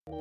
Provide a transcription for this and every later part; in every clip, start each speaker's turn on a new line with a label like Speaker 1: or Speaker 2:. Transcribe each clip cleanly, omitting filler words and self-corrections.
Speaker 1: And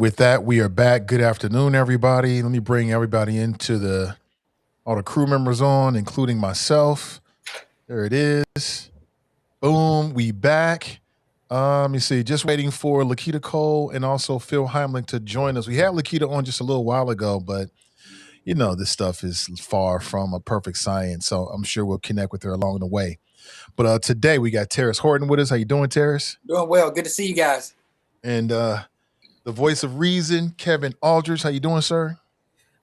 Speaker 1: with that, we are back. Good afternoon, everybody. Let me bring everybody into all the crew members on, including myself. There it is. Boom, we back. Let me see. Just waiting for Lakita Cole and also Phil Heimlich to join us. We had Lakita on just a little while ago, but you know this stuff is far from a perfect science, so I'm sure we'll connect with her along the way. But today we got Terrace Horton with us. How you doing, Terrace?
Speaker 2: Doing well. Good to see you guys.
Speaker 1: And the voice of reason, Kevin Aldridge. How you doing, sir?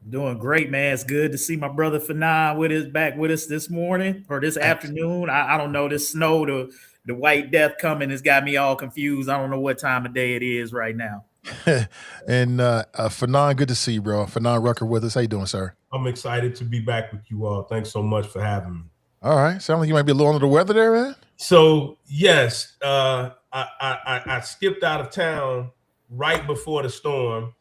Speaker 3: Doing great, man. It's good to see my brother Fanon back with us this morning or this afternoon. I don't know. This snow, the white death coming has got me all confused. I don't know what time of day it is right now.
Speaker 1: And Fanon, good to see you, bro. Fanon Rucker with us. How you doing, sir?
Speaker 4: I'm excited to be back with you all. Thanks so much for having me.
Speaker 1: All right. Sound like you might be a little under the weather there, man.
Speaker 4: So yes, I skipped out of town right before the storm.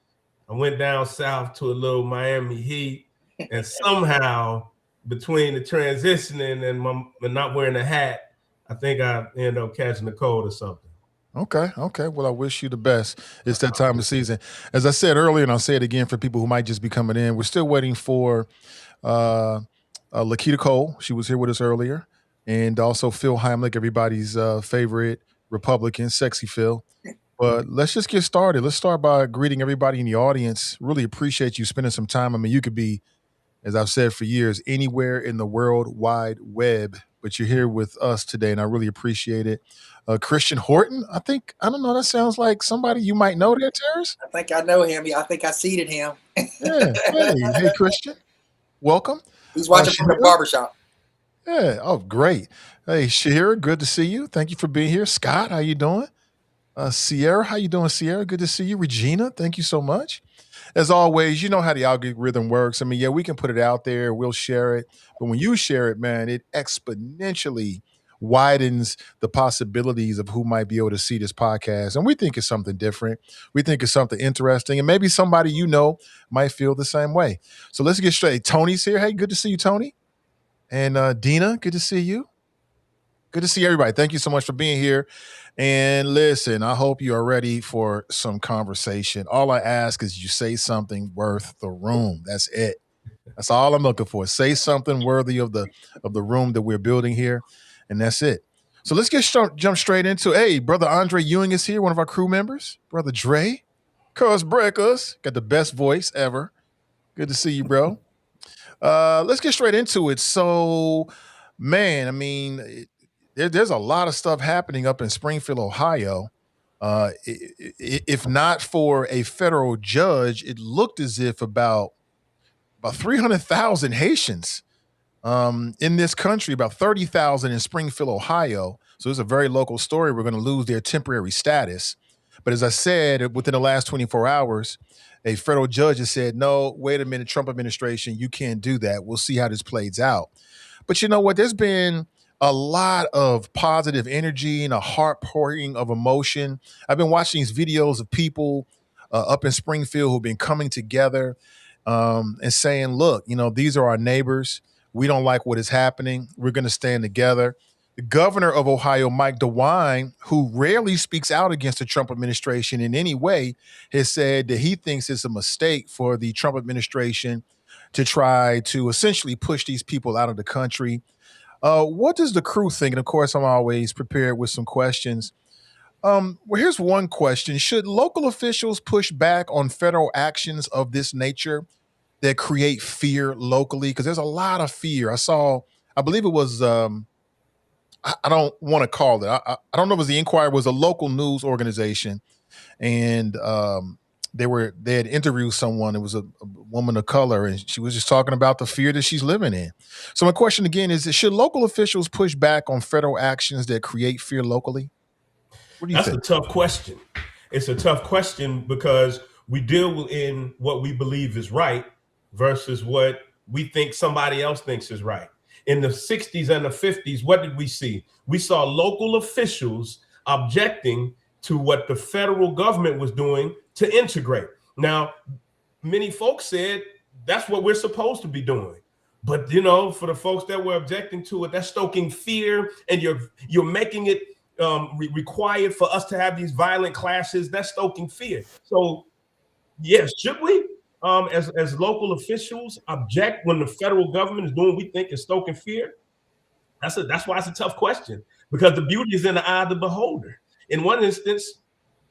Speaker 4: I went down south to a little Miami heat, and somehow between the transitioning and not wearing a hat, I think I ended up catching a cold or something.
Speaker 1: Okay. Well, I wish you the best. It's that time of season. As I said earlier, and I'll say it again for people who might just be coming in, we're still waiting for Lakita Cole. She was here with us earlier. And also Phil Heimlich, everybody's favorite Republican, Sexy Phil. But let's just get started. Let's start by greeting everybody in the audience. Really appreciate you spending some time. I mean, you could be, as I've said for years, anywhere in the World Wide Web, but you're here with us today, and I really appreciate it. Christian Horton, I don't know, that sounds like somebody you might know there, Terrace.
Speaker 2: I think I know him. I think I seated him.
Speaker 1: Yeah. Hey, Christian. Welcome.
Speaker 2: He's watching from the barbershop.
Speaker 1: Yeah. Oh, great. Hey, Shahira, good to see you. Thank you for being here. Scott, how you doing? Sierra, how you doing, Sierra? Good to see you. Regina, thank you so much. As always, you know how the algorithm works. I mean, yeah, we can put it out there. We'll share it. But when you share it, man, it exponentially widens the possibilities of who might be able to see this podcast. And we think it's something different. We think it's something interesting. And maybe somebody you know might feel the same way. So let's get straight. Tony's here. Hey, good to see you, Tony. And Dina, good to see you. Good to see everybody. Thank you so much for being here. And listen, I hope you are ready for some conversation. All I ask is you say something worth the room. That's it. That's all I'm looking for. Say something worthy of the room that we're building here, and that's it. So let's jump straight into. Hey, brother Andre Ewing is here, one of our crew members. Brother Dre, Cuz Breakers, got the best voice ever. Good to see you, bro. Let's get straight into it. So, man, I mean, there's a lot of stuff happening up in Springfield, Ohio. If not for a federal judge, it looked as if about 300,000 Haitians in this country, about 30,000 in Springfield, Ohio. So it's a very local story. We're going to lose their temporary status. But as I said, within the last 24 hours, a federal judge has said, no, wait a minute, Trump administration, you can't do that. We'll see how this plays out. But you know what? There's been a lot of positive energy and a heart pouring of emotion. I've been watching these videos of people up in Springfield who've been coming together and saying, look, these are our neighbors. We don't like what is happening. We're going to stand together. The governor of Ohio, Mike DeWine, who rarely speaks out against the Trump administration in any way, has said that he thinks it's a mistake for the Trump administration to try to essentially push these people out of the country. What does the crew think? And of course, I'm always prepared with some questions. Well, here's one question. Should local officials push back on federal actions of this nature that create fear locally? Because there's a lot of fear. I believe it was, I don't want to call it. I don't know if it was the Inquirer, it was a local news organization. And they had interviewed someone. It was a woman of color, and she was just talking about the fear that she's living in. So my question again is, should local officials push back on federal actions that create fear locally? What do you think?
Speaker 4: That's a tough question. It's a tough question because we deal in what we believe is right versus what we think somebody else thinks is right. In the 60s and the 50s, what did we see? We saw local officials objecting to what the federal government was doing to integrate. Now, many folks said that's what we're supposed to be doing. But, for the folks that were objecting to it, that's stoking fear, and you're making it required for us to have these violent clashes. That's stoking fear. So, yes, should we, as local officials, object when the federal government is doing what we think is stoking fear? That's why it's a tough question, because the beauty is in the eye of the beholder. In one instance,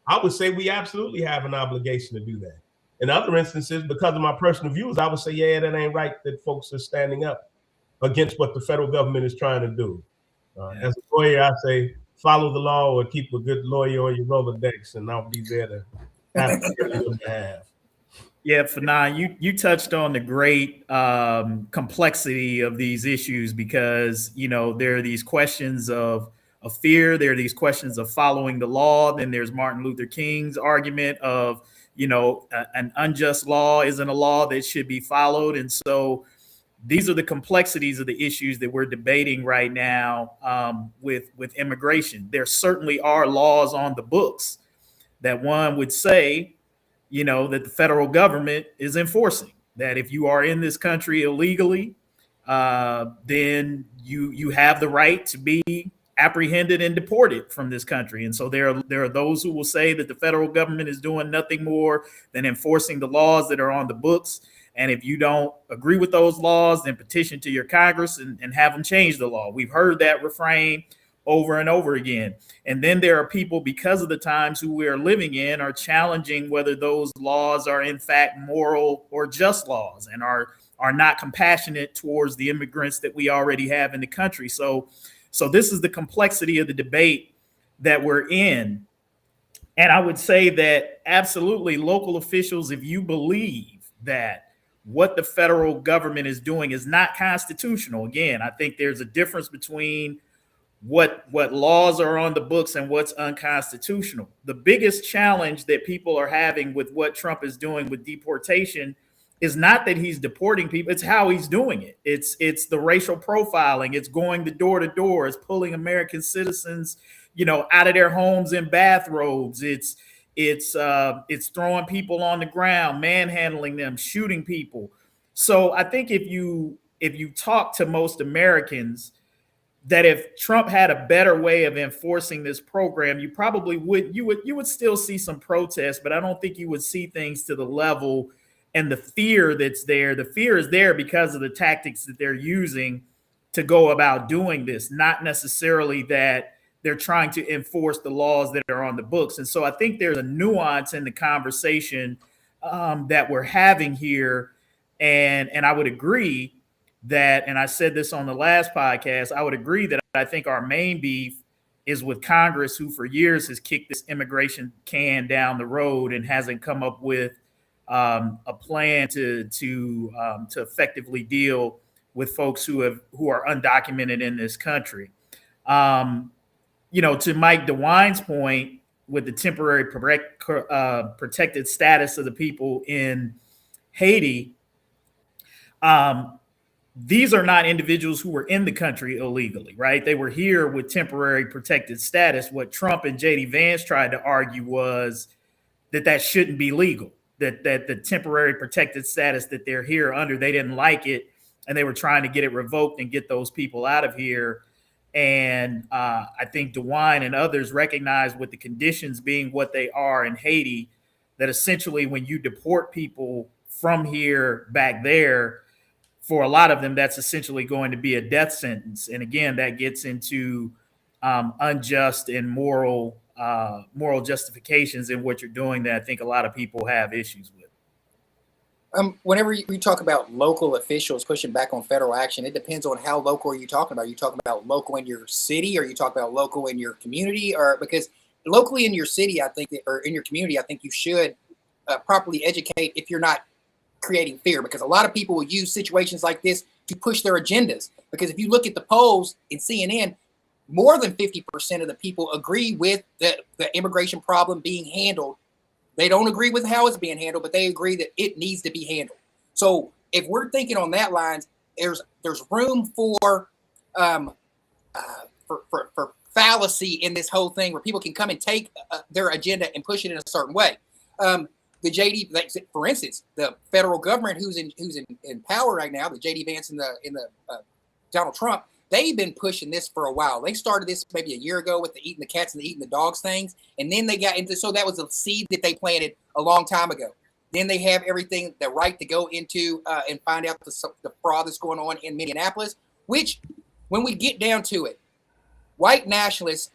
Speaker 4: I would say we absolutely have an obligation to do that. In other instances, because of my personal views, I would say, yeah, that ain't right that folks are standing up against what the federal government is trying to do. As a lawyer, I say, follow the law or keep a good lawyer on your Rolodex, and I'll be there to have what you have.
Speaker 3: Yeah, Fanan, you touched on the great complexity of these issues because, there are these questions of fear. There are these questions of following the law. Then there's Martin Luther King's argument of, an unjust law isn't a law that should be followed. And so these are the complexities of the issues that we're debating right now with immigration. There certainly are laws on the books that one would say, that the federal government is enforcing, that if you are in this country illegally, then you have the right to be apprehended and deported from this country. And so there are those who will say that the federal government is doing nothing more than enforcing the laws that are on the books. And if you don't agree with those laws, then petition to your Congress and have them change the law. We've heard that refrain over and over again. And then there are people, because of the times who we are living in, are challenging whether those laws are in fact moral or just laws and are not compassionate towards the immigrants that we already have in the country. So this is the complexity of the debate that we're in. And I would say that absolutely local officials, if you believe that what the federal government is doing is not constitutional, again, I think there's a difference between what laws are on the books and what's unconstitutional. The biggest challenge that people are having with what Trump is doing with deportation is not that he's deporting people, it's how he's doing it. It's the racial profiling, it's going the door to door, it's pulling American citizens, out of their homes in bathrobes. It's throwing people on the ground, manhandling them, shooting people. So I think if you talk to most Americans, that if Trump had a better way of enforcing this program, you probably would still see some protests, but I don't think you would see things to the level and the fear that's there. The fear is there because of the tactics that they're using to go about doing this, not necessarily that they're trying to enforce the laws that are on the books. And so I think there's a nuance in the conversation that we're having here. And I would agree that, and I said this on the last podcast, I would agree that I think our main beef is with Congress, who for years has kicked this immigration can down the road and hasn't come up with a plan to effectively deal with folks who are undocumented in this country. To Mike DeWine's point, with the temporary protected status of the people in Haiti, these are not individuals who were in the country illegally, right? They were here with temporary protected status. What Trump and JD Vance tried to argue was that shouldn't be legal, that the temporary protected status that they're here under, they didn't like it, and they were trying to get it revoked and get those people out of here. And I think DeWine and others recognize, with the conditions being what they are in Haiti, that essentially when you deport people from here back there, for a lot of them, that's essentially going to be a death sentence. And again, that gets into unjust and moral justifications in what you're doing that I think a lot of people have issues with.
Speaker 2: Whenever you talk about local officials pushing back on federal action, it depends on how local are you talking about. Are you talking about local in your city, or are you talking about local in your community? Or because locally in your city, I think, or in your community, I think you should properly educate if you're not creating fear, because a lot of people will use situations like this to push their agendas. Because if you look at the polls in CNN, more than 50% of the people agree with the immigration problem being handled. They don't agree with how it's being handled, but they agree that it needs to be handled. So if we're thinking on that lines, there's room for fallacy in this whole thing, where people can come and take their agenda and push it in a certain way. The JD, for instance, the federal government who's in power right now, the JD Vance and the Donald Trump, they've been pushing this for a while. They started this maybe a year ago with the eating the cats and the eating the dogs things, and then they got into, so that was a seed that they planted a long time ago. Then they have everything, the right to go into and find out the fraud that's going on in Minneapolis, which, when we get down to it, white nationalists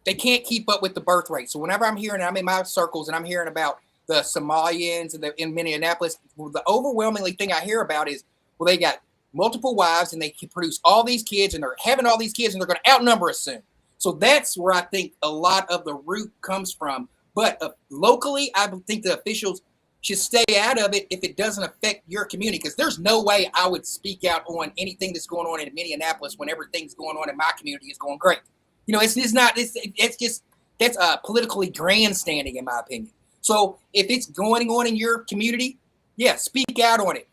Speaker 2: they can't keep up with the birth rate. So whenever I'm in my circles and I'm hearing about the Somalians in Minneapolis, the overwhelmingly thing I hear about is, well, they got multiple wives and they can produce all these kids, and they're having all these kids, and they're going to outnumber us soon. So that's where I think a lot of the root comes from. But locally, I think the officials should stay out of it if it doesn't affect your community, because there's no way I would speak out on anything that's going on in Minneapolis when everything's going on in my community is going great. It's just that's politically grandstanding, in my opinion. So if it's going on in your community, yeah, speak out on it.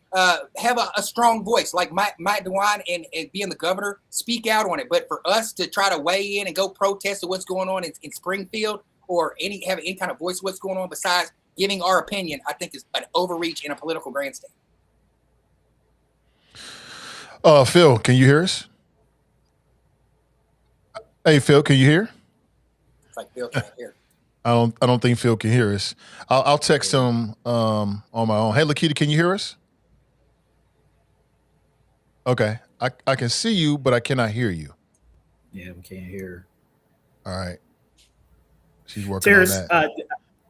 Speaker 2: Have a strong voice, like Mike DeWine and being the governor, speak out on it. But for us to try to weigh in and go protest of what's going on in Springfield, or have any kind of voice of what's going on besides giving our opinion, I think is an overreach in a political grandstand.
Speaker 1: Phil, can you hear us? Hey, Phil, can you hear?
Speaker 2: It's like Phil can't hear.
Speaker 1: I don't think Phil can hear us. I'll text him on my own. Hey, Lakita, can you hear us? Okay, I can see you, but I cannot hear you.
Speaker 3: Yeah, we can't hear.
Speaker 1: All right, she's working on that.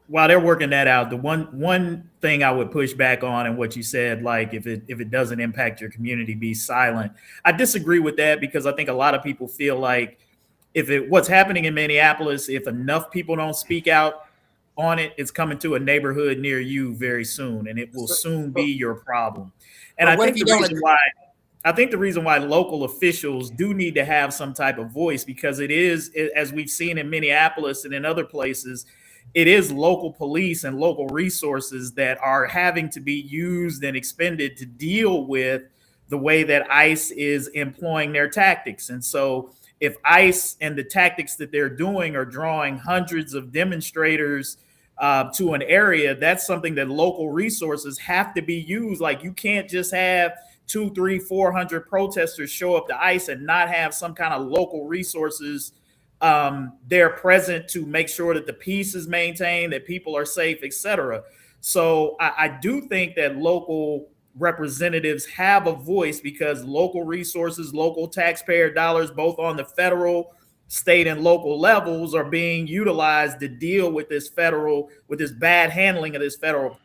Speaker 3: While they're working that out, the one thing I would push back on, and what you said, like if it doesn't impact your community, be silent. I disagree with that, because I think a lot of people feel like what's happening in Minneapolis, if enough people don't speak out on it, it's coming to a neighborhood near you very soon, and it will soon be your problem. And I think the reason why local officials do need to have some type of voice, because it is, as we've seen in Minneapolis and in other places, it is local police and local resources that are having to be used and expended to deal with the way that ICE is employing their tactics. And so if ICE and the tactics that they're doing are drawing hundreds of demonstrators to an area, that's something that local resources have to be used. Like, you can't just have 200, 300, 400 protesters show up to ICE and not have some kind of local resources there present to make sure that the peace is maintained, that people are safe, etc. So I do think that local representatives have a voice, because local resources, local taxpayer dollars, both on the federal, state, and local levels, are being utilized to deal with this bad handling of this federal.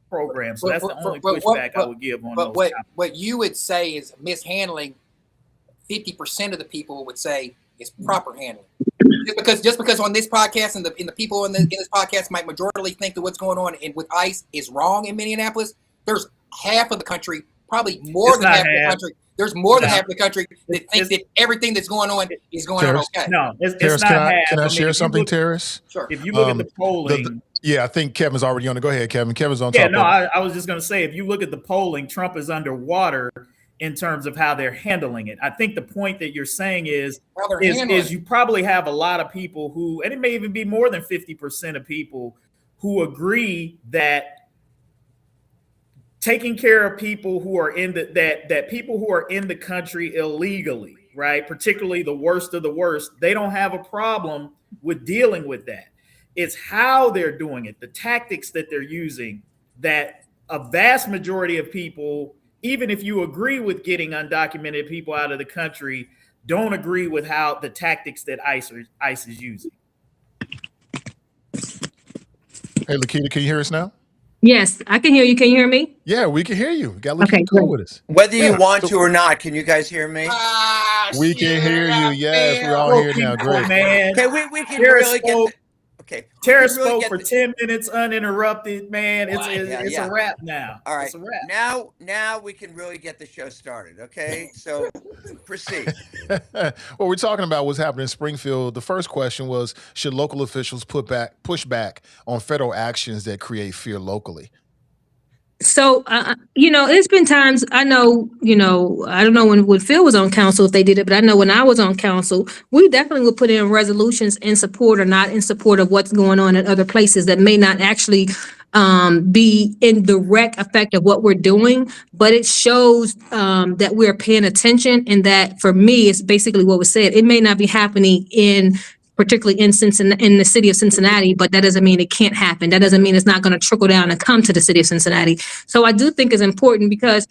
Speaker 3: program. So that's the only pushback I would give on those.
Speaker 2: But what you would say is mishandling. 50% of the people would say it's proper handling. Just because on this podcast and the people in this podcast might majorly think that what's going on with ICE is wrong in Minneapolis, there's half of the country, probably more than half of the country. There's more than half of the country that thinks that everything that's going on is going on okay.
Speaker 3: No, it's
Speaker 1: Terrace,
Speaker 3: not half.
Speaker 1: Can I share something, Terrace?
Speaker 2: Sure.
Speaker 3: If you look at the polling.
Speaker 1: Yeah, I think Kevin's already on it. Go ahead, Kevin. Kevin's on top.
Speaker 3: Yeah, no, I was just going to say, if you look at the polling, Trump is underwater in terms of how they're handling it. I think the point that you're saying is you probably have a lot of people who, and it may even be more than 50% of people who agree that taking care of people who are in that people who are in the country illegally, right? Particularly the worst of the worst, they don't have a problem with dealing with that. It's how they're doing it, the tactics that they're using, that a vast majority of people, even if you agree with getting undocumented people out of the country, don't agree with how the tactics that ICE is using.
Speaker 1: Hey, Lakita, can you hear us now?
Speaker 5: Yes, I can hear you. Can you hear me?
Speaker 1: Yeah, we can hear you. Got Lakita cool with us.
Speaker 6: Whether you want to or not, can you guys hear me?
Speaker 1: We can hear you. Yes, we're all here now. Great.
Speaker 3: Man.
Speaker 6: Okay, we can really get. Okay.
Speaker 3: Terrace spoke for 10 minutes uninterrupted, man. It's a wrap now.
Speaker 6: All right.
Speaker 3: It's a wrap.
Speaker 6: Now we can really get the show started. Okay. So proceed.
Speaker 1: What we're talking about what's happening in Springfield. The first question was, should local officials push back on federal actions that create fear locally?
Speaker 5: So, there's been times, I know, I don't know when Phil was on council if they did it, but I know when I was on council, we definitely would put in resolutions in support or not in support of what's going on in other places that may not actually be in direct effect of what we're doing, but it shows that we're paying attention, and that for me, it's basically what was said. It may not be happening particularly in the city of Cincinnati, but that doesn't mean it can't happen. That doesn't mean it's not going to trickle down and come to the city of Cincinnati. So I do think it's important because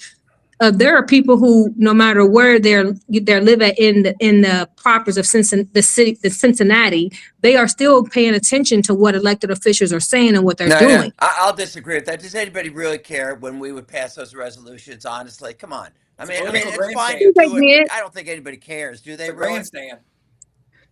Speaker 5: there are people who, no matter where they live at in the propers of Cincinnati, they are still paying attention to what elected officials are saying and what they're doing.
Speaker 6: I'll disagree with that. Does anybody really care when we would pass those resolutions? Honestly, come on. I mean, it's fine to do it. I don't think anybody cares. Do they really?
Speaker 2: Grandstand.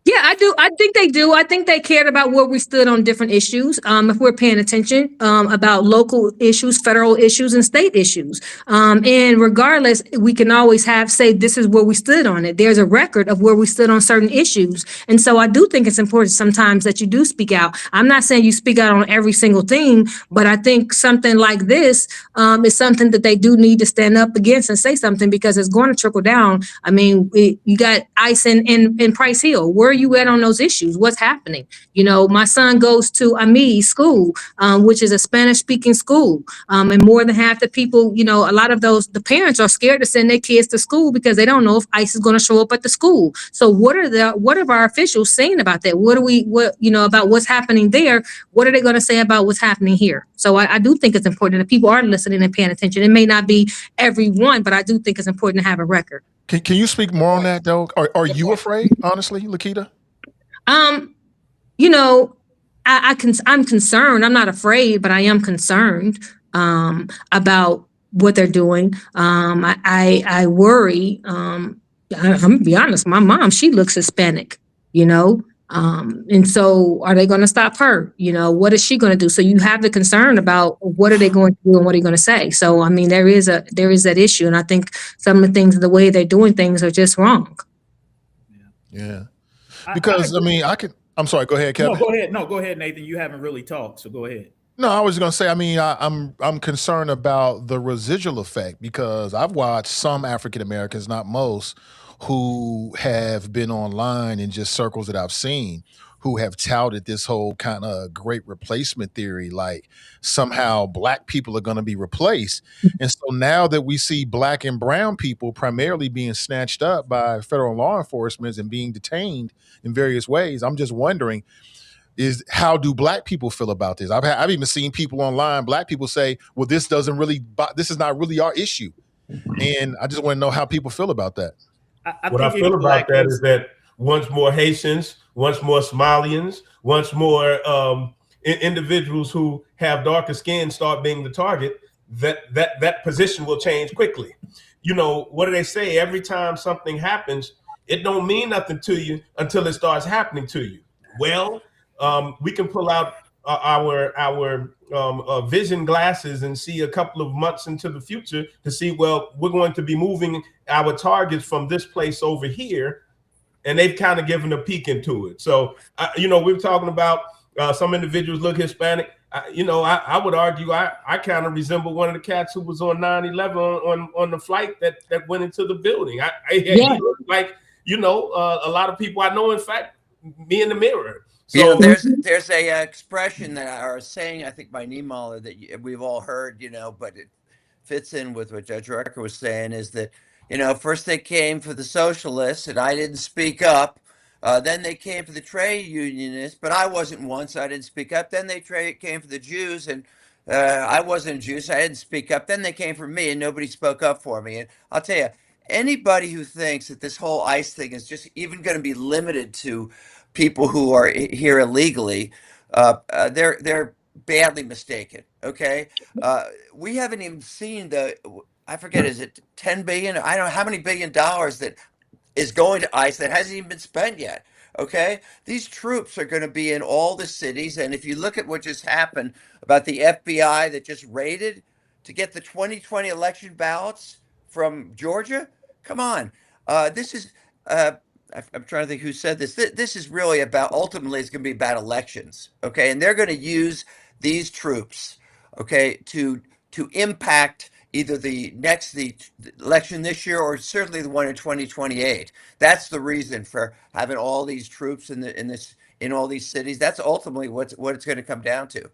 Speaker 5: Yeah, I do. I think they do. I think they cared about where we stood on different issues. If we're paying attention about local issues, federal issues, and state issues. And regardless, we can always say this is where we stood on it. There's a record of where we stood on certain issues. And so I do think it's important sometimes that you do speak out. I'm not saying you speak out on every single thing, but I think something like this is something that they do need to stand up against and say something, because it's going to trickle down. I mean, you got ICE in Price Hill. Where are you at on those issues? What's happening? My son goes to AMI school, which is a Spanish speaking school. And more than half the people, a lot of the parents are scared to send their kids to school because they don't know if ICE is going to show up at the school. So what are our officials saying about that? About what's happening there? What are they going to say about what's happening here? So I do think it's important that people are listening and paying attention. It may not be everyone, but I do think it's important to have a record.
Speaker 1: Can you speak more on that, though? Are you afraid, honestly, Lakita?
Speaker 5: I'm concerned. I'm not afraid, but I am concerned about what they're doing. I worry. I'm gonna be honest. My mom, she looks Hispanic, and so are they going to stop her? What is she going to do? So you have the concern about what are they going to do and what are you going to say? So, I mean, there is that issue. And I think some of the things, the way they're doing things are just wrong.
Speaker 1: Yeah. Because I'm sorry, go ahead, Kevin.
Speaker 3: Go ahead, Nathan. You haven't really talked, so go ahead.
Speaker 1: No, I was going to say, I'm concerned about the residual effect, because I've watched some African Americans, not most, who have been online in just circles that I've seen, who have touted this whole kind of great replacement theory, like somehow black people are going to be replaced. And so now that we see black and brown people primarily being snatched up by federal law enforcement and being detained in various ways, I'm just wondering, how do black people feel about this? I've even seen people online, black people say, well, this is not really our issue. And I just want to know how people feel about that.
Speaker 4: What I feel about that is that once more Haitians, once more Somalians, once more individuals who have darker skin start being the target, that position will change quickly. You know, what do they say? Every time something happens, it don't mean nothing to you until it starts happening to you. Well, we can pull out our vision glasses and see a couple of months into the future to see, well, we're going to be moving our targets from this place over here, and they've kind of given a peek into it. So, you know, we're talking about some individuals look Hispanic. I would argue I kind of resemble one of the cats who was on 9/11 on the flight that went into the building. He looked like, a lot of people I know, in fact, me in the mirror. So
Speaker 6: there's a expression that or saying, I think by Niemoller, that we've all heard, but it fits in with what Judge Rucker was saying, is that, first they came for the socialists and I didn't speak up. Then they came for the trade unionists, but I wasn't one, so I didn't speak up. Then they came for the Jews, and I wasn't a Jew, so I didn't speak up. Then they came for me, and nobody spoke up for me. And I'll tell you, anybody who thinks that this whole ICE thing is just even going to be limited to people who are here illegally, they're badly mistaken. Okay, we haven't even seen I forget, is it 10 billion? I don't know how many $1 billion that is going to ICE that hasn't even been spent yet. Okay, these troops are going to be in all the cities, and if you look at what just happened about the FBI that just raided to get the 2020 election ballots from Georgia, come on, this is. I'm trying to think who said this. This is really about, ultimately, it's going to be about elections. Okay, and they're going to use these troops, okay, to impact either the election this year or certainly the one in 2028. That's the reason for having all these troops in all these cities. That's ultimately what it's going to come down to.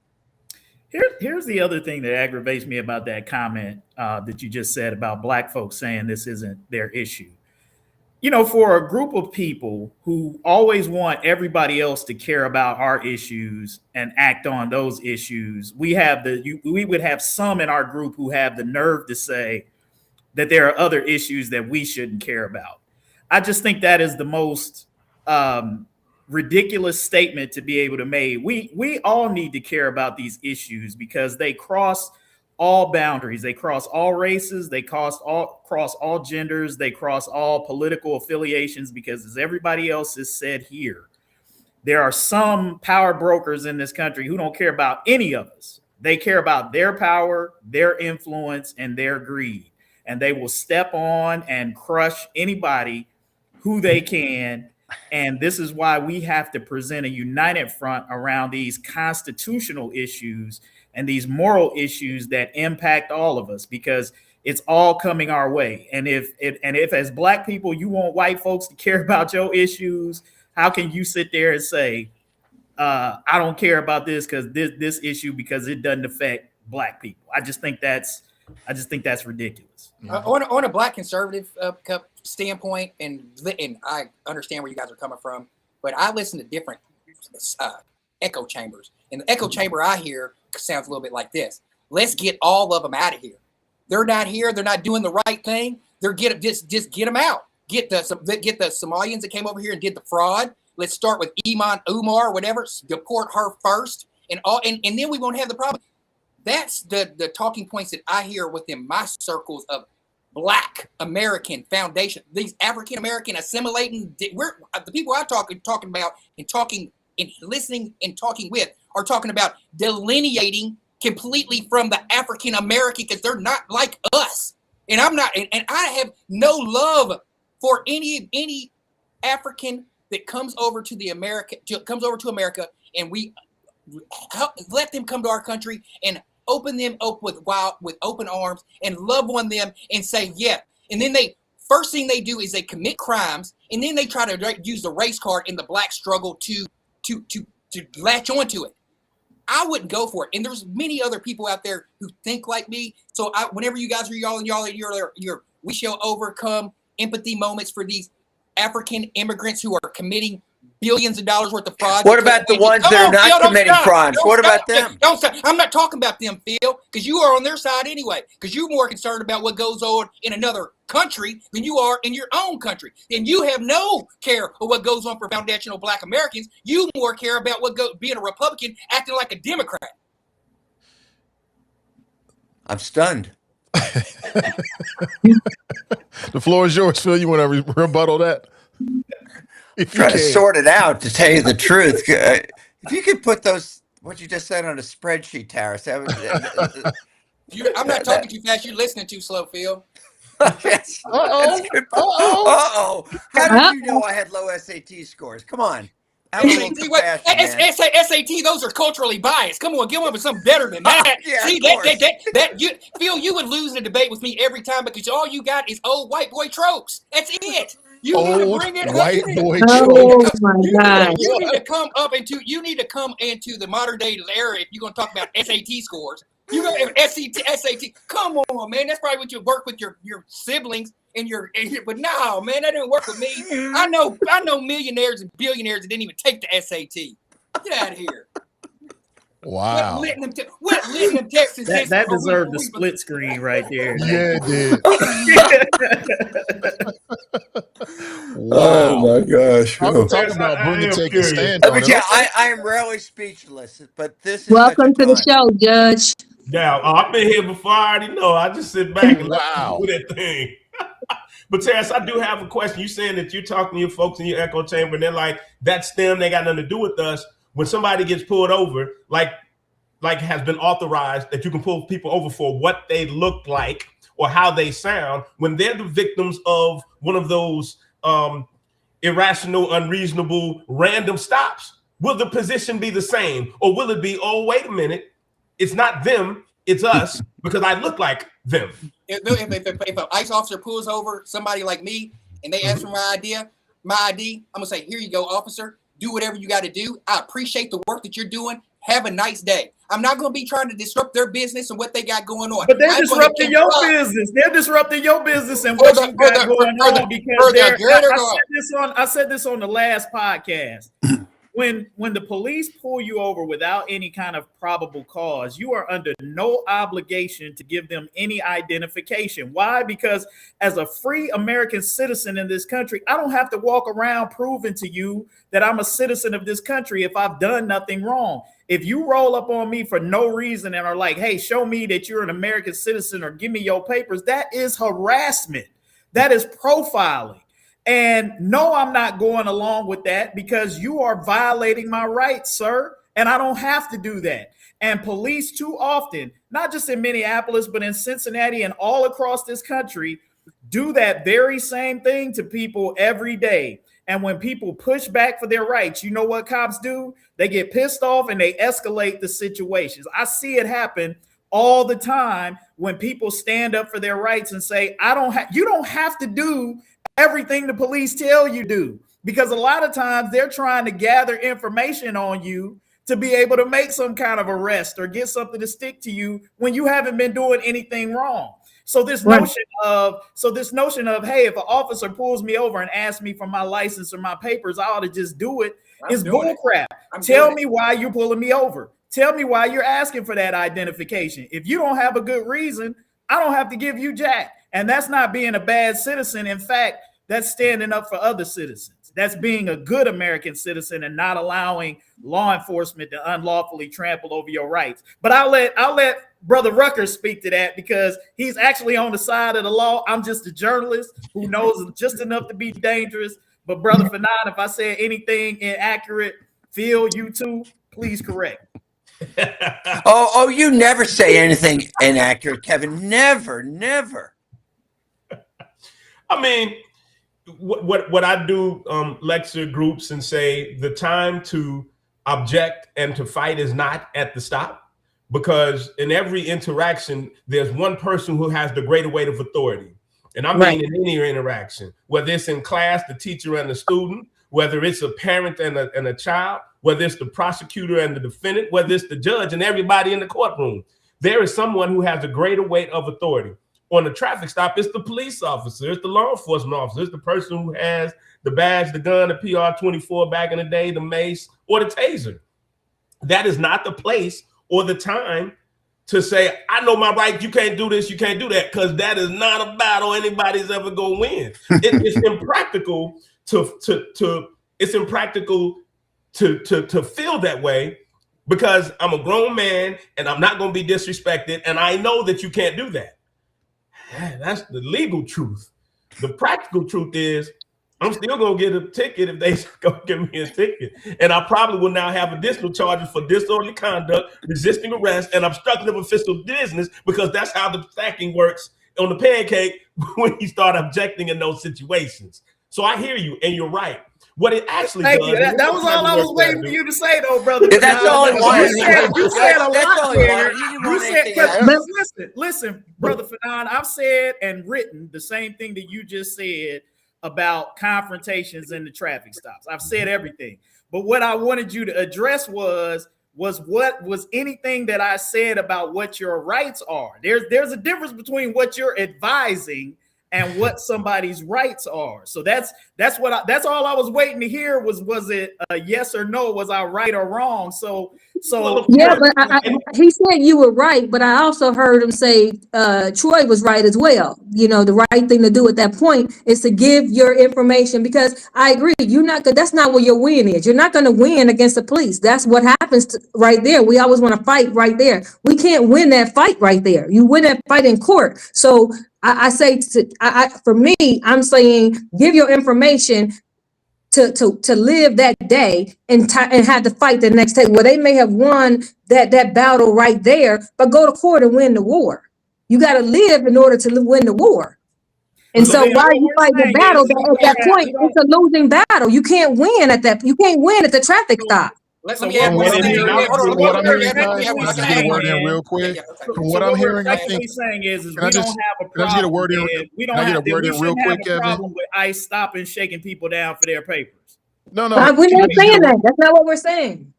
Speaker 3: Here's the other thing that aggravates me about that comment that you just said about Black folks saying this isn't their issue. For a group of people who always want everybody else to care about our issues and act on those issues, we would have some in our group who have the nerve to say that there are other issues that we shouldn't care about. I just think that is the most ridiculous statement to be able to make. We all need to care about these issues because they cross all boundaries. They cross all races. They cross all genders. They cross all political affiliations, because as everybody else has said here, there are some power brokers in this country who don't care about any of us. They care about their power, their influence, and their greed. And they will step on and crush anybody who they can. And this is why we have to present a united front around these constitutional issues and these moral issues that impact all of us, because it's all coming our way. And if as Black people, you want white folks to care about your issues, how can you sit there and say, I don't care about this because this issue, because it doesn't affect Black people? I just think that's ridiculous.
Speaker 2: On a Black conservative standpoint, and I understand where you guys are coming from, but I listen to different echo chambers, and the echo chamber I hear sounds a little bit like this: let's get all of them out of here. They're not here. They're not doing the right thing. Just get them out. Get the Somalians that came over here and did the fraud. Let's start with Iman Umar, whatever. Deport her first, and then we won't have the problem. That's the talking points that I hear within my circles of Black American foundation. These African American assimilating, we're the people I'm talking about and listening and talking with are talking about delineating completely from the African American, because they're not like us. And I'm not, and I have no love for any African that comes over to America, and we let them come to our country and open them up with open arms and love on them and say, yeah. And then first thing they do is they commit crimes, and then they try to use the race card in the Black struggle to latch onto it. I wouldn't go for it. And there's many other people out there who think like me. So whenever you guys are we shall overcome empathy moments for these African immigrants who are committing billions of dollars worth of fraud.
Speaker 6: What about the ones that are not committing crimes? What about them?
Speaker 2: I'm not talking about them, Phil, because you are on their side anyway, because you're more concerned about what goes on in another country than you are in your own country. And you have no care of what goes on for foundational Black Americans. You more care about being a Republican, acting like a Democrat.
Speaker 6: I'm stunned.
Speaker 1: The floor is yours, Phil. You want to rebuttal that? If you
Speaker 6: Trying to
Speaker 1: can.
Speaker 6: sort it out, to tell you the truth. If you could put those, what you just said, on a spreadsheet, Taris.
Speaker 2: I'm not talking too fast. You're listening too slow, Phil.
Speaker 6: Yes.
Speaker 1: Uh-oh.
Speaker 6: How did you know I had low SAT scores? Come on.
Speaker 2: SAT, those are culturally biased. Come on, give them something better than that.
Speaker 6: Yeah,
Speaker 2: See, Phil, you would lose the debate with me every time because all you got is old white boy tropes. That's it. You need to bring it
Speaker 1: white
Speaker 2: up.
Speaker 1: boy
Speaker 5: Oh my God.
Speaker 2: You need to come into the modern day era if you're going to talk about SAT scores. You know, SAT. Come on, man. That's probably what you work with your siblings but no, man, that didn't work with me. I know millionaires and billionaires that didn't even take the SAT. Get out of here.
Speaker 1: Wow.
Speaker 2: What letting them Texans
Speaker 3: that deserved the split screen right there.
Speaker 1: Yeah, it did.
Speaker 6: Oh my gosh.
Speaker 1: Talk about Brenda taking a stand on it.
Speaker 6: I am rarely speechless, but this is
Speaker 5: Welcome to the show, Judge.
Speaker 4: Now, I've been here before. I already know. I just sit back and
Speaker 1: Wow.
Speaker 4: do that thing. But Terrence, I do have a question. You saying that you're talking to your folks in your echo chamber, and they're like, that's them. They got nothing to do with us. When somebody gets pulled over, like has been authorized that you can pull people over for what they look like or how they sound, when they're the victims of one of those irrational, unreasonable, random stops, will the position be the same? Or will it be, oh, wait a minute, it's not them, it's us, because I look like them?
Speaker 2: If an ICE officer pulls over somebody like me and they ask for my ID, I'm going to say, here you go, officer. Do whatever you got to do. I appreciate the work that you're doing. Have a nice day. I'm not going to be trying to disrupt their business and what they got going on.
Speaker 3: But they're disrupting your business. They're disrupting your business and what you got going on because I said this on the last podcast. When the police pull you over without any kind of probable cause, you are under no obligation to give them any identification. Why? Because as a free American citizen in this country, I don't have to walk around proving to you that I'm a citizen of this country if I've done nothing wrong. If you roll up on me for no reason and are like, hey, show me that you're an American citizen or give me your papers, that is harassment. That is profiling. And no, I'm not going along with that because you are violating my rights, sir. And I don't have to do that. And police too often, not just in Minneapolis, but in Cincinnati and all across this country, do that very same thing to people every day. And when people push back for their rights, you know what cops do? They get pissed off and they escalate the situations. I see it happen all the time when people stand up for their rights and say, you don't have to do everything the police tell you do, because a lot of times they're trying to gather information on you to be able to make some kind of arrest or get something to stick to you when you haven't been doing anything wrong. So this notion of, hey, if an officer pulls me over and asks me for my license or my papers, I ought to just do it, is bullcrap. Tell me why you're pulling me over. Tell me why you're asking for that identification. If you don't have a good reason, I don't have to give you jack. And that's not being a bad citizen. In fact, that's standing up for other citizens. That's being a good American citizen and not allowing law enforcement to unlawfully trample over your rights. But I'll let Brother Rucker speak to that because he's actually on the side of the law. I'm just a journalist who knows just enough to be dangerous. But Brother Fanon, if I said anything inaccurate, Phil, you too, please correct.
Speaker 6: Oh, you never say anything inaccurate, Kevin. Never.
Speaker 4: I mean, what I do lecture groups and say the time to object and to fight is not at the stop, because in every interaction, there's one person who has the greater weight of authority. And I mean in any interaction, whether it's in class, the teacher and the student, whether it's a parent and a child, whether it's the prosecutor and the defendant, whether it's the judge and everybody in the courtroom, there is someone who has a greater weight of authority. On a traffic stop, it's the police officer, it's the law enforcement officer, it's the person who has the badge, the gun, the PR-24 back in the day, the mace, or the taser. That is not the place or the time to say, I know my rights, you can't do this, you can't do that, because that is not a battle anybody's ever going to win. It's impractical to feel that way because I'm a grown man and I'm not going to be disrespected. And I know that you can't do that. That's the legal truth. The practical truth is I'm still going to get a ticket if they go give me a ticket. And I probably will now have additional charges for disorderly conduct, resisting arrest, and obstruction of official business, because that's how the stacking works on the pancake when you start objecting in those situations. So I hear you, and you're right. What it actually
Speaker 3: Thank
Speaker 4: does.
Speaker 3: you. That was all I was waiting for you to say, though, brother.
Speaker 6: Yeah, that's all it was.
Speaker 3: You said a
Speaker 6: That's
Speaker 3: lot
Speaker 6: all it
Speaker 3: there.
Speaker 6: was. You didn't
Speaker 3: You
Speaker 6: want
Speaker 3: said,
Speaker 6: anything else.
Speaker 3: listen, brother Fanon, I've said and written the same thing that you just said about confrontations and the traffic stops. I've said everything. But what I wanted you to address was what was anything that I said about what your rights are. There's a difference between what you're advising and what somebody's rights are. So that's all I was waiting to hear was it a yes or no? Was I right or wrong? So
Speaker 5: yeah, but he said you were right, but I also heard him say Troy was right as well. You know, the right thing to do at that point is to give your information, because I agree, that's not where your win is. You're not going to win against the police. That's what happens right there. We always want to fight right there. We can't win that fight right there. You win that fight in court. So I say for me, I'm saying give your information to live that day and have to fight the next day. Well, they may have won that battle right there, but go to court and win the war. You got to live in order to win the war. And so while you fight the battle, at that point, it's a losing battle. You can't win at that. You can't win at the traffic stop.
Speaker 2: Let me add one thing.
Speaker 1: From what I'm hearing, real quick. From what I'm hearing, I think
Speaker 3: saying is we
Speaker 1: can I
Speaker 3: don't
Speaker 1: just
Speaker 3: have a
Speaker 1: can I get a
Speaker 3: problem.
Speaker 1: word in?
Speaker 3: We
Speaker 1: Can
Speaker 3: don't
Speaker 1: I get a
Speaker 3: have
Speaker 1: word in real quick,
Speaker 3: a
Speaker 1: Kevin?
Speaker 3: problem with ICE stopping, shaking people down for their papers.
Speaker 1: No.
Speaker 5: We're not saying that. That's not what we're saying.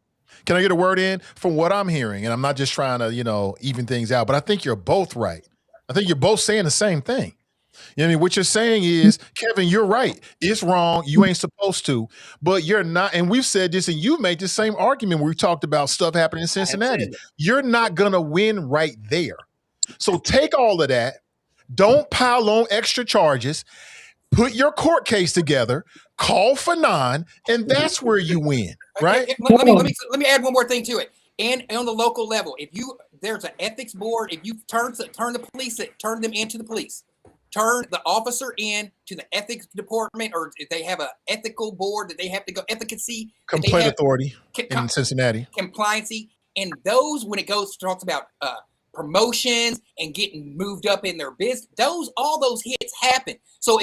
Speaker 1: Can I get a word in? From what I'm hearing, and I'm not just trying to, even things out, but I think you're both right. I think you're both saying the same thing. You know what I mean? What you're saying is, Kevin, you're right. It's wrong. You ain't supposed to, but you're not. And we've said this, and you've made the same argument when we talked about stuff happening in Cincinnati. You're not going to win right there. So take all of that. Don't pile on extra charges. Put your court case together. Call Fanon, and that's where you win, right?
Speaker 2: Let me add one more thing to it. And on the local level, there's an ethics board. If you turn them into the police. Turn the officer in to the ethics department, or if they have an ethical board that they have to go efficacy.
Speaker 1: Complaint authority in Cincinnati.
Speaker 2: Compliancy. And those, when it talks about promotions and getting moved up in their business, all those hits happen. So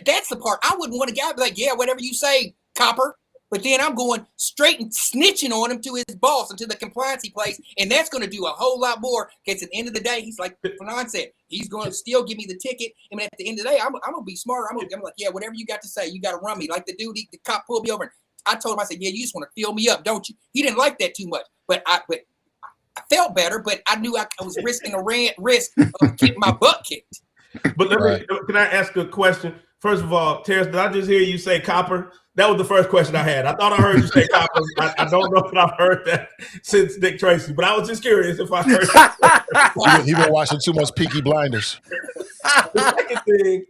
Speaker 2: that's the part I wouldn't want to be like, yeah, whatever you say, copper. But then I'm going straight and snitching on him to his boss and to the compliancy place. And that's going to do a whole lot more. Because at the end of the day, he's like Fanon said, he's going to still give me the ticket. I mean, at the end of the day, I'm going to be smart. I'm like, yeah, whatever you got to say, you got to run me. Like the dude, the cop pulled me over. And I told him, I said, yeah, you just want to fill me up, don't you? He didn't like that too much. But I felt better, but I knew I was risking a risk of getting my butt kicked.
Speaker 4: But can I ask a question? First of all, Terrence, did I just hear you say copper? That was the first question I had. I thought I heard you say copper. I don't know if I've heard that since Dick Tracy, but I was just curious if I heard that.
Speaker 1: You've been watching too much Peaky Blinders.
Speaker 4: The second thing,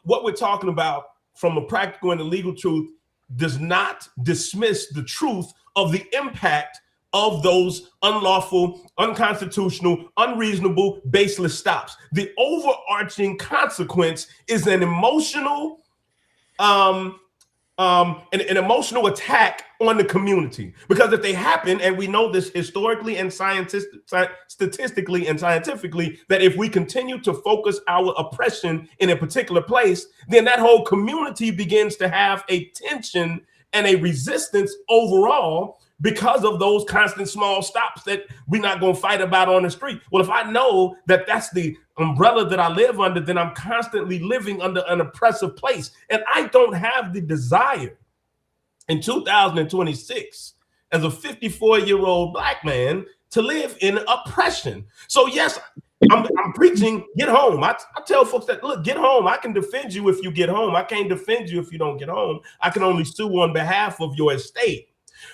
Speaker 4: what we're talking about from a practical and a legal truth does not dismiss the truth of the impact of those unlawful, unconstitutional, unreasonable, baseless stops. The overarching consequence is an emotional, an emotional attack on the community. Because if they happen, and we know this historically and statistically and scientifically, that if we continue to focus our oppression in a particular place, then that whole community begins to have a tension and a resistance overall because of those constant small stops that we're not going to fight about on the street. Well, if I know that that's the umbrella that I live under, then I'm constantly living under an oppressive place. And I don't have the desire in 2026 as a 54-year-old Black man to live in oppression. So yes, I'm preaching, get home. I tell folks that, look, get home. I can defend you if you get home. I can't defend you if you don't get home. I can only sue on behalf of your estate.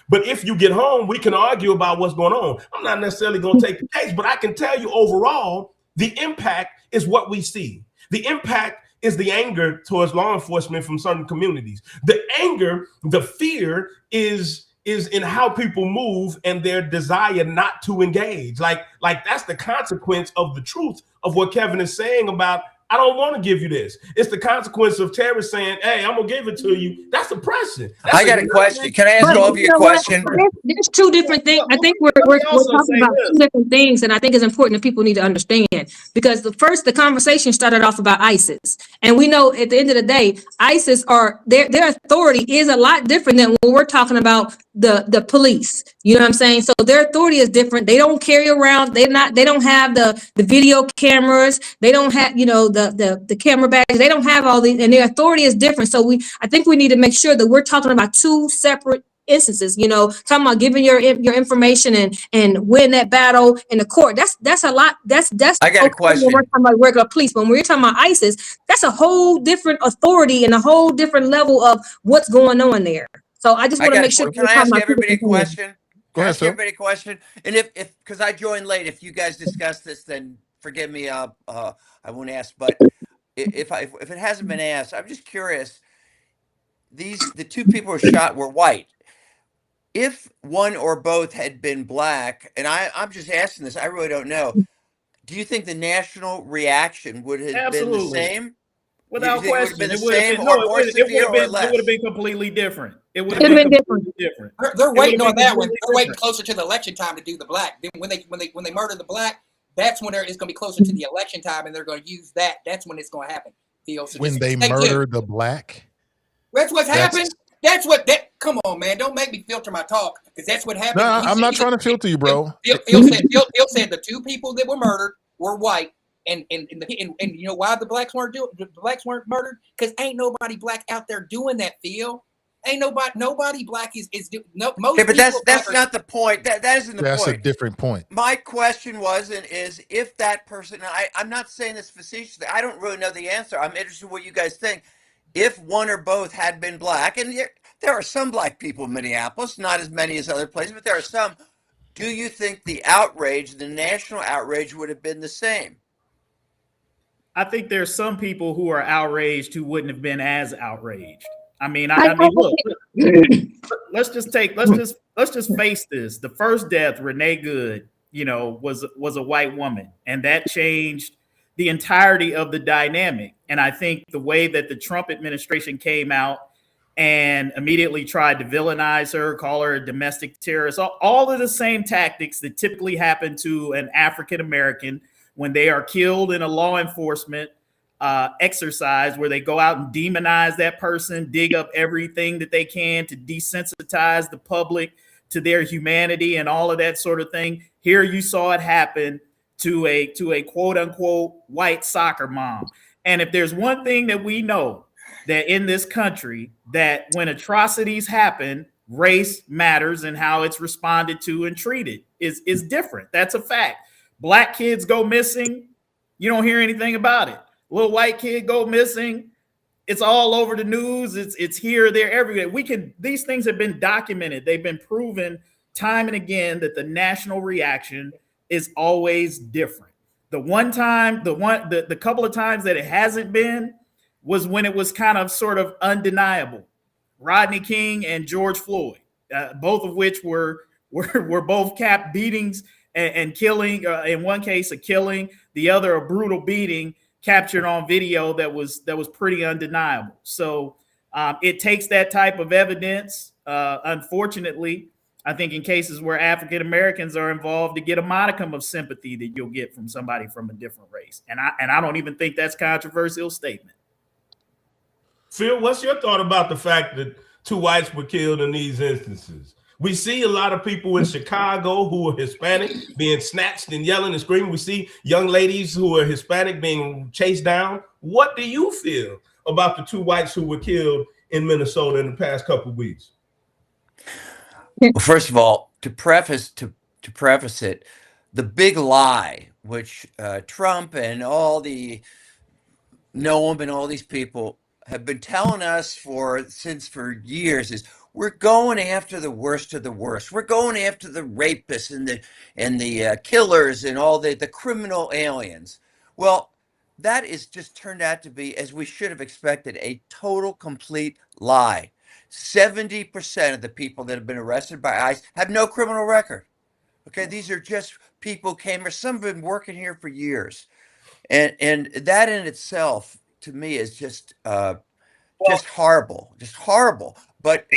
Speaker 4: But if you get home, we can argue about what's going on. I'm not necessarily going to take the case, but I can tell you overall, the impact is what we see. The impact is the anger towards law enforcement from certain communities. The anger, the fear is is in how people move and their desire not to engage. Like that's the consequence of the truth of what Kevin is saying about, I don't want to give you this. It's the consequence of Terry saying, hey, I'm going to give it to you. That's oppression.
Speaker 6: I got a question. Can I ask
Speaker 5: But
Speaker 6: all of you a question?
Speaker 5: There's two different things. I think we're
Speaker 3: also
Speaker 5: talking
Speaker 3: say
Speaker 5: about
Speaker 3: this.
Speaker 5: two different things, and I think it's important that people need to understand, because the conversation started off about ISIS, and we know at the end of the day, ISIS are their authority is a lot different than when we're talking about the police. You know what I'm saying? So their authority is different. They don't carry around. They don't have the video cameras. They don't have, you know, the camera bags. They don't have all these, and their authority is different. So I think we need to make sure that we're talking about two separate instances, you know, talking about giving your information and win that battle in the court. That's a lot. That's
Speaker 6: I got a question.
Speaker 5: when we're talking about regular police. When we're talking about ISIS, that's a whole different authority and a whole different level of what's going on there. So I just want to make sure.
Speaker 6: Can I ask everybody a question?
Speaker 1: Go ahead, Phil.
Speaker 6: Everybody a question. And if because I joined late, if you guys discussed this, then forgive me. I won't ask. But if it hasn't been asked, I'm just curious. The two people who shot were white. If one or both had been black, and I'm just asking this, I really don't know. Do you think the national reaction would have been the same?
Speaker 3: Without question,
Speaker 6: it would have been more severe or less?
Speaker 3: It would have been completely different. It would
Speaker 5: Could've
Speaker 3: have
Speaker 5: been
Speaker 3: been completely different.
Speaker 2: They're waiting on that one. They're waiting closer to the election time to do the black. Then when they murder the black, that's when it's going to be closer to the election time, and they're going to use that. That's when it's going to happen. So
Speaker 1: When they murder the black.
Speaker 2: That's what's happened. Come on, man. Don't make me filter my talk, because that's what happened.
Speaker 1: No, I'm not trying to filter you, bro.
Speaker 2: Phil said the two people that were murdered were white, and you know why the blacks weren't murdered? Because ain't nobody black out there doing that, Phil. Ain't nobody black is most.
Speaker 6: Yeah, but that's not the point. That isn't the point.
Speaker 1: That's a different point.
Speaker 6: My question was and is, if that person, I'm not saying this facetiously, I don't really know the answer. I'm interested in what you guys think. If one or both had been black, and there are some black people in Minneapolis, not as many as other places, but there are some. Do you think the outrage, the national outrage, would have been the same?
Speaker 3: I think there's some people who are outraged who wouldn't have been as outraged. I mean, look, let's just face this. The first death, Renee Good, you know, was a white woman, and that changed the entirety of the dynamic. And I think the way that the Trump administration came out and immediately tried to villainize her, call her a domestic terrorist, all of the same tactics that typically happen to an African American when they are killed in a law enforcement exercise, where they go out and demonize that person, dig up everything that they can to desensitize the public to their humanity and all of that sort of thing. Here you saw it happen to a quote unquote white soccer mom. And if there's one thing that we know, that in this country, that when atrocities happen, race matters, and how it's responded to and treated is different. That's a fact. Black kids go missing, you don't hear anything about it. Little white kid go missing, it's all over the news. It's here, there, everywhere. These things have been documented. They've been proven time and again that the national reaction is always different. The couple of times that it hasn't been was when it was kind of sort of undeniable. Rodney King and George Floyd, both of which were both cap beatings and killing. In one case, a killing, the other a brutal beating captured on video that was pretty undeniable. So it takes that type of evidence, unfortunately, I think, in cases where African Americans are involved, to get a modicum of sympathy that you'll get from somebody from a different race. And I don't even think that's a controversial statement.
Speaker 4: Phil, what's your thought about the fact that two whites were killed in these instances? We see a lot of people in Chicago who are Hispanic being snatched and yelling and screaming. We see young ladies who are Hispanic being chased down. What do you feel about the two whites who were killed in Minnesota in the past couple of weeks?
Speaker 6: Well, first of all, to preface it, the big lie, which Trump and all the Noam and all these people have been telling us for years, is we're going after the worst of the worst. We're going after the rapists and the killers and all the criminal aliens. Well, that is just turned out to be, as we should have expected, a total, complete lie. 70% of the people that have been arrested by ICE have no criminal record. Okay, these are just people who came, or some have been working here for years, and that in itself, to me, is just horrible, just horrible. But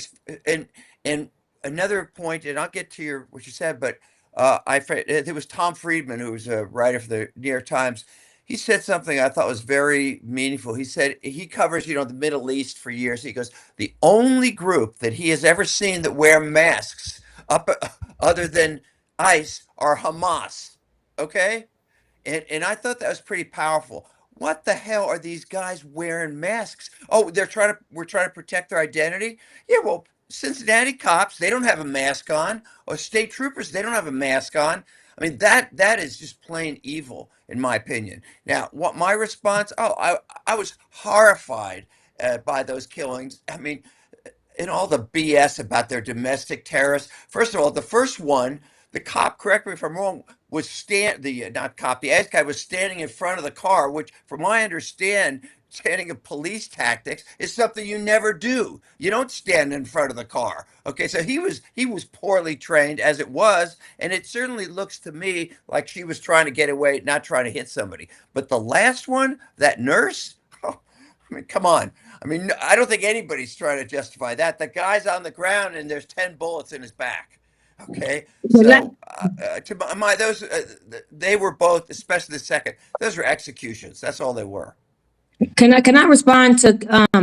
Speaker 6: and another point, and I'll get to what you said, but it was Tom Friedman, who was a writer for the New York Times. He said something I thought was very meaningful. He said he covers, the Middle East for years. He goes, the only group that he has ever seen that wear masks other than ICE are Hamas. Okay? And I thought that was pretty powerful. What the hell are these guys wearing masks? Oh, we're trying to protect their identity? Yeah, well, Cincinnati cops, they don't have a mask on, or state troopers, they don't have a mask on. I mean, that is just plain evil, in my opinion. Now, what my response? Oh, I was horrified by those killings. I mean, and all the BS about their domestic terrorists. First of all, the first one, the cop, correct me if I'm wrong, was not cop, the ass guy was standing in front of the car, which, from what I understand, standing in police tactics is something you never do. You don't stand in front of the car. Okay, so he was poorly trained as it was, and it certainly looks to me like she was trying to get away, not trying to hit somebody. But the last one, that nurse, oh, I mean, come on. I mean, I don't think anybody's trying to justify that. The guy's on the ground and there's 10 bullets in his back. Okay, so they were both, especially the second, those were executions. That's all they were.
Speaker 5: Can I respond to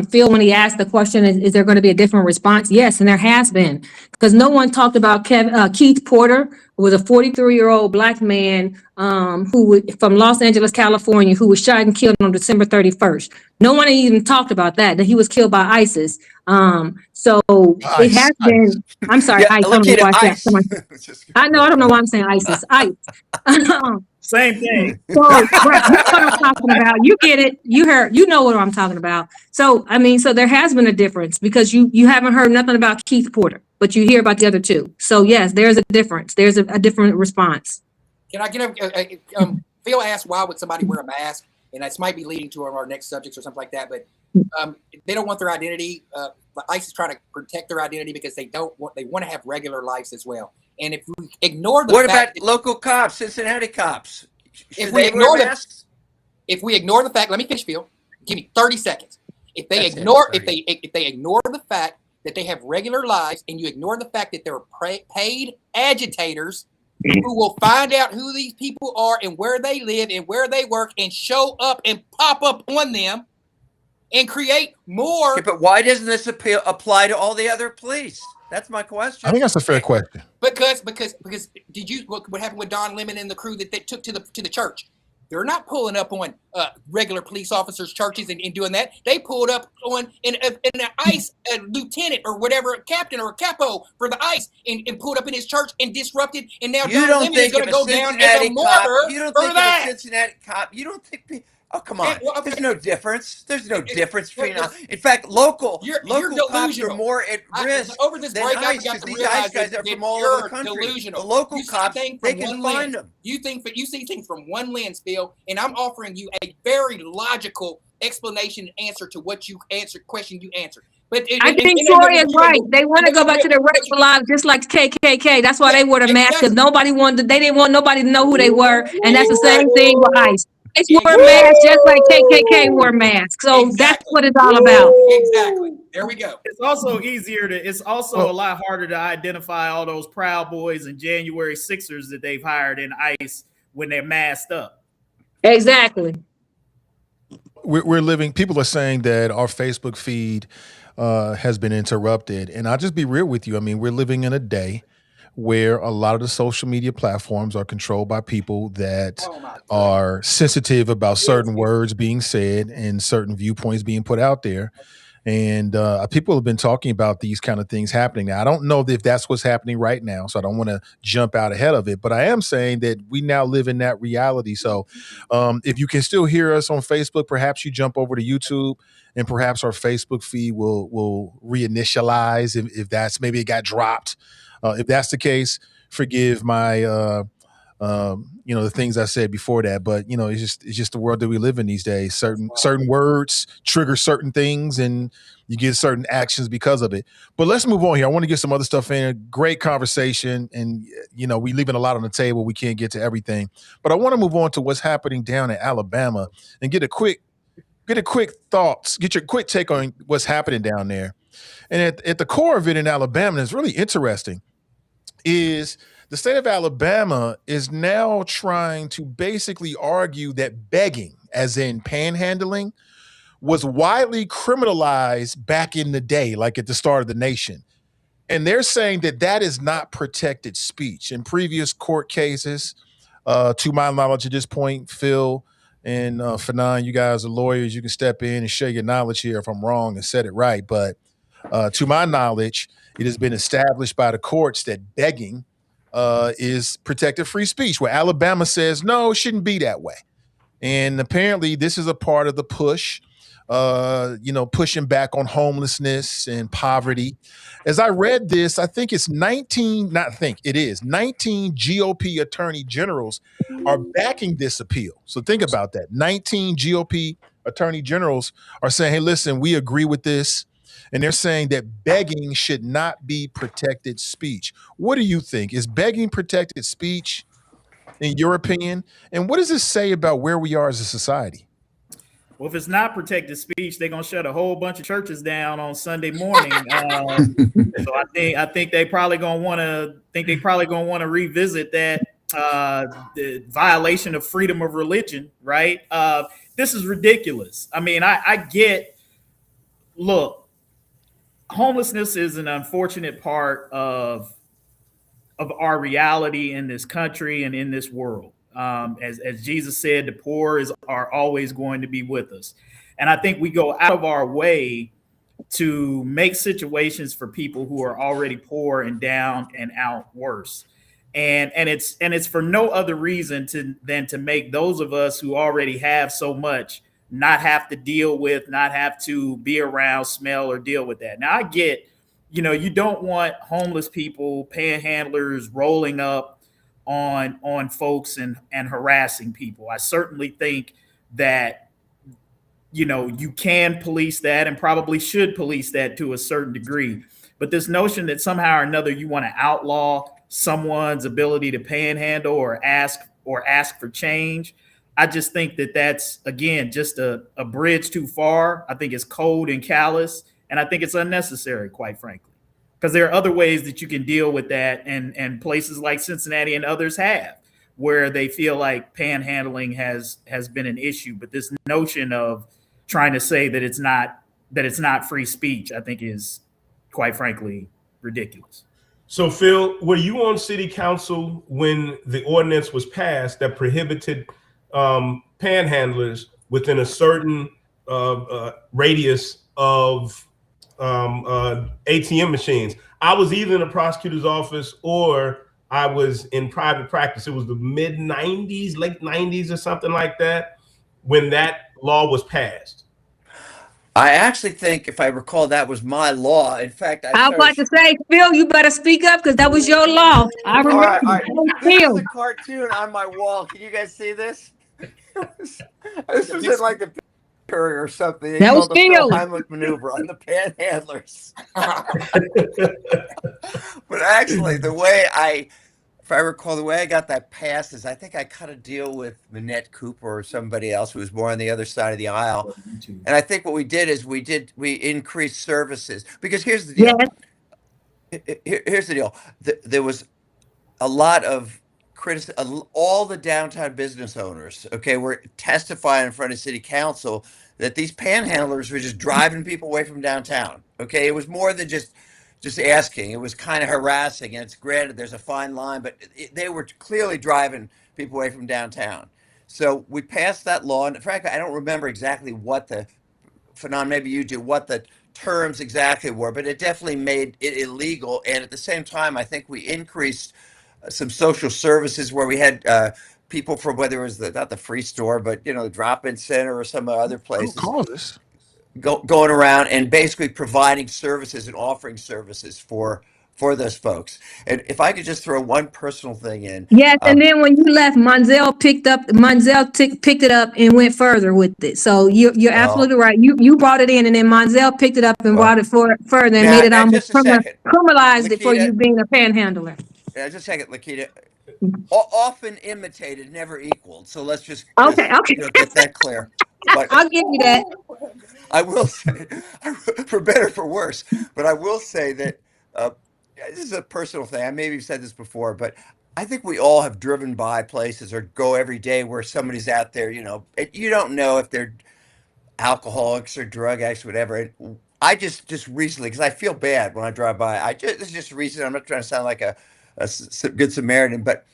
Speaker 5: Phil when he asked the question, is there going to be a different response? Yes, and there has been, because no one talked about Keith Porter, who was a 43-year-old Black man from Los Angeles, California, who was shot and killed on December 31st. No one even talked about that he was killed by ISIS. So it has been, I'm sorry,
Speaker 6: yeah,
Speaker 5: ICE. I don't know why I said I don't know why I'm saying ISIS. ICE.
Speaker 3: Same thing.
Speaker 5: So, right, you know what I'm talking about. You get it. You know what I'm talking about. So, I mean, so there has been a difference, because you haven't heard nothing about Keith Porter, but you hear about the other two. So, yes, there's a difference. There's a different response.
Speaker 2: Can I get Phil asked, why would somebody wear a mask? And this might be leading to our next subjects or something like that. But they don't want their identity. ICE is trying to protect their identity because they want to have regular lives as well. And if we ignore the
Speaker 6: what about local cops, Cincinnati cops?
Speaker 2: If we ignore the fact, let me finish, Phil. Give me 30 seconds. If they ignore the fact that they have regular lives, and you ignore the fact that they're paid agitators who will find out who these people are and where they live and where they work and show up and pop up on them and create more.
Speaker 6: Okay, but why doesn't this apply to all the other police? That's my question.
Speaker 1: I think that's a fair question.
Speaker 2: Because did you what happened with Don Lemon and the crew that they took to the church? They're not pulling up on regular police officers' churches and doing that. They pulled up on an ICE lieutenant or whatever, a captain or a capo for the ICE, and pulled up in his church and disrupted. And now Don Lemon is going to go down as a martyr for that.
Speaker 6: Cincinnati cop. You don't think? Oh, come on. There's no difference. There's no difference between in fact, local cops are more at risk
Speaker 2: over this break.
Speaker 6: ICE, because these ICE guys are from all over the country.
Speaker 2: Delusional.
Speaker 6: The local cops, they can find them.
Speaker 2: You see things from one lens, Phil, and I'm offering you a very logical explanation and answer to question you answered. But
Speaker 5: I think Troy is right. They want to go back to their regular lives, just like KKK. That's why they wore the mask, because they didn't want nobody to know who they were, and that's the same thing with ICE. It's wear masks just like KKK wore masks. So that's what it's all about.
Speaker 2: Exactly. There we go.
Speaker 3: It's also it's also a lot harder to identify all those Proud Boys and January 6ers that they've hired in ICE when they're masked up.
Speaker 5: Exactly.
Speaker 1: We're living, people are saying that our Facebook feed has been interrupted. And I'll just be real with you. I mean, we're living in a day where a lot of the social media platforms are controlled by people that are sensitive about certain words being said and certain viewpoints being put out there. And people have been talking about these kind of things happening. Now, I don't know if that's what's happening right now, so I don't want to jump out ahead of it. But I am saying that we now live in that reality. So if you can still hear us on Facebook, perhaps you jump over to YouTube, and perhaps our Facebook feed will reinitialize if that's, maybe it got dropped. If that's the case, forgive my The things I said before that. But it's just the world that we live in these days. Certain words trigger certain things, and you get certain actions because of it. But let's move on here. I want to get some other stuff in. Great conversation, and we leaving a lot on the table. We can't get to everything, but I want to move on to what's happening down in Alabama and get your quick take on what's happening down there. And at the core of it in Alabama, is really interesting, is the state of Alabama is now trying to basically argue that begging, as in panhandling, was widely criminalized back in the day, like at the start of the nation. And they're saying that is not protected speech. In previous court cases, to my knowledge at this point, Phil and Fanon, you guys are lawyers. You can step in and share your knowledge here if I'm wrong and said it right. But to my knowledge, it has been established by the courts that begging is protected free speech, where Alabama says, no, it shouldn't be that way. And apparently this is a part of the push, pushing back on homelessness and poverty. As I read this, I think it's 19 GOP attorney generals are backing this appeal. So think about that. 19 GOP attorney generals are saying, hey, listen, we agree with this. And they're saying that begging should not be protected speech. What do you think? Is begging protected speech, in your opinion? And what does this say about where we are as a society?
Speaker 3: Well, if it's not protected speech, they're gonna shut a whole bunch of churches down on Sunday morning. So I think they probably gonna want to revisit that the violation of freedom of religion, right? This is ridiculous. I mean, look, homelessness is an unfortunate part of our reality in this country and in this world. As Jesus said, the poor are always going to be with us. And I think we go out of our way to make situations for people who are already poor and down and out worse. And it's for no other reason than to make those of us who already have so much not have to deal with, not have to be around, smell, or deal with that. Now, I get, you don't want homeless people, panhandlers rolling up on folks and harassing people. I certainly think that, you can police that and probably should police that to a certain degree. But this notion that somehow or another you want to outlaw someone's ability to panhandle or ask for change, I just think that that's, again, just a bridge too far. I think it's cold and callous, and I think it's unnecessary, quite frankly, because there are other ways that you can deal with that, and places like Cincinnati and others have, where they feel like panhandling has been an issue. But this notion of trying to say that it's not free speech, I think is, quite frankly, ridiculous.
Speaker 4: So, Phil, were you on city council when the ordinance was passed that prohibited panhandlers within a certain radius of ATM machines? I was either in a prosecutor's office or I was in private practice. It was the mid 90s, late 90s or something like that when that law was passed.
Speaker 6: I actually think, if I recall, that was my law. In fact,
Speaker 5: I was about to say, Phil, you better speak up because that was your law. I remember.
Speaker 6: All right. This is a cartoon on my wall. Can you guys see this? This was in like the picture or something.
Speaker 5: That was Phil.
Speaker 6: The Heimlich maneuver on the panhandlers. But actually, if I recall, the way I got that passed is I think I cut a deal with Minette Cooper or somebody else who was more on the other side of the aisle. And I think what we did is we increased services, because here's the deal. Here's the deal. There was a lot of criticism. All the downtown business owners, were testifying in front of city council that these panhandlers were just driving people away from downtown. It was more than just asking. It was kind of harassing. And it's granted there's a fine line, but they were clearly driving people away from downtown. So we passed that law. And frankly, I don't remember exactly Fanon, maybe you do, what the terms exactly were, but it definitely made it illegal. And at the same time, I think we increased some social services where we had people from, whether it was not the free store, but the drop-in center or some other places, going around and basically providing services and offering services for for those folks. And if I could just throw one personal thing in.
Speaker 5: Yes, and then when you left, picked it up and went further with it. So you're absolutely right. You brought it in, and then Monzel picked it up and brought it further and made it almost
Speaker 6: just a second.
Speaker 5: criminalized it for
Speaker 6: Lakita,
Speaker 5: you being a panhandler.
Speaker 6: Just a second, Lakita. Often imitated, never equaled. So let's just
Speaker 5: Okay.
Speaker 6: get that clear. But
Speaker 5: I'll give you that.
Speaker 6: I will say, for better or for worse, but I will say that this is a personal thing. I maybe said this before, but I think we all have driven by places or go every day where somebody's out there, you don't know if they're alcoholics or drug addicts, whatever. And I just recently, because I feel bad when I drive by, this is just recent. I'm not trying to sound like a good Samaritan, but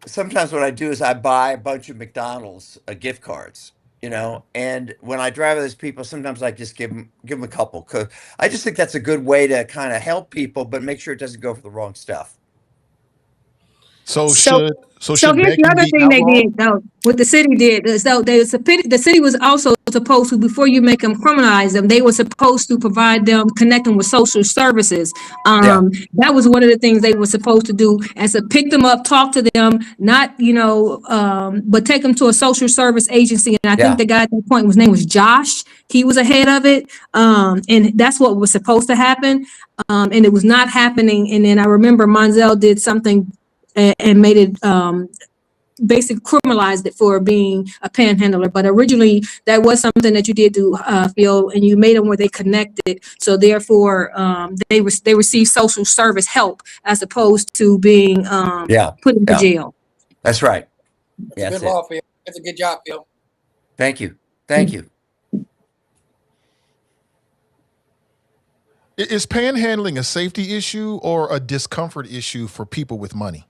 Speaker 6: sometimes what I do is I buy a bunch of McDonald's gift cards, and when I drive with those people, sometimes I just give them a couple, because I just think that's a good way to kind of help people, but make sure it doesn't go for the wrong stuff.
Speaker 1: So
Speaker 5: here's the
Speaker 1: begging
Speaker 5: other
Speaker 1: be
Speaker 5: thing they
Speaker 1: outlawed?
Speaker 5: did, though. What the city did is, though, the city was also supposed to, before you make them criminalize them, they were supposed to provide them, connect them with social services. That was one of the things they were supposed to do, as to pick them up, talk to them, not, but take them to a social service agency. And I think the guy at that point, his name was Josh. He was ahead of it. And that's what was supposed to happen. And it was not happening. And then I remember Monzel did something and made it basically criminalized it for being a panhandler. But originally, that was something that you did do, Phil, and you made them where they connected. So therefore, they receive social service help as opposed to being put into jail.
Speaker 6: That's right.
Speaker 2: That's a good law, Phil. That's a good job, Phil.
Speaker 6: Thank you. Thank you.
Speaker 1: Is panhandling a safety issue or a discomfort issue for people with money?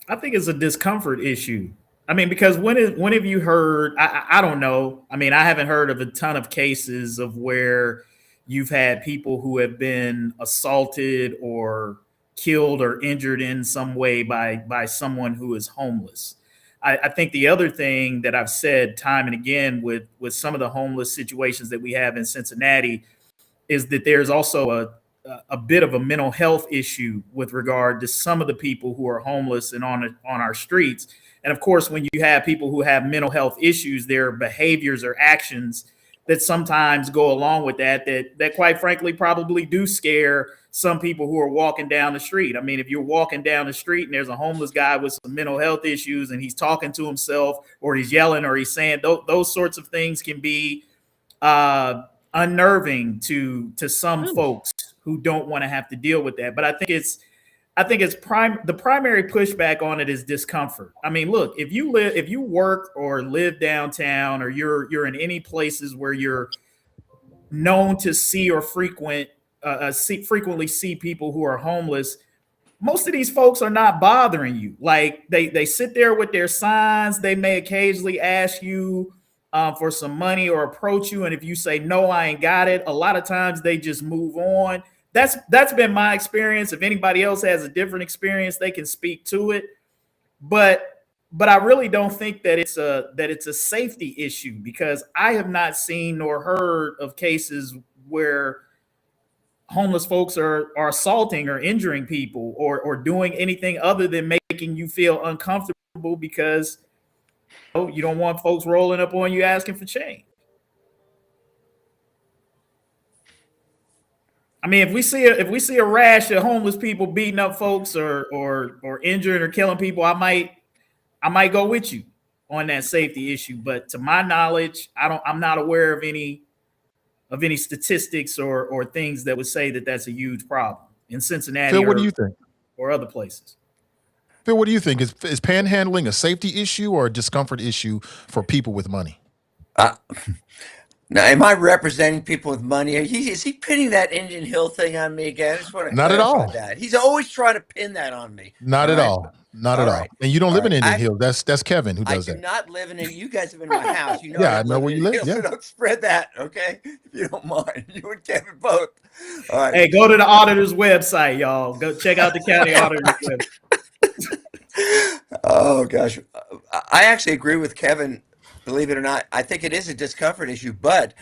Speaker 3: I think it's a discomfort issue. I mean, because when have you heard, I don't know. I mean, I haven't heard of a ton of cases of where you've had people who have been assaulted or killed or injured in some way by someone who is homeless. I think the other thing that I've said time and again with some of the homeless situations that we have in Cincinnati is that there's also a bit of a mental health issue with regard to some of the people who are homeless and on our streets. And of course, when you have people who have mental health issues, their behaviors or actions that sometimes go along with that quite frankly probably do scare some people who are walking down the street. I mean, if you're walking down the street and there's a homeless guy with some mental health issues and he's talking to himself or he's yelling or he's saying those sorts of things can be unnerving to some folks who don't want to have to deal with that. But I think the primary pushback on it is discomfort. I mean, look, if you work or live downtown or you're in any places where you're known to see or frequently see people who are homeless, most of these folks are not bothering you. Like they sit there with their signs. They may occasionally ask you for some money or approach you. And if you say, no, I ain't got it, a lot of times they just move on. That's been my experience. If anybody else has a different experience, they can speak to it. But I really don't think that it's a safety issue, because I have not seen nor heard of cases where homeless folks are assaulting or injuring people or doing anything other than making you feel uncomfortable because you don't want folks rolling up on you asking for change. I mean, if we see a rash of homeless people beating up folks or injuring or killing people, I might go with you on that safety issue. But to my knowledge, I'm not aware of any statistics or things that would say that that's a huge problem in Cincinnati.
Speaker 1: Phil, what do you think?
Speaker 3: Or other places.
Speaker 1: Phil, what do you think? Is panhandling a safety issue or a discomfort issue for people with money?
Speaker 6: Now, am I representing people with money? Is he pinning that Indian Hill thing on me again? I just want to
Speaker 1: Not at all.
Speaker 6: that. He's always trying to pin that on me.
Speaker 1: Not at all. Not at all. And you don't live in Indian Hill. That's Kevin who does that.
Speaker 6: I do not live in it. You guys have been in my house. You know.
Speaker 1: Yeah, I know where you live. Yeah.
Speaker 6: So don't spread that, okay? If you don't mind. You and Kevin both. All right.
Speaker 3: Hey, go to the auditor's website, y'all. Go check out the county auditor's website.
Speaker 6: Oh gosh, I actually agree with Kevin. Believe it or not, I think it is a discomfort issue, but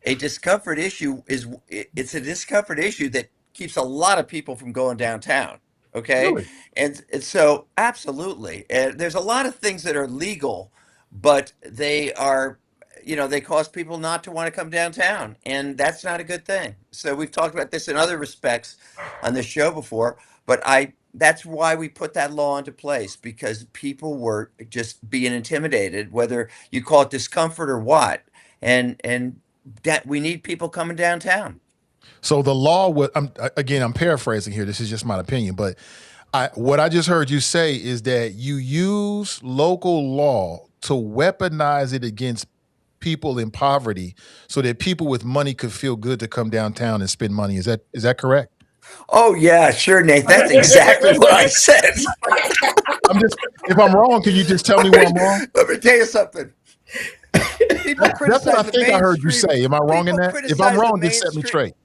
Speaker 6: a discomfort issue it's a discomfort issue that keeps a lot of people from going downtown. Okay.
Speaker 1: Really?
Speaker 6: And so absolutely. And there's a lot of things that are legal, but they are, they cause people not to want to come downtown. And that's not a good thing. So we've talked about this in other respects on this show before, but that's why we put that law into place, because people were just being intimidated, whether you call it discomfort or what. And that we need people coming downtown.
Speaker 1: So the law would, I'm paraphrasing here. This is just my opinion, but what I just heard you say is that you use local law to weaponize it against people in poverty so that people with money could feel good to come downtown and spend money. Is that correct?
Speaker 6: Oh yeah, sure, Nate. That's exactly what I said.
Speaker 1: If I'm wrong, can you just tell me where I'm wrong?
Speaker 6: Let me tell you something.
Speaker 1: That's what I think I heard you say. Am I wrong in that? If I'm wrong, just set me straight.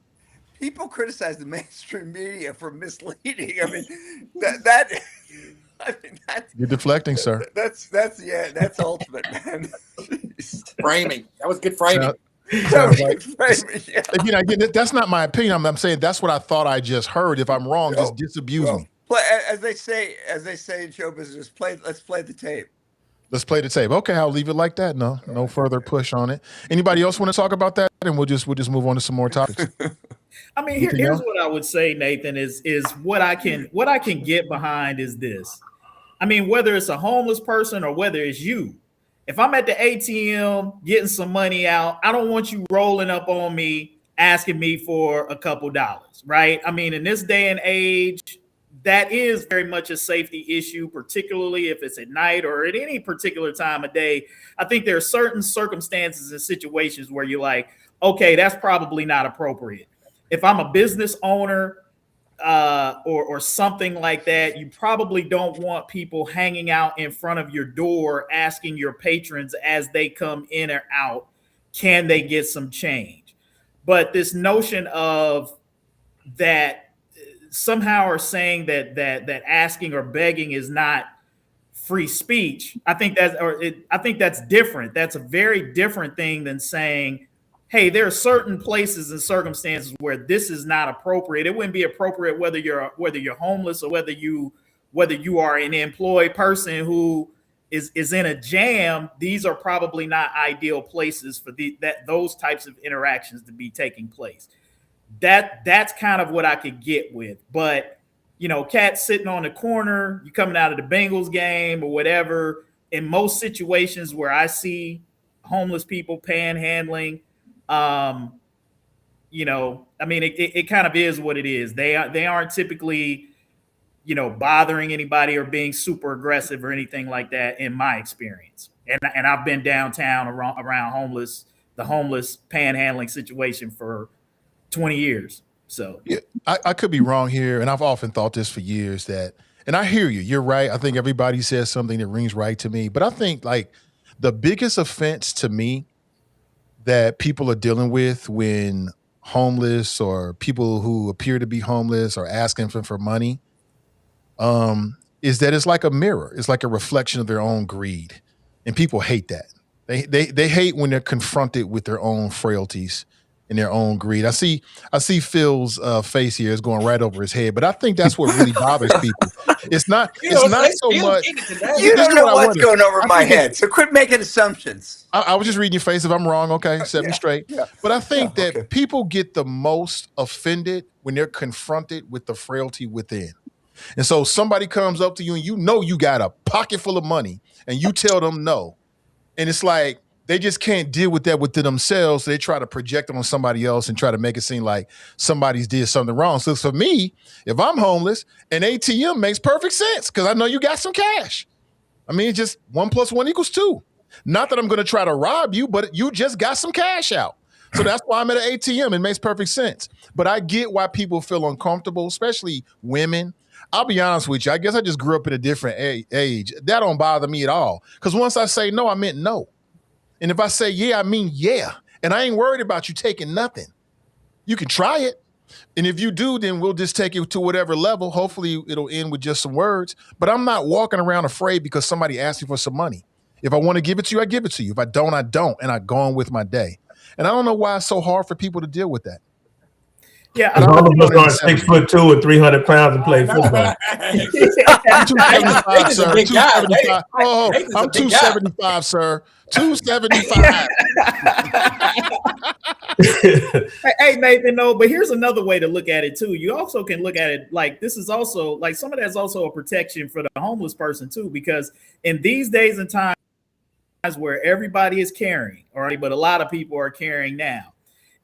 Speaker 6: People criticize the mainstream media for misleading. I mean, that's
Speaker 1: You're deflecting, sir.
Speaker 6: That's ultimate, man.
Speaker 2: Framing. That was good framing.
Speaker 1: Again, that's not my opinion. I'm saying that's what I thought I just heard. If I'm wrong, just disabuse me.
Speaker 6: As they say in show business, let's play the tape.
Speaker 1: Let's play the tape. Okay, I'll leave it like that. No further push on it. Anybody else want to talk about that? And we'll just move on to some more topics.
Speaker 3: I mean, here's what I would say, Nathan, is what I can get behind is this. I mean, whether it's a homeless person or whether it's you, if I'm at the ATM getting some money out, I don't want you rolling up on me asking me for a couple dollars, right? I mean, in this day and age, that is very much a safety issue, particularly if it's at night or at any particular time of day. I think there are certain circumstances and situations where you're like, okay, that's probably not appropriate. If I'm a business owner or something like that, you probably don't want people hanging out in front of your door asking your patrons as they come in or out, can they get some change? But this notion of that somehow are saying that asking or begging is not free speech. I think that's different. That's a very different thing than saying, hey, there are certain places and circumstances where this is not appropriate. It wouldn't be appropriate whether you're homeless or whether you are an employed person who is in a jam. These are probably not ideal places for those types of interactions to be taking place. That's kind of what I could get with. But cats sitting on the corner, you coming out of the Bengals game or whatever. In most situations where I see homeless people panhandling, I mean, it kind of is what it is. They aren't typically, bothering anybody or being super aggressive or anything like that in my experience. And I've been downtown around the homeless panhandling situation for 20 years. So
Speaker 1: yeah, I could be wrong here. And I've often thought this for years and I hear you, you're right. I think everybody says something that rings right to me, but I think like the biggest offense to me that people are dealing with when homeless or people who appear to be homeless are asking for money, is that it's like a mirror. It's like a reflection of their own greed. And people hate that. They hate when they're confronted with their own frailties and their own greed. I see Phil's face here is going right over his head, but I think that's what really bothers people. It's not so much.
Speaker 6: You don't know what's going over my head, so quit making assumptions.
Speaker 1: I was just reading your face. If I'm wrong, okay, set me straight. Yeah. But I think that people get the most offended when they're confronted with the frailty within. And so somebody comes up to you and you got a pocket full of money and you tell them no. And it's like, they just can't deal with that within themselves. So they try to project it on somebody else and try to make it seem like somebody's did something wrong. So for me, if I'm homeless, an ATM makes perfect sense because I know you got some cash. I mean, it's just 1 + 1 = 2. Not that I'm going to try to rob you, but you just got some cash out. So that's why I'm at an ATM. It makes perfect sense. But I get why people feel uncomfortable, especially women. I'll be honest with you. I guess I just grew up in a different age. That don't bother me at all. Because once I say no, I meant no. And if I say yeah, I mean yeah. And I ain't worried about you taking nothing. You can try it. And if you do, then we'll just take it to whatever level. Hopefully it'll end with just some words. But I'm not walking around afraid because somebody asked me for some money. If I want to give it to you, I give it to you. If I don't, I don't. And I go on with my day. And I don't know why it's so hard for people to deal with that.
Speaker 3: Yeah,
Speaker 1: And I
Speaker 4: All
Speaker 1: was
Speaker 4: of us
Speaker 1: born in
Speaker 4: are
Speaker 1: the
Speaker 4: 6'2" and 300 pounds and play football.
Speaker 1: I'm 275,
Speaker 2: Nathan's a
Speaker 1: sir.
Speaker 2: big guy.
Speaker 1: 275. Oh,
Speaker 2: Nathan's a
Speaker 1: I'm
Speaker 2: big guy.
Speaker 1: 275, sir. 275.
Speaker 3: Hey, Nathan, no, but here's another way to look at it too. You also can look at it like this is also like some of that's also a protection for the homeless person too, because in these days and times where everybody is carrying, all right, but a lot of people are carrying now.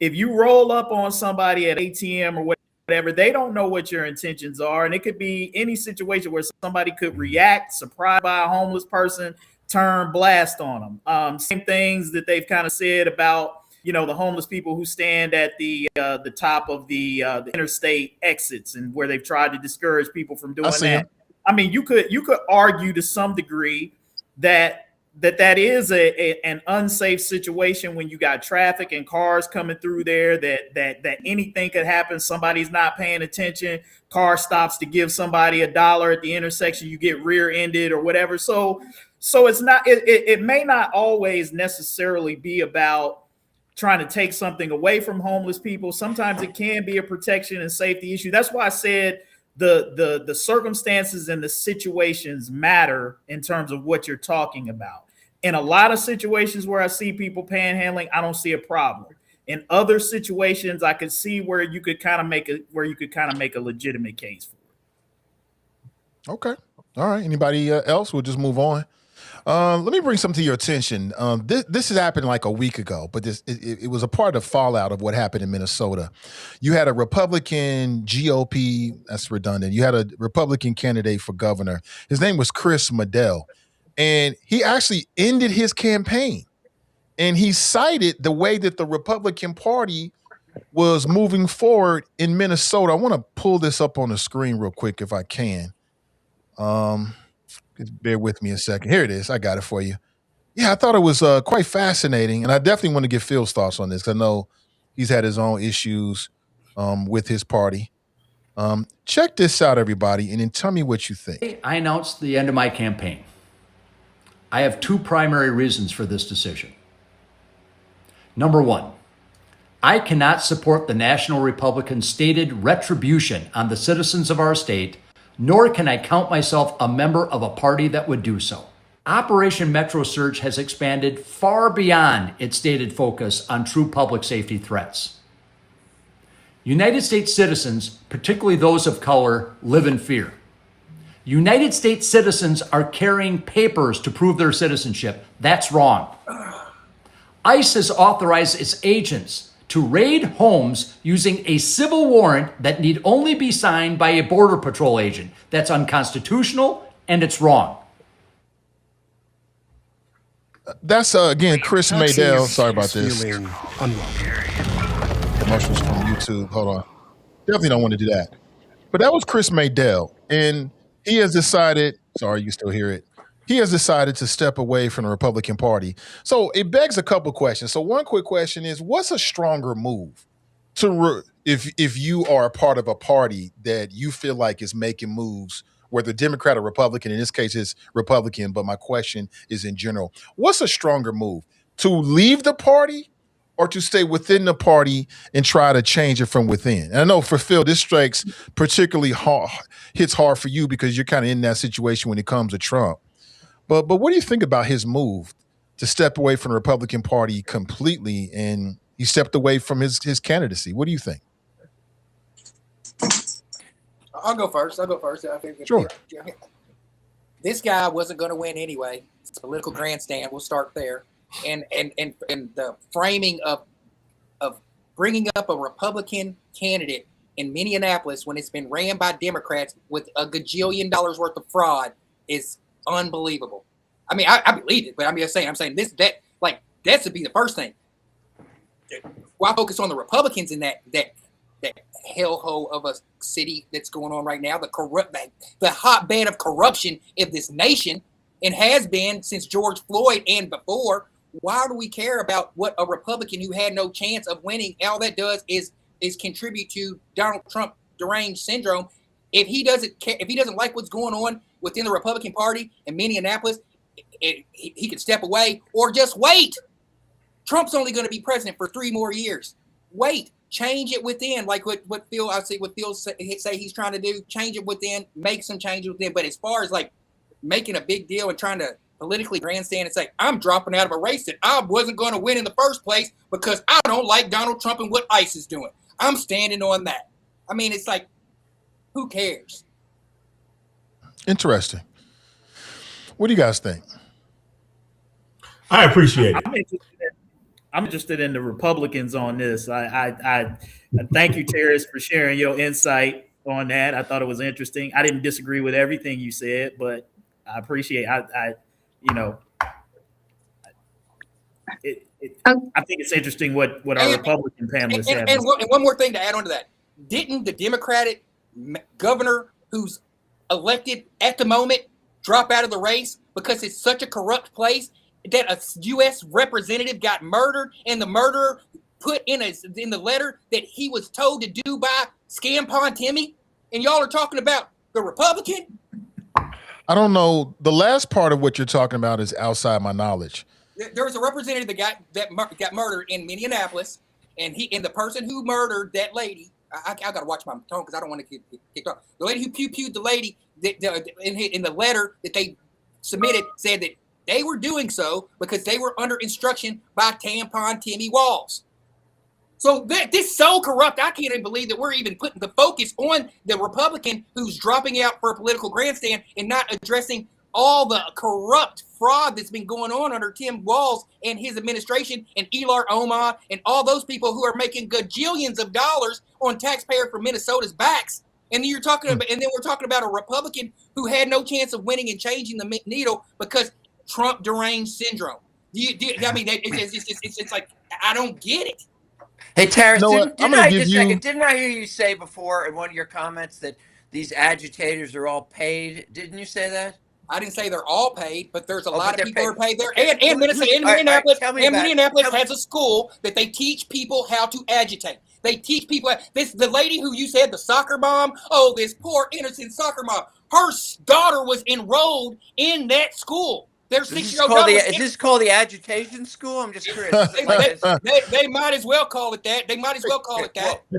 Speaker 3: If you roll up on somebody at ATM or whatever, they don't know what your intentions are. And it could be any situation where somebody could react, surprised by a homeless person, turn blast on them. Same things that they've kind of said about, you know, the homeless people who stand at the top of the interstate exits and where they've tried to discourage people from doing that. I mean, you could argue to some degree that is an unsafe situation when you got traffic and cars coming through there, that anything could happen. Somebody's not paying attention. Car stops to give somebody $1 at the intersection. You get rear-ended or whatever. So it's not, it may not always necessarily be about trying to take something away from homeless people. Sometimes it can be a protection and safety issue. That's why I said the circumstances and the situations matter in terms of what you're talking about. In a lot of situations where I see people panhandling, I don't see a problem. In other situations, I could see where you could kind of make a legitimate case for it.
Speaker 1: Okay. All right. Anybody else? We'll just move on. Let me bring something to your attention. This has happened like a week ago, but it was a part of fallout of what happened in Minnesota. You had a Republican GOP, that's redundant. You had a Republican candidate for governor. His name was Chris Medell, and he actually ended his campaign. And he cited the way that the Republican Party was moving forward in Minnesota. I want to pull this up on the screen real quick if I can. Bear with me a second. Here it is. I got it for you. Yeah, I thought it was quite fascinating, and I definitely want to get Phil's thoughts on this because I know he's had his own issues with his party. Check this out, everybody, and then tell me what you think.
Speaker 7: I announced the end of my campaign. I have two primary reasons for this decision. Number one, I cannot support the National Republican's stated retribution on the citizens of our state, nor can I count myself a member of a party that would do so. Operation Metro Surge has expanded far beyond its stated focus on true public safety threats. United States citizens, particularly those of color, live in fear. United States citizens are carrying papers to prove their citizenship. That's wrong. ICE has authorized its agents to raid homes using a civil warrant that need only be signed by a Border Patrol agent. That's unconstitutional and it's wrong.
Speaker 1: That's again Chris Medell. Sorry about this.
Speaker 8: Feeling unwelcome.
Speaker 1: Commercials from YouTube. Hold on. Definitely don't want to do that. But that was Chris Medell, and he has decided. Sorry, you still hear it. He has decided to step away from the Republican Party. So it begs a couple questions. So one quick question is, what's a stronger move if you are a part of a party that you feel like is making moves, whether Democrat or Republican? In this case, it's Republican, but my question is in general. What's a stronger move? To leave the party or to stay within the party and try to change it from within? And I know for Phil, this strikes particularly hard, hits hard for you because you're kind of in that situation when it comes to Trump. But what do you think about his move to step away from the Republican Party completely, and he stepped away from his candidacy? What do you think?
Speaker 2: I'll go first. I think
Speaker 1: Sure.
Speaker 2: This guy wasn't going to win anyway. It's a political grandstand. We'll start there. And the framing of bringing up a Republican candidate in Minneapolis when it's been ran by Democrats with $1 gajillion worth of fraud is unbelievable. I mean, I believe it, but I'm saying that should be the first thing. Why focus on the Republicans in that hellhole of a city that's going on right now, the hotbed of corruption of this nation, and has been since George Floyd and before. Why do we care about what a Republican who had no chance of winning? All that does is contribute to Donald Trump deranged syndrome. If he doesn't like what's going on within the Republican Party in Minneapolis, he could step away or just wait. Trump's only going to be president for 3 more years. Wait, change it within, like what Phil say he's trying to do. Change it within, make some changes within. But as far as like making a big deal and trying to politically grandstand and say, I'm dropping out of a race that I wasn't going to win in the first place because I don't like Donald Trump and what ICE is doing. I'm standing on that. I mean, it's like, who cares?
Speaker 1: Interesting. What do you guys think?
Speaker 4: I appreciate it.
Speaker 3: I'm interested in the Republicans on this. I thank you, Terrence, for sharing your insight on that. I thought it was interesting. I didn't disagree with everything you said, but I appreciate. I think it's interesting what our Republican panelists have.
Speaker 2: And one more thing to add on to that: didn't the Democratic governor who's elected at the moment drop out of the race because it's such a corrupt place that a U.S. representative got murdered, and the murderer put in the letter that he was told to do by Scampon Timmy? And y'all are talking about the Republican?
Speaker 1: I don't know. The last part of what you're talking about is outside my knowledge.
Speaker 2: There was a representative that got murdered in Minneapolis, and the person who murdered that lady, I got to watch my tone because I don't want to get kicked off. The lady who pew-pewed the lady in the letter that they submitted said that they were doing so because they were under instruction by Tampon Timmy Walls. So this is so corrupt, I can't even believe that we're even putting the focus on the Republican who's dropping out for a political grandstand and not addressing all the corrupt fraud that's been going on under Tim Walz and his administration and Ilar Omar and all those people who are making gajillions of dollars on taxpayer from Minnesota's backs. And then we're talking about a Republican who had no chance of winning and changing the needle because Trump deranged syndrome. I mean, it's like, I don't get it.
Speaker 6: Hey, Terrence, didn't I hear you say before in one of your comments that these agitators are all paid? Didn't you say that?
Speaker 2: I didn't say they're all paid, but there's a lot of people who are paid there. And Minneapolis has a school that they teach people how to agitate. They teach people the lady who you said, the soccer mom, this poor innocent soccer mom, her daughter was enrolled in that school. Is
Speaker 6: this called the agitation school? I'm just curious.
Speaker 2: They might as well call it that.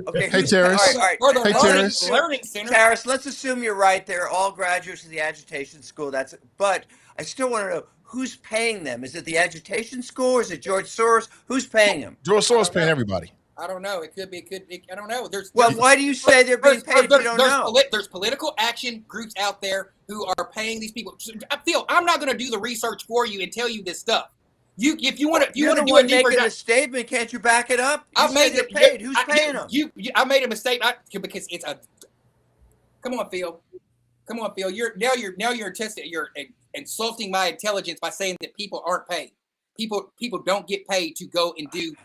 Speaker 6: Okay.
Speaker 1: Hey, Terrence.
Speaker 2: Or the learning center.
Speaker 6: Terrence, let's assume you're right. They're all graduates of the agitation school. But I still want to know who's paying them. Is it the agitation school or is it George Soros? Who's paying them?
Speaker 1: George Soros paying everybody.
Speaker 2: I don't know. It could be. I don't know.
Speaker 6: Why do you say they're being paid if you don't know?
Speaker 2: There's political action groups out there who are paying these people. I'm not going to do the research for you and tell you this stuff. If you want to do a deeper
Speaker 6: making a statement, can't you back it up?
Speaker 2: I made it paid.
Speaker 6: Who's paying them?
Speaker 2: I made a mistake because it's a. Come on, Phil. You're testing. You're insulting my intelligence by saying that people aren't paid. People don't get paid to go and do.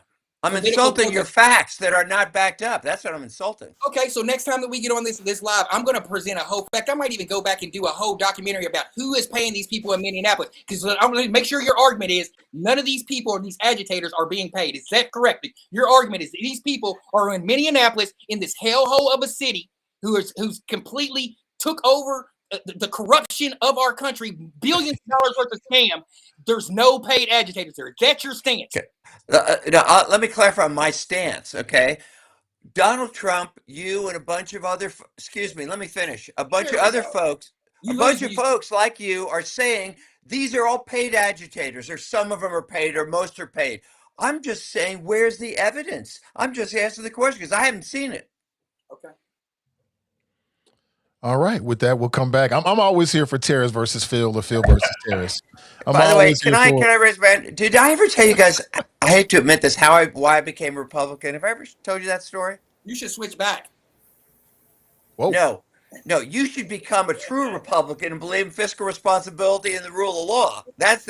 Speaker 6: I'm insulting your facts that are not backed up. That's what I'm insulting.
Speaker 2: Okay, so next time that we get on this live, I'm going to present a whole fact. I might even go back and do a whole documentary about who is paying these people in Minneapolis. Because I'm going to make sure your argument is none of these people or these agitators are being paid. Is that correct? Your argument is that these people are in Minneapolis in this hellhole of a city who's completely took over the corruption of our country, billions of dollars worth of scam. There's no paid agitators there. That's your stance.
Speaker 6: Okay. Let me clarify my stance, okay? Donald Trump, you and a bunch of other, let me finish. A bunch of other folks, folks like you are saying these are all paid agitators, or some of them are paid, or most are paid. I'm just saying, where's the evidence? I'm just asking the question because I haven't seen it.
Speaker 2: Okay.
Speaker 1: All right. With that, we'll come back. I'm always here for Terrence versus Phil or Phil versus Terrence.
Speaker 6: By the way, can I raise my hand? Did I ever tell you guys, I hate to admit this, why I became a Republican? Have I ever told you that story?
Speaker 2: You should switch back.
Speaker 1: Whoa.
Speaker 6: No, you should become a true Republican and believe in fiscal responsibility and the rule of law. That's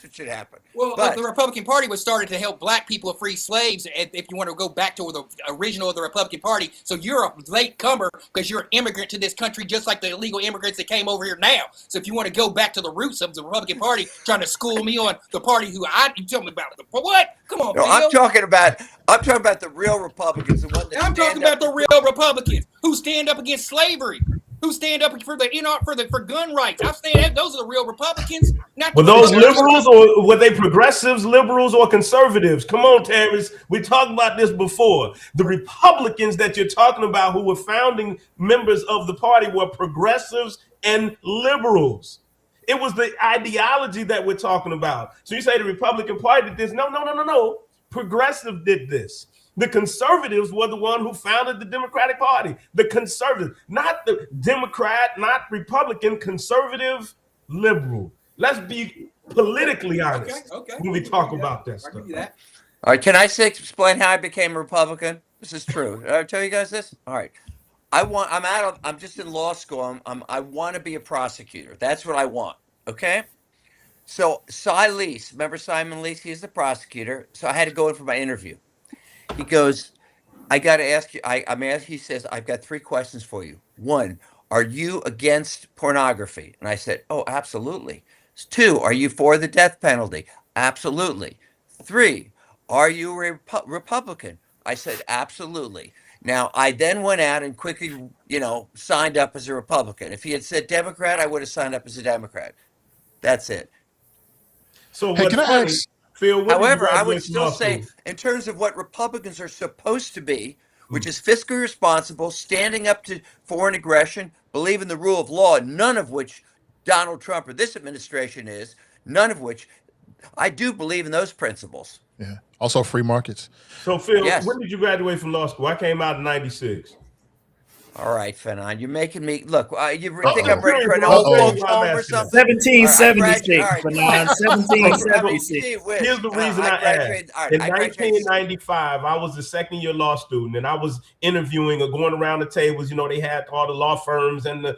Speaker 6: what should happen.
Speaker 2: Well, the Republican Party was started to help black people free slaves. If you want to go back to the original of the Republican Party, so you're a late comer because you're an immigrant to this country, just like the illegal immigrants that came over here now. So if you want to go back to the roots of the Republican Party, trying to school me on the party you tell me about what? Come on,
Speaker 6: no,
Speaker 2: Phil.
Speaker 6: I'm talking about the real Republicans, the one that
Speaker 2: I'm talking about the real Republicans who stand up against slavery. who stand up for for gun rights. I stand. Those are the real Republicans. Not
Speaker 4: Were those liberals, or were they progressives, liberals, or conservatives? Come on, Terrence. We talked about this before. The Republicans that you're talking about, who were founding members of the party, were progressives and liberals. It was the ideology that we're talking about. So you say the Republican Party did this? No. Progressive did this. The conservatives were the one who founded the Democratic Party. The conservative, not the Democrat, not Republican, conservative, liberal. Let's be politically honest when we talk about that stuff.
Speaker 6: All right, can I explain how I became a Republican? This is true. Did I tell you guys this? All right. I'm just in law school. I want to be a prosecutor. That's what I want. Okay. So Cy Lease, remember Simon Lease? He's the prosecutor. So I had to go in for my interview. He goes, I got to ask you. He says, I've got 3 questions for you. 1, are you against pornography? And I said, oh, absolutely. 2, are you for the death penalty? Absolutely. 3, are you a Republican? I said, absolutely. Now, I then went out and quickly, signed up as a Republican. If he had said Democrat, I would have signed up as a Democrat. That's it.
Speaker 4: So hey, can I ask, Phil,
Speaker 6: however, I would still say, in terms of what Republicans are supposed to be, which is fiscally responsible, standing up to foreign aggression, believe in the rule of law, none of which Donald Trump or this administration is, none of which I do believe in those principles.
Speaker 1: Yeah. Also free markets.
Speaker 4: So Phil, when did you graduate from law school? I came out in 96.
Speaker 6: All right, Fanon, you're making me look. You think I'm ready for an old folks home or something?
Speaker 3: 1776, Fanon. 1776.
Speaker 4: Here's the reason I asked. In 1995, I was a second-year law student, and I was interviewing or going around the tables. They had all the law firms and the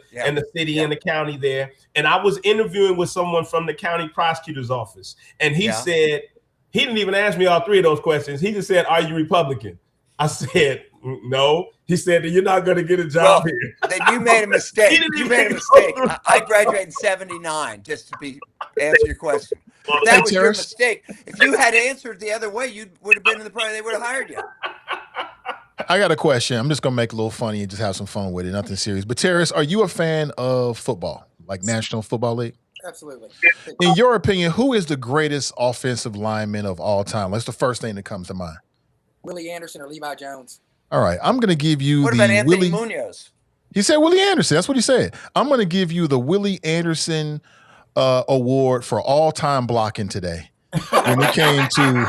Speaker 4: city and the county there, and I was interviewing with someone from the county prosecutor's office, and he said he didn't even ask me all 3 of those questions. He just said, "Are you Republican?" I said, "No." He said that you're not going to get a job here.
Speaker 6: Then you made a mistake. You made a mistake. I graduated in 79, just to answer your question. That was your mistake. If you had answered the other way, you would have been in the party. They would have hired you.
Speaker 1: I got a question. I'm just going to make it a little funny and just have some fun with it. Nothing serious. But Terrence, are you a fan of football, like National Football League?
Speaker 2: Absolutely.
Speaker 1: In your opinion, who is the greatest offensive lineman of all time? That's the first thing that comes to mind.
Speaker 2: Willie Anderson or Levi Jones.
Speaker 1: All right, I'm going to give you
Speaker 6: what about Anthony Munoz?
Speaker 1: He said Willie Anderson. That's what he said. I'm going to give you the Willie Anderson award for all-time blocking today. When we came to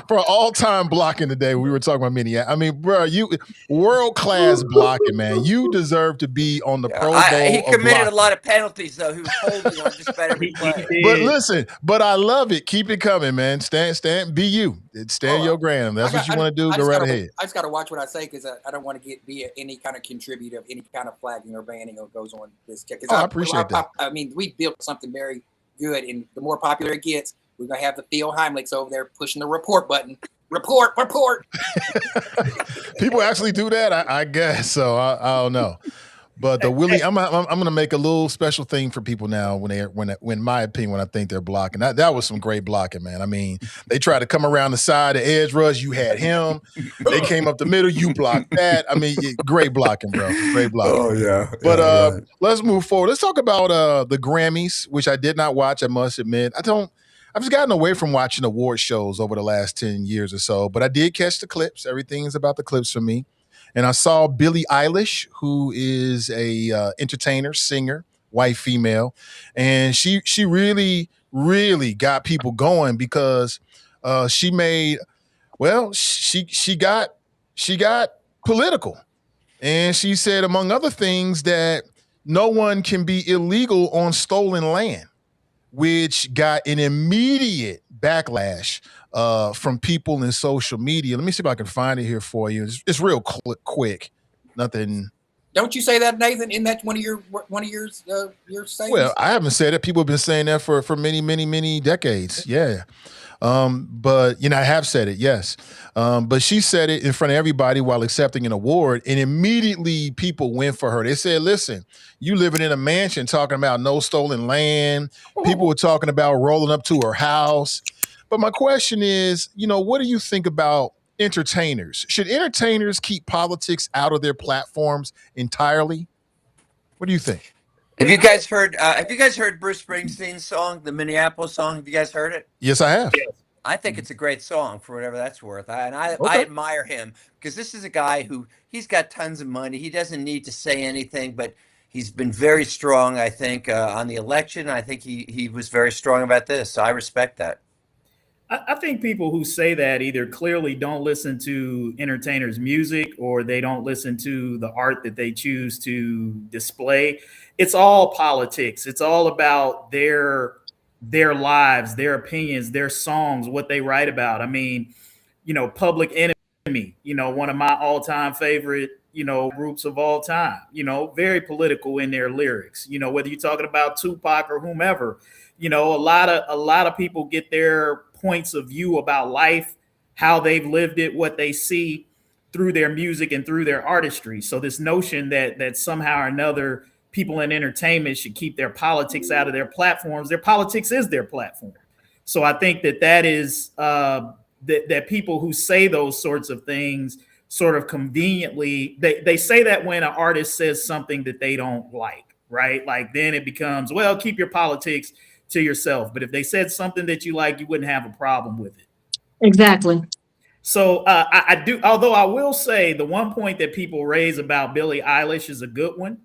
Speaker 1: for all-time blocking today, we were talking about Minneapolis. I mean, bro, you world-class blocking, man. You deserve to be on the Pro Bowl.
Speaker 6: He committed a lot of penalties, though. He was holding on just about every play.
Speaker 1: But listen, I love it. Keep it coming, man. Stand, be you. Stand your ground. That's what you want to do. Go right ahead.
Speaker 2: I just got to watch what I say because I don't want to be any kind of contributor of any kind of flagging or banning or goes on this.
Speaker 1: I appreciate that.
Speaker 2: I mean, we built something very good, and the more popular it gets, we're gonna have the Theo Heimlichs over there pushing the report button. Report.
Speaker 1: People actually do that, I guess. So I don't know. But the Willie, I'm gonna make a little special thing for people now when my opinion, when I think they're blocking. That was some great blocking, man. I mean, they tried to come around the side, the edge rush, you had him. They came up the middle, you blocked that. I mean, great blocking, bro. Great blocking.
Speaker 8: Oh yeah.
Speaker 1: But let's move forward. Let's talk about the Grammys, which I did not watch, I must admit. I've just gotten away from watching award shows over the last 10 years or so, but I did catch the clips. Everything's about the clips for me. And I saw Billie Eilish, who is a entertainer, singer, white female, and she really, really got people going because she got political, and she said, among other things, that no one can be illegal on stolen land, which got an immediate backlash from people in social media. Let me see if I can find it here for you. It's real quick. Nothing.
Speaker 2: Don't you say that, Nathan? In that one of your sayings?
Speaker 1: Well, I haven't said it. People have been saying that for many decades. Yeah. But I have said it. Yes. But she said it in front of everybody while accepting an award, and immediately people went for her. They said, "Listen, you living in a mansion talking about no stolen land." People were talking about rolling up to her house. But my question is, what do you think about entertainers. Should entertainers keep politics out of their platforms entirely? What do you think?
Speaker 6: Have you guys heard Bruce Springsteen's song, the Minneapolis song? Have you guys heard it?
Speaker 1: Yes, I have.
Speaker 6: I think it's a great song for whatever that's worth. I
Speaker 1: Okay.
Speaker 6: admire him because this is a guy who he's got tons of money. He doesn't need to say anything, but he's been very strong, I think, on the election. I think he was very strong about this. So I respect that.
Speaker 3: I think people who say that either clearly don't listen to entertainers' music or they don't listen to the art that they choose to display. It's all politics. It's all about their lives, their opinions, their songs, what they write about. I mean, Public Enemy, one of my all-time favorite, groups of all time, very political in their lyrics, whether you're talking about Tupac or whomever, a lot of people get their points of view about life, how they've lived it, what they see through their music and through their artistry. So this notion that somehow or another people in entertainment should keep their politics out of their platforms, their politics is their platform. So I think that is that people who say those sorts of things sort of conveniently, they say that when an artist says something that they don't like, right? Like then it becomes, well, keep your politics to yourself. But if they said something that you like, you wouldn't have a problem with it.
Speaker 5: Exactly.
Speaker 3: So I do, although I will say the one point that people raise about Billie Eilish is a good one.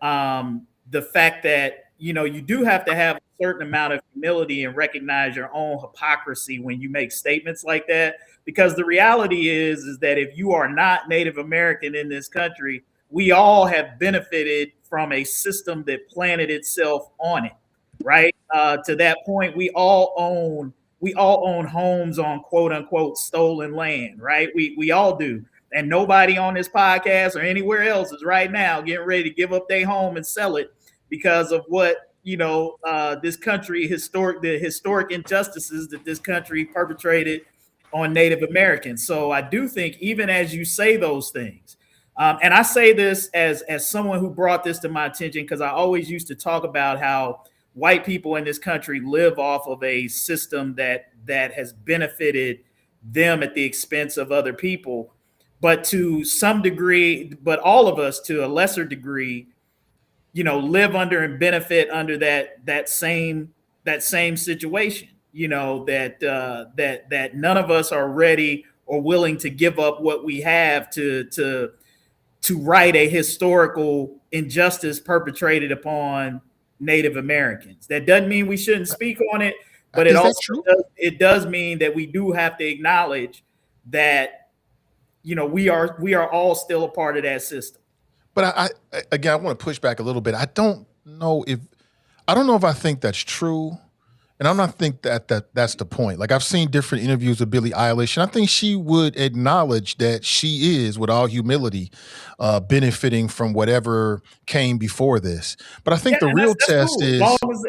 Speaker 3: The fact that, you do have to have a certain amount of humility and recognize your own hypocrisy when you make statements like that. Because the reality is that if you are not Native American in this country, we all have benefited from a system that planted itself on it, right? To that point, we all own homes on quote unquote stolen land, right? We all do. And nobody on this podcast or anywhere else is right now getting ready to give up their home and sell it because of what, this country, the historic injustices that this country perpetrated on Native Americans. So I do think even as you say those things, and I say this as someone who brought this to my attention, because I always used to talk about how white people in this country live off of a system that has benefited them at the expense of other people. But to some degree, but all of us to a lesser degree, live under and benefit under that same situation. That none of us are ready or willing to give up what we have to right a historical injustice perpetrated upon Native Americans. That doesn't mean we shouldn't speak on it, but it does mean that we do have to acknowledge that we are all still a part of that system.
Speaker 1: But I want to push back a little bit. I don't know if I think that's true. And I'm not think that's the point. Like I've seen different interviews with Billie Eilish, and I think she would acknowledge that she is, with all humility, benefiting from whatever came before this. But I think the real test is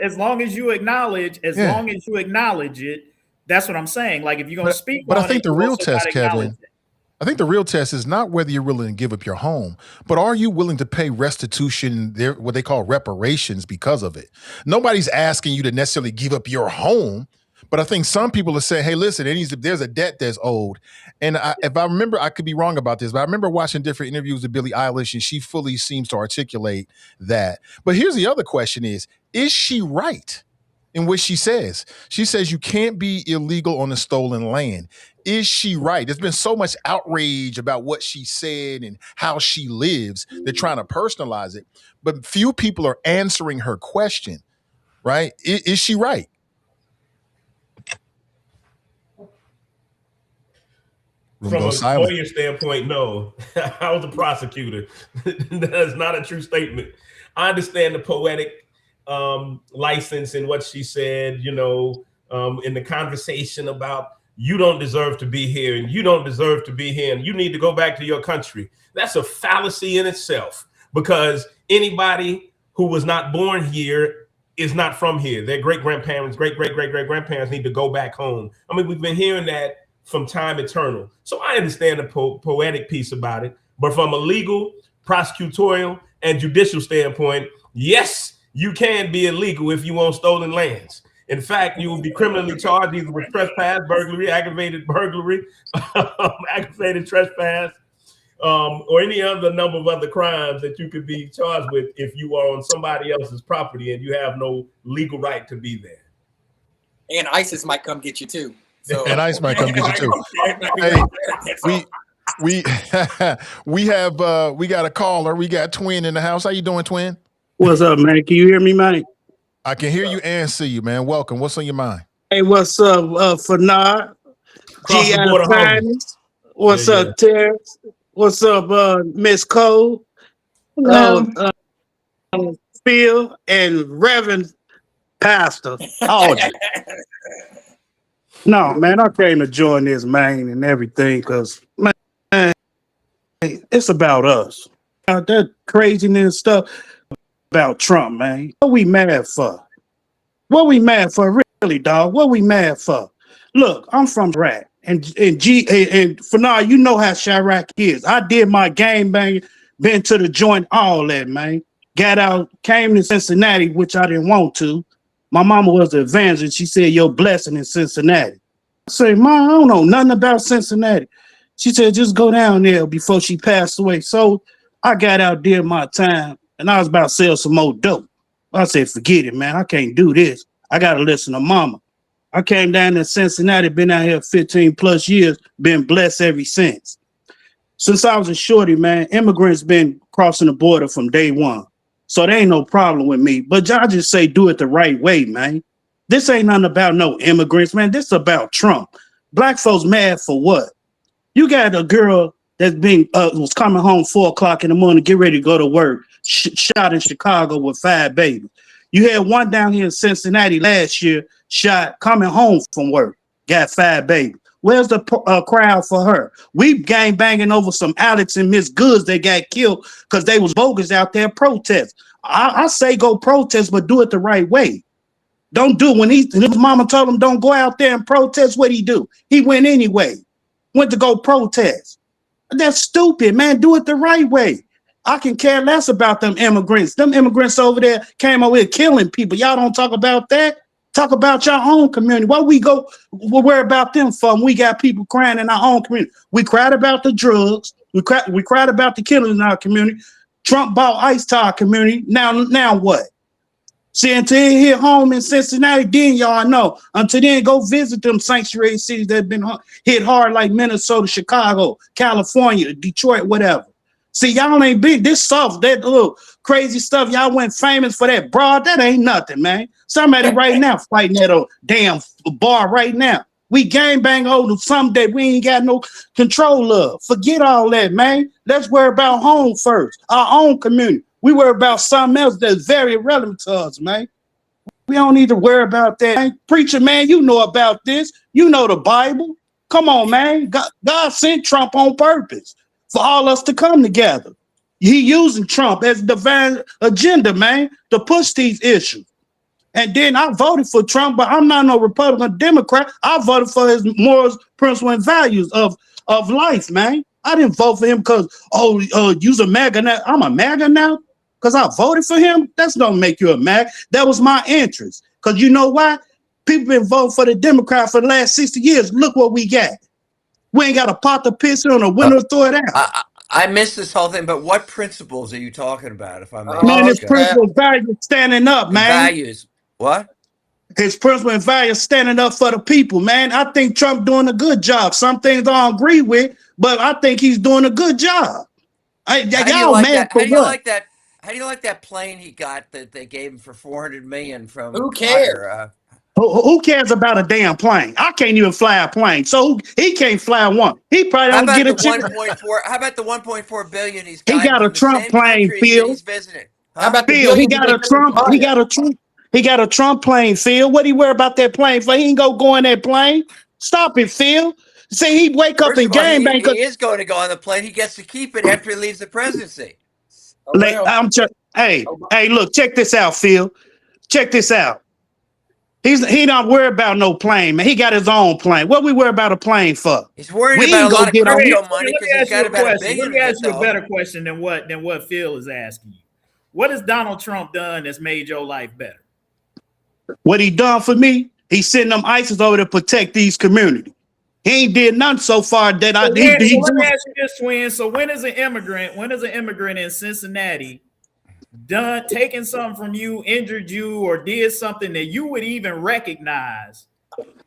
Speaker 3: as long as you acknowledge, it. That's what I'm saying. Like if you're gonna speak,
Speaker 1: but I think the real test, Kevin. I think the real test is not whether you're willing to give up your home, but are you willing to pay restitution, what they call reparations, because of it? Nobody's asking you to necessarily give up your home, but I think some people are saying, hey, listen, there's a debt that's owed. And if I remember, I could be wrong about this, but I remember watching different interviews with Billie Eilish, and she fully seems to articulate that. But here's the other question is she right in what she says? She says you can't be illegal on the stolen land. Is she right? There's been so much outrage about what she said and how she lives. They're trying to personalize it, but few people are answering her question, right? Is she right?
Speaker 4: From a lawyer standpoint, no. I was a prosecutor. That's not a true statement. I understand the poetic license in what she said, in the conversation about you don't deserve to be here and you don't deserve to be here and you need to go back to your country. That's a fallacy in itself, because anybody who was not born here is not from here. Their great-grandparents, great-great-great-great-grandparents need to go back home. I mean, we've been hearing that from time eternal. So I understand the poetic piece about it, but from a legal, prosecutorial, and judicial standpoint, yes, you can be illegal if you own stolen lands. In fact, you will be criminally charged either with trespass, burglary, aggravated burglary, aggravated trespass, or any other number of other crimes that you could be charged with if you are on somebody else's property and you have no legal right to be there.
Speaker 2: And ISIS might come get you too. So.
Speaker 1: And ICE might come get you too. Hey, we got a caller. We got Twin in the house. How you doing, Twin?
Speaker 8: What's up, man? Can you hear me, man?
Speaker 1: I can hear you and see you, man. Welcome. What's on your mind?
Speaker 8: Hey, what's up, Fanad?
Speaker 4: Cross-the-border homies.
Speaker 8: What's up, Terrence? What's up, Miss Cole? Phil and Reverend Pastor. Oh, no, man, I came to join this, man, and everything, because, man, it's about us. That craziness stuff about Trump, man. What we mad for? What we mad for, really, dog? What we mad for? Look, I'm from Iraq, and for now, you know how Chirac is. I did my game bang, been to the joint, all that, man. Got out, came to Cincinnati, which I didn't want to. My mama was an evangelist. She said, "Your blessing in Cincinnati." I said, "Mom, I don't know nothing about Cincinnati." She said, "Just go down there," before she passed away. So I got out there my time, and I was about to sell some more dope. I said, "Forget it, man. I can't do this. I got to listen to mama." I came down to Cincinnati, been out here 15 plus years, been blessed ever since. Since I was a shorty, man, immigrants been crossing the border from day one. So there ain't no problem with me. But I just say do it the right way, man. This ain't nothing about no immigrants, man. This is about Trump. Black folks mad for what? You got a girl that's been was coming home 4 o'clock in the morning, get ready to go to work, shot in Chicago with 5 babies. You had one down here in Cincinnati last year, shot coming home from work, got 5 babies. Where's the crowd for her? We gang banging over some Alex and Miss Goods that got killed because they was bogus out there protest. I say go protest, but do it the right way. Don't do when his mama told him don't go out there and protest. What'd he do? He went anyway. Went to go protest. That's stupid, man. Do it the right way. I can care less about them immigrants. Them immigrants over there came over here killing people. Y'all don't talk about that. Talk about your own community. Why we go worry about them for? We got people crying in our own community. We cried about the drugs. We cried about the killings in our community. Trump bought ICE to our community. Now what? See, until he hit home in Cincinnati, then y'all know. Until then, go visit them sanctuary cities that have been hit hard like Minnesota, Chicago, California, Detroit, whatever. See, y'all ain't big. This soft, that little crazy stuff. Y'all went famous for that broad. That ain't nothing, man. Somebody right now fighting at a damn bar right now. We gang bang over something that we ain't got no control of. Forget all that, man. Let's worry about home first, our own community. We worry about something else that's very relevant to us, man. We don't need to worry about that. Man. Preacher, man, you know about this. You know the Bible. Come on, man. God sent Trump on purpose for all us to come together. He using Trump as a divine agenda, man, to push these issues. And then I voted for Trump, but I'm not no Republican Democrat. I voted for his morals, principles, and values of life, man. I didn't vote for him because, you's a MAGA now. I'm a MAGA now because I voted for him. That's don't make you a MAGA. That was my interest. Because you know why? People been voting for the Democrat for the last 60 years. Look what we got. We ain't got a pot to piss in or a window to throw it out.
Speaker 6: I missed this whole thing, but what principles are you talking about, if I may?
Speaker 8: Man, his principle and values standing up, man.
Speaker 6: Values. What?
Speaker 8: His principle and values standing up for the people, man. I think Trump doing a good job. Some things I don't agree with, but I think he's doing a good job.
Speaker 6: How do you like that plane he got that they gave him for $400 million from?
Speaker 2: Who cares?
Speaker 8: Who cares about a damn plane? I can't even fly a plane, so he can't fly one. He probably don't get a chance.
Speaker 6: How about the 1.4 billion he's
Speaker 8: got? He got a Trump plane, Phil.
Speaker 6: He's visiting.
Speaker 2: How about
Speaker 8: Phil? He got a Trump. He got a Trump plane, Phil. What do you worry about that plane for? He ain't go in that plane. Stop it, Phil. See, he wake up and game bang.
Speaker 6: He is going to go on the plane. He gets to keep it after he leaves the presidency.
Speaker 8: Hey, look, check this out, Phil. Check this out. He not worried about no plane, man. He got his own plane. What we worry about a plane for?
Speaker 6: He's worried about a lot of crypto money because he's got about $1 billion.
Speaker 3: Let me ask you a better question than what Phil is asking you. What has Donald Trump done that's made your life better?
Speaker 8: What he done for me, he sending them ISIS over to protect these communities. He ain't did nothing so far that
Speaker 3: So let me ask you this, Twin. So when is an immigrant in Cincinnati taken something from you, injured you, or did something that you would even recognize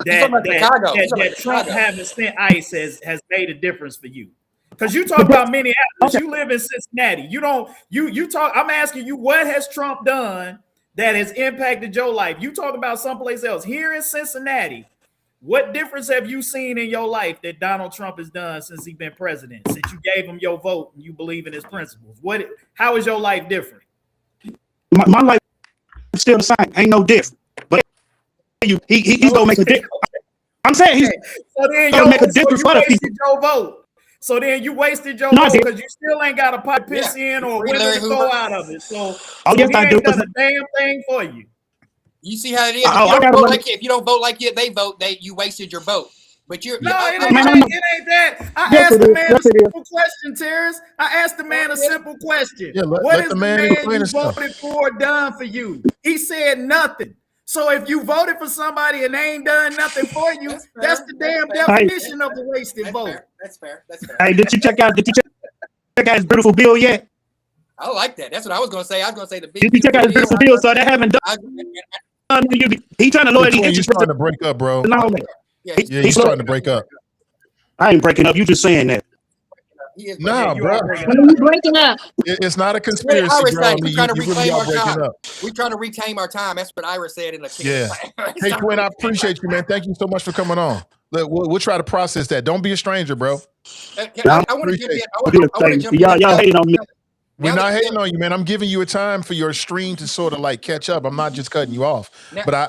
Speaker 3: that Trump having sent ICE has made a difference for you? Because you talk about Minneapolis, you live in Cincinnati. You talk. I'm asking you, what has Trump done that has impacted your life? You talk about someplace else. Here in Cincinnati, what difference have you seen in your life that Donald Trump has done since he's been president? Since you gave him your vote and you believe in his principles, how is your life different?
Speaker 8: My life is still the same. Ain't no different. But he's gonna make a difference. I'm saying he's gonna make a difference for the people.
Speaker 3: Your vote. So then you wasted your vote because you still ain't got a pot piss in or a window to go out of it. So he ain't done a damn thing for you.
Speaker 2: You see how it is. If you don't vote like they vote, you wasted your vote. But it ain't
Speaker 3: that. I asked the man a simple question, Terrence. I asked the man a simple question.
Speaker 1: Yeah,
Speaker 3: what is the man you voted for done for you? He said nothing. So if you voted for somebody and they ain't done nothing for you, that's the damn definition of a wasted vote.
Speaker 2: That's fair.
Speaker 8: Hey, did you check out his beautiful bill yet?
Speaker 2: I like that. That's what I was gonna say. I was gonna say the big.
Speaker 8: Did you check out his beautiful bill? So they haven't done. He trying to lower the interest.
Speaker 1: He's trying to break up, bro.
Speaker 2: Yeah,
Speaker 1: he's trying to break up.
Speaker 8: I ain't breaking up. You just saying that.
Speaker 1: Nah, bro.
Speaker 5: You breaking up.
Speaker 1: It's not a conspiracy, bro.
Speaker 2: We're trying to reclaim our time. We're trying to reclaim our time. That's what Ira said in the
Speaker 1: Hey, Twin, I appreciate you, man. Thank you so much for coming on. We'll try to process that. Don't be a stranger, bro.
Speaker 2: I want to jump in.
Speaker 8: Y'all hating on me.
Speaker 1: We're not hating on you, man. I'm giving you a time for your stream to sort of like catch up. I'm not just cutting you off, but I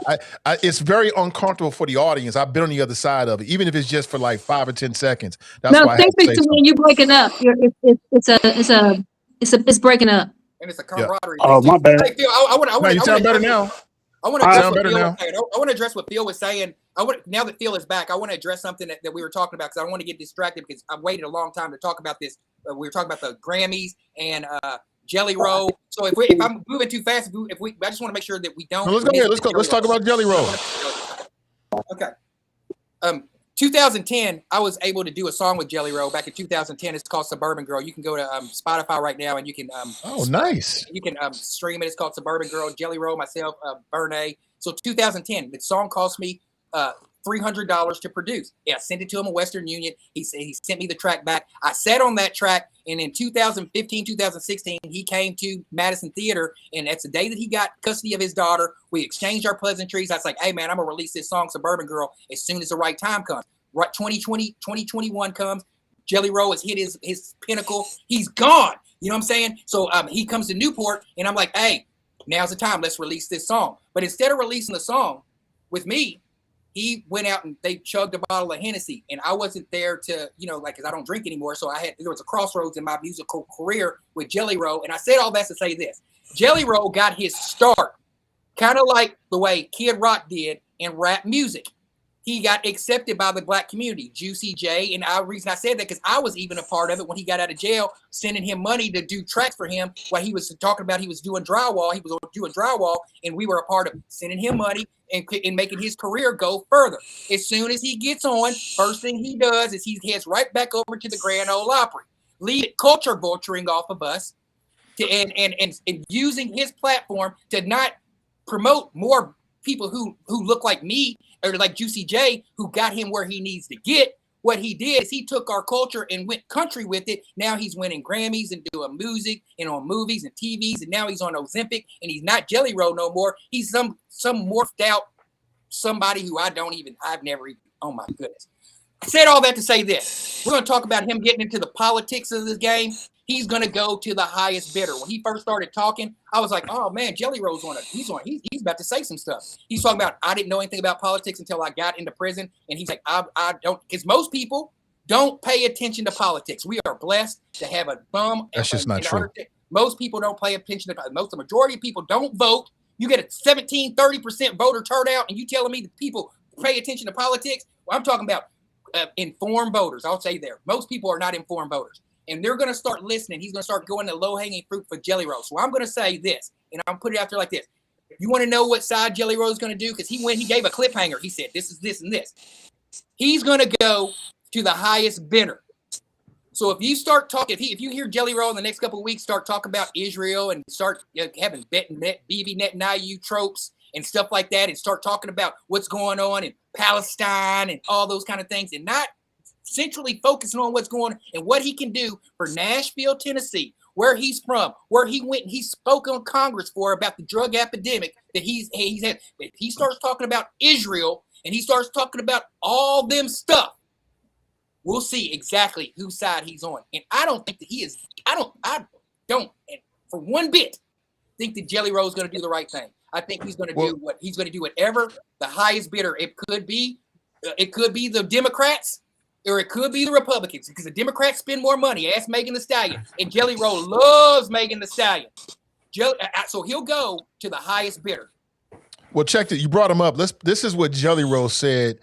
Speaker 1: it's very uncomfortable for the audience. I've been on the other side of it, even if it's just for like 5 or 10 seconds. That's why I have to say
Speaker 5: when you breaking up. It's breaking up.
Speaker 2: And it's a camaraderie.
Speaker 8: Oh, my bad.
Speaker 2: Hey, Phil,
Speaker 1: you sound better now.
Speaker 2: I want to address what Phil was saying. I want to address what Phil was saying. Now that Phil is back, I want to address something that we were talking about because I don't want to get distracted because I've waited a long time to talk about this. We were talking about the Grammys and Jelly Roll. So if I'm moving too fast, I just want to make sure that we don't.
Speaker 1: No, let's go here. Let's go. Let's talk about Jelly Roll.
Speaker 2: Okay. 2010, I was able to do a song with Jelly Roll back in 2010. It's called Suburban Girl. You can go to Spotify right now and you can
Speaker 1: nice.
Speaker 2: You can stream it. It's called Suburban Girl, Jelly Roll, myself, Bernay. So 2010, the song cost me $300 to produce. Yeah, I sent it to him in Western Union. He sent me the track back. I sat on that track, and in 2015, 2016, he came to Madison Theater, and that's the day that he got custody of his daughter. We exchanged our pleasantries. I was like, hey, man, I'm going to release this song, Suburban Girl, as soon as the right time comes. Right, 2021 comes. Jelly Roll has hit his pinnacle. He's gone. You know what I'm saying? So he comes to Newport, and I'm like, hey, now's the time. Let's release this song. But instead of releasing the song with me, he went out and they chugged a bottle of Hennessy, and I wasn't there to, because I don't drink anymore. So there was a crossroads in my musical career with Jelly Roll. And I said all that to say this: Jelly Roll got his start kind of like the way Kid Rock did in rap music. He got accepted by the black community, Juicy J. And the reason I said that because I was even a part of it when he got out of jail, sending him money to do tracks for him while he was talking about he was doing drywall. He was doing drywall, and we were a part of sending him money and making his career go further. As soon as he gets on, first thing he does is he heads right back over to the Grand Ole Opry, lead culture vulturing off of us, and using his platform to not promote more people who look like me or like Juicy J, who got him where he needs to get. What he did is he took our culture and went country with it. Now he's winning Grammys and doing music and on movies and TVs, and now he's on Ozempic, and he's not Jelly Roll no more. He's some morphed out somebody who I've never even, oh my goodness. I said all that to say this. We're going to talk about him getting into the politics of this game. He's going to go to the highest bidder. When he first started talking, I was like, oh man, Jelly Roll's he's about to say some stuff. He's talking about, I didn't know anything about politics until I got into prison. And he's like, I don't, because most people don't pay attention to politics. We are blessed to have a thumb.
Speaker 1: That's just not true.
Speaker 2: Most people don't pay attention to the majority of people don't vote. You get a 30% voter turnout, and you telling me that people pay attention to politics? Well, I'm talking about informed voters. I'll say there. Most people are not informed voters. And they're going to start listening. He's going to start going to low-hanging fruit for Jelly Roll. So I'm going to say this, and I'm putting it out there like this. You want to know what side Jelly Roll's going to do? Because he gave a cliffhanger. He said, this is this and this. He's going to go to the highest bidder. So if you start talking, if you hear Jelly Roll in the next couple of weeks start talking about Israel and start having Bibi Netanyahu tropes and stuff like that, and start talking about what's going on in Palestine and all those kind of things, and not centrally focusing on what's going on and what he can do for Nashville, Tennessee, where he's from, where he went and he spoke on Congress for about the drug epidemic that he's had. If he starts talking about Israel and he starts talking about all them stuff, we'll see exactly whose side he's on. And I don't think that he is, I don't, and for one bit, think that Jelly Roll is going to do the right thing. I think he's going to do whatever the highest bidder. It could be the Democrats or it could be the Republicans, because the Democrats spend more money. Ask Megan Thee Stallion. And Jelly Roll loves Megan Thee Stallion. So he'll go to the highest bidder.
Speaker 1: Well, check it. You brought him up. This is what Jelly Roll said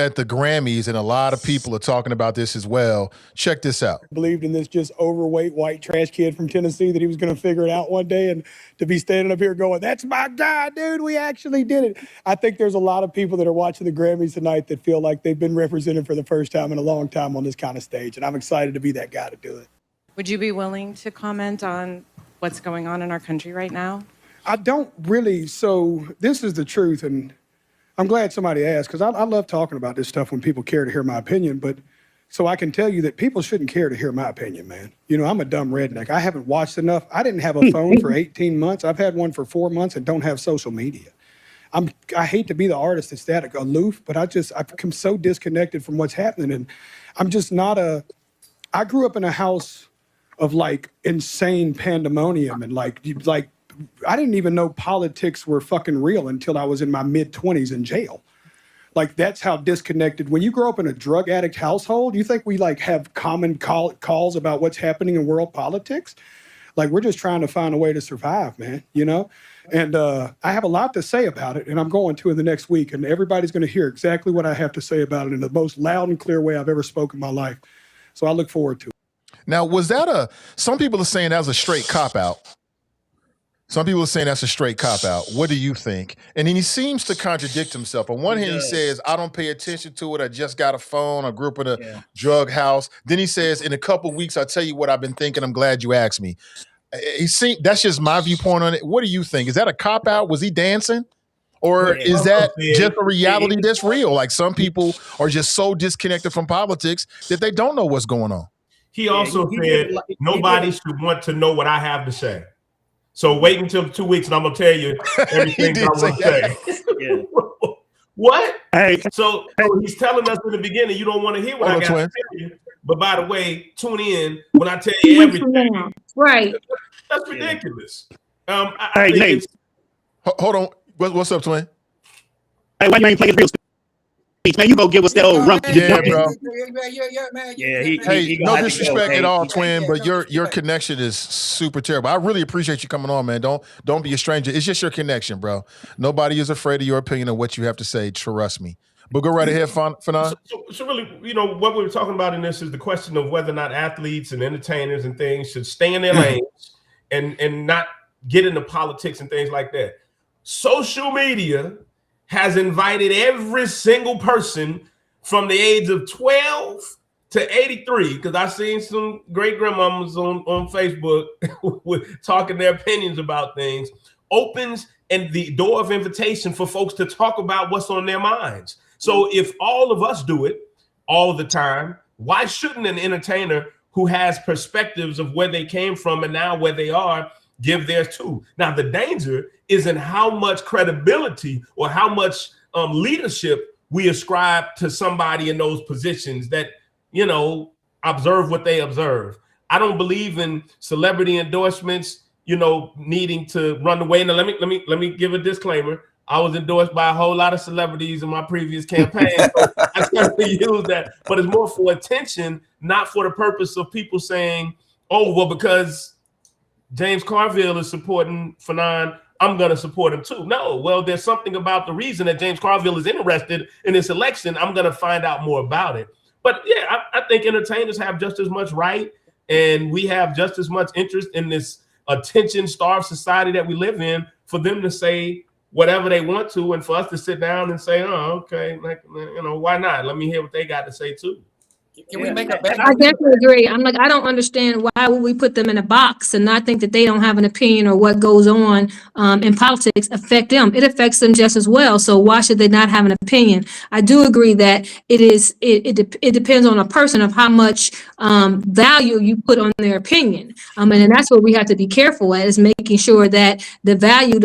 Speaker 1: at the Grammys, and a lot of people are talking about this as well. Check this out.
Speaker 9: Believed in this just overweight white trash kid from Tennessee that he was going to figure it out one day, and to be standing up here going, that's my guy, dude, we actually did it. I think there's a lot of people that are watching the Grammys tonight that feel like they've been represented for the first time in a long time on this kind of stage, and I'm excited to be that guy to do it.
Speaker 10: Would you be willing to comment on what's going on in our country right now?
Speaker 9: I don't really. So this is the truth, and I'm glad somebody asked, because I love talking about this stuff when people care to hear my opinion. But so I can tell you that people shouldn't care to hear my opinion, man. You know, I'm a dumb redneck. I haven't watched enough. I didn't have a phone for 18 months. I've had one for 4 months and don't have social media. I hate to be the artist that's that aloof, but I've become so disconnected from what's happening. And I'm just not I grew up in a house of like insane pandemonium and like I didn't even know politics were fucking real until I was in my mid-20s in jail. Like, that's how disconnected. When you grow up in a drug addict household, you think we like have common calls about what's happening in world politics? Like, we're just trying to find a way to survive, man, you know? And I have a lot to say about it, and I'm going to in the next week, and everybody's going to hear exactly what I have to say about it in the most loud and clear way I've ever spoken in my life. So I look forward to it.
Speaker 1: Now, was that some people are saying that was a straight cop-out. Some people are saying that's a straight cop-out. What do you think? And then he seems to contradict himself. On one hand, he says, I don't pay attention to it. I just got a phone. I grew up in a drug house. Then he says, in a couple of weeks, I'll tell you what I've been thinking. I'm glad you asked me. That's just my viewpoint on it. What do you think? Is that a cop-out? Was he dancing? Or is that just a reality that's real? Like, some people are just so disconnected from politics that they don't know what's going on.
Speaker 4: He also said, nobody should want to know what I have to say. So wait until 2 weeks, and I'm gonna tell you everything I want to say.
Speaker 3: Yeah.
Speaker 4: What?
Speaker 8: Hey,
Speaker 4: so he's telling us in the beginning, you don't want to hear what I got to tell you. But by the way, tune in when I tell you everything.
Speaker 5: Right.
Speaker 4: That's ridiculous.
Speaker 8: Hey, Nate.
Speaker 1: Hold on. What's up, Twin?
Speaker 8: Hey, why you ain't playing real speech, man? You go give us that old rump.
Speaker 1: Yeah, bro.
Speaker 2: Yeah,
Speaker 1: Hey, no disrespect at all, Twin, but your connection is super terrible. I really appreciate you coming on, man. Don't be a stranger. It's just your connection, bro. Nobody is afraid of your opinion of what you have to say. Trust me. But go right ahead, Fanon.
Speaker 4: So really, you know, what we were talking about in this is the question of whether or not athletes and entertainers and things should stay in their lanes and not get into politics and things like that. Social media has invited every single person from the age of 12 to 83, because I've seen some great grandmamas on Facebook with talking their opinions about things, opens and the door of invitation for folks to talk about what's on their minds. So if all of us do it all the time, why shouldn't an entertainer who has perspectives of where they came from and now where they are give theirs too? Now, the danger is in how much credibility or how much leadership we ascribe to somebody in those positions that, you know, observe what they observe. I don't believe in celebrity endorsements, you know, needing to run away. Now, let me give a disclaimer. I was endorsed by a whole lot of celebrities in my previous campaign. So I certainly use that, but it's more for attention, not for the purpose of people saying, oh, well, because James Carville is supporting Fanon, I'm going to support him too. No, well, there's something about the reason that James Carville is interested in this election. I'm going to find out more about it. But yeah, I think entertainers have just as much right, and we have just as much interest in this attention-starved society that we live in for them to say whatever they want to, and for us to sit down and say, oh, okay, like, you know, why not? Let me hear what they got to say too.
Speaker 2: Can we make a better?
Speaker 5: I definitely agree. I'm like, I don't understand why would we put them in a box and not think that they don't have an opinion or what goes on in politics affect them. It affects them just as well. So why should they not have an opinion? I do agree that it depends on a person of how much value you put on their opinion. And that's what we have to be careful at, is making sure that the value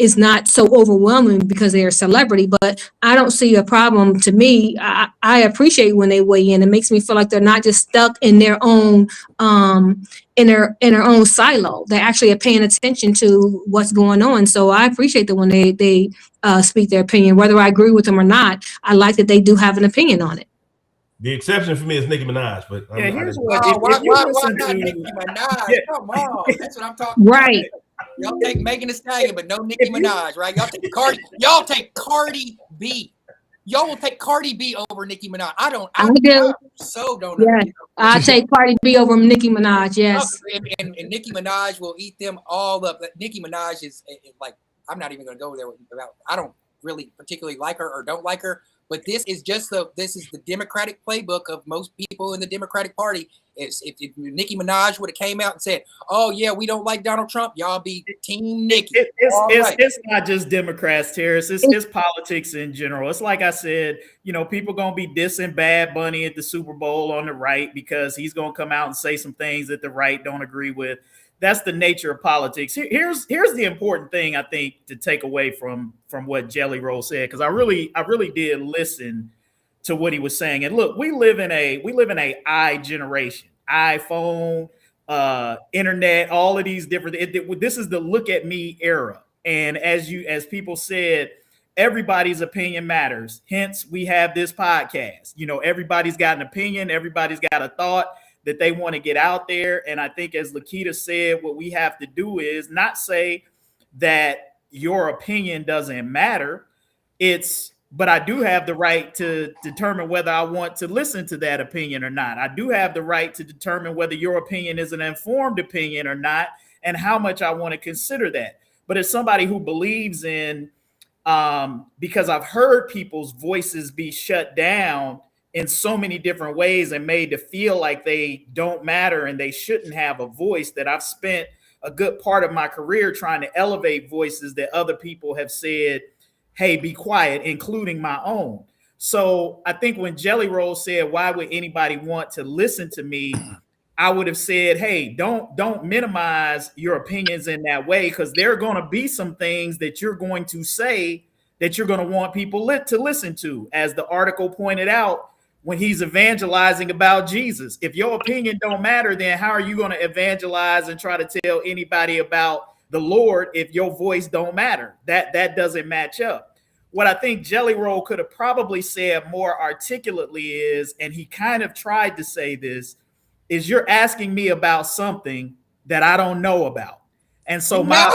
Speaker 5: is not so overwhelming because they're a celebrity. But I don't see a problem. To me, I appreciate when they weigh in. It makes me feel like they're not just stuck in their own in their own silo. They actually are paying attention to what's going on. So I appreciate that when they speak their opinion, whether I agree with them or not. I like that they do have an opinion on it.
Speaker 4: The exception for me is Nicki Minaj, but
Speaker 3: Yeah, here's
Speaker 2: why not Nicki Minaj?
Speaker 3: Yeah.
Speaker 2: Come on, that's what I'm talking about.
Speaker 5: Right.
Speaker 2: Y'all take Megan Thee Stallion, but no Nicki Minaj, right? Y'all take Cardi B. Y'all will take Cardi B over Nicki Minaj. I do.
Speaker 5: Yeah,
Speaker 2: Understand.
Speaker 5: I take Cardi B over Nicki Minaj. Yes.
Speaker 2: And Nicki Minaj will eat them all up. Nicki Minaj is like, I'm not even going to go there about. I don't really particularly like her or don't like her, but this is the Democratic playbook of most people in the Democratic Party. Is if Nicki Minaj would have came out and said, "Oh yeah, we don't like Donald Trump," y'all be Team Nicki.
Speaker 3: It's not just Democrats, Terrace. It's politics in general. It's like I said, you know, people gonna be dissing Bad Bunny at the Super Bowl on the right because he's gonna come out and say some things that the right don't agree with. That's the nature of politics. Here's the important thing I think to take away from what Jelly Roll said, because I really did listen to what he was saying. And look, we live in a I generation, iPhone, internet, all of these different. This is the look at me era. And as people said, everybody's opinion matters. Hence, we have this podcast. You know, everybody's got an opinion. Everybody's got a thought that they want to get out there. And I think, as Lakita said, what we have to do is not say that your opinion doesn't matter. But I do have the right to determine whether I want to listen to that opinion or not. I do have the right to determine whether your opinion is an informed opinion or not, and how much I want to consider that. But as somebody who believes in, because I've heard people's voices be shut down in so many different ways and made to feel like they don't matter and they shouldn't have a voice, that I've spent a good part of my career trying to elevate voices that other people have said, hey, be quiet, including my own. So I think when Jelly Roll said, why would anybody want to listen to me? I would have said, hey, don't minimize your opinions in that way, because there are going to be some things that you're going to say that you're going to want people to listen to. As the article pointed out, when he's evangelizing about Jesus, if your opinion don't matter, then how are you going to evangelize and try to tell anybody about the Lord if your voice don't matter? That doesn't match up. What I think Jelly Roll could have probably said more articulately is, and he kind of tried to say this, is you're asking me about something that I don't know about. And so my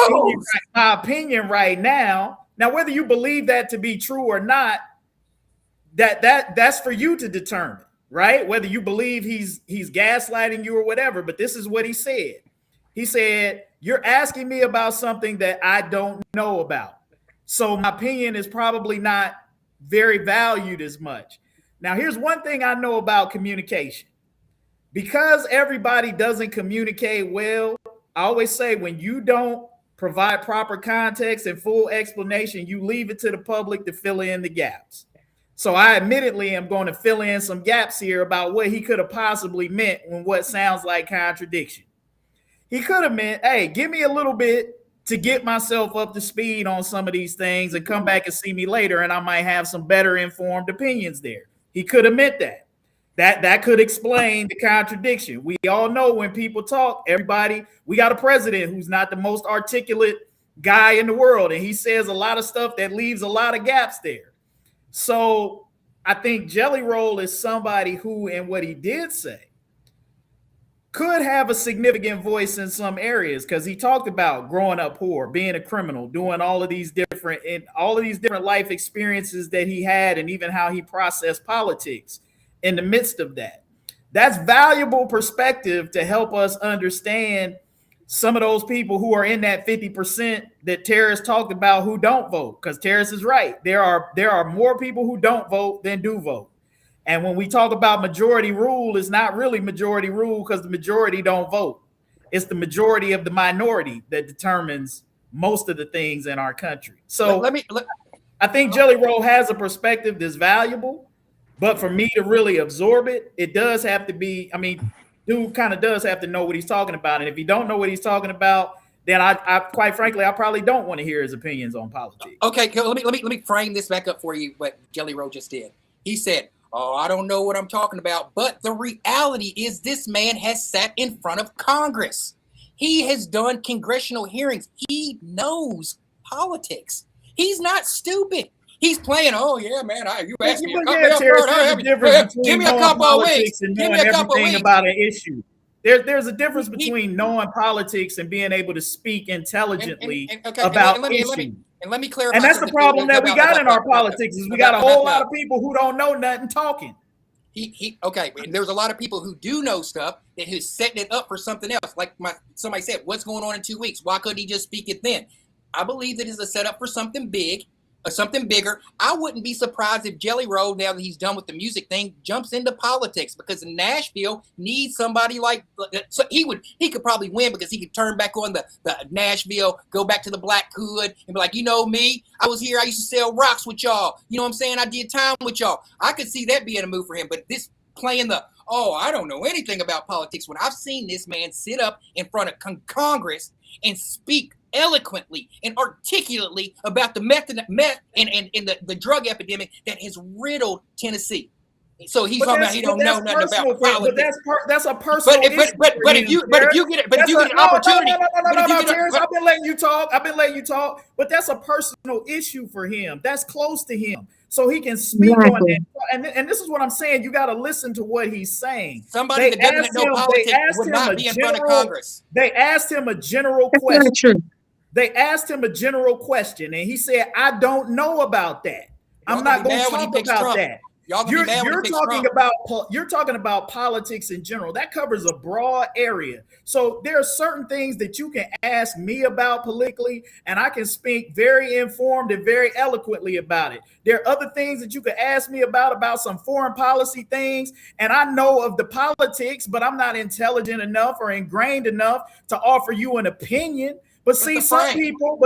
Speaker 3: opinion right now, whether you believe that to be true or not, that's for you to determine, right? Whether you believe he's gaslighting you or whatever, but this is what he said. He said, you're asking me about something that I don't know about. So my opinion is probably not very valued as much. Now, here's one thing I know about communication. Because everybody doesn't communicate well, I always say, when you don't provide proper context and full explanation, you leave it to the public to fill in the gaps. So I admittedly am going to fill in some gaps here about what he could have possibly meant when what sounds like contradiction. He could have meant, hey, give me a little bit to get myself up to speed on some of these things and come back and see me later, and I might have some better informed opinions there. He could have meant that. That could explain the contradiction. We all know when people talk, we got a president who's not the most articulate guy in the world, and he says a lot of stuff that leaves a lot of gaps there. So I think Jelly Roll is somebody who, in what he did say, could have a significant voice in some areas, because he talked about growing up poor, being a criminal, doing all of these different life experiences that he had, and even how he processed politics in the midst of that. That's valuable perspective to help us understand some of those people who are in that 50% that Terrace talked about who don't vote, because Terrace is right. There are more people who don't vote than do vote. And when we talk about majority rule, it's not really majority rule because the majority don't vote. It's the majority of the minority that determines most of the things in our country. So I think Jelly Roll has a perspective that's valuable, but for me to really absorb it, it does have to be, I mean, dude kind of does have to know what he's talking about. And if he don't know what he's talking about, then I quite frankly, I probably don't want to hear his opinions on politics.
Speaker 2: Okay, let me frame this back up for you, what Jelly Roll just did. He said, oh, I don't know what I'm talking about. But the reality is this man has sat in front of Congress. He has done congressional hearings. He knows politics. He's not stupid. He's playing, oh, yeah, man, you asked me.
Speaker 3: Give me a couple of weeks. And knowing everything about an issue. There's a difference between knowing politics and being able to speak intelligently about issues.
Speaker 2: And let me clarify.
Speaker 3: And that's the problem that we got in our politics is we got a whole lot of people who don't know nothing talking.
Speaker 2: Okay, and there's a lot of people who do know stuff that who's setting it up for something else. Like somebody said, what's going on in 2 weeks? Why couldn't he just speak it then? I believe that is a setup for something big. Something bigger. I wouldn't be surprised if Jelly Roll, now that he's done with the music thing, jumps into politics because Nashville needs somebody like. So he could probably win because he could turn back on the Nashville, go back to the Black Hood, and be like, you know me, I was here, I used to sell rocks with y'all. You know what I'm saying? I did time with y'all. I could see that being a move for him. But this playing I don't know anything about politics. When I've seen this man sit up in front of Congress and speak eloquently and articulately about the meth and the drug epidemic that has riddled Tennessee. So he's talking about he don't know nothing about politics.
Speaker 3: But that's a personal issue.
Speaker 2: But if you get an opportunity,
Speaker 3: I've been letting you talk. But that's a personal issue for him. That's close to him, so he can speak on it. And this is what I'm saying. You got to listen to what he's saying.
Speaker 2: Somebody that doesn't know politics would not be in front of Congress.
Speaker 3: They asked him a general question. They asked him a general question, and he said, "I don't know about that. I'm not going to talk about that." You're talking about politics in general. That covers a broad area. So there are certain things that you can ask me about politically, and I can speak very informed and very eloquently about it. There are other things that you can ask me about some foreign policy things, and I know of the politics, but I'm not intelligent enough or ingrained enough to offer you an opinion. But see, some people,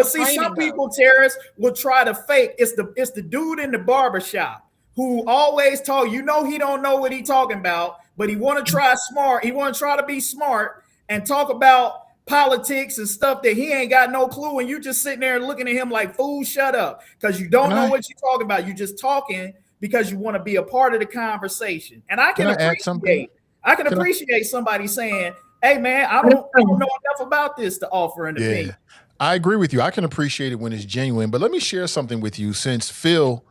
Speaker 3: Terrace, will try to fake. It's the dude in the barbershop who always talk. You know, he don't know what he talking about, but he want to try smart. He want to try to be smart and talk about politics and stuff that he ain't got no clue. And you just sitting there looking at him like, fool, shut up, because you don't know what you're talking about. You just talking because you want to be a part of the conversation. And I can appreciate somebody saying, hey, man, I don't know enough about this to offer an opinion.
Speaker 1: I agree with you. I can appreciate it when it's genuine. But let me share something with you since Phil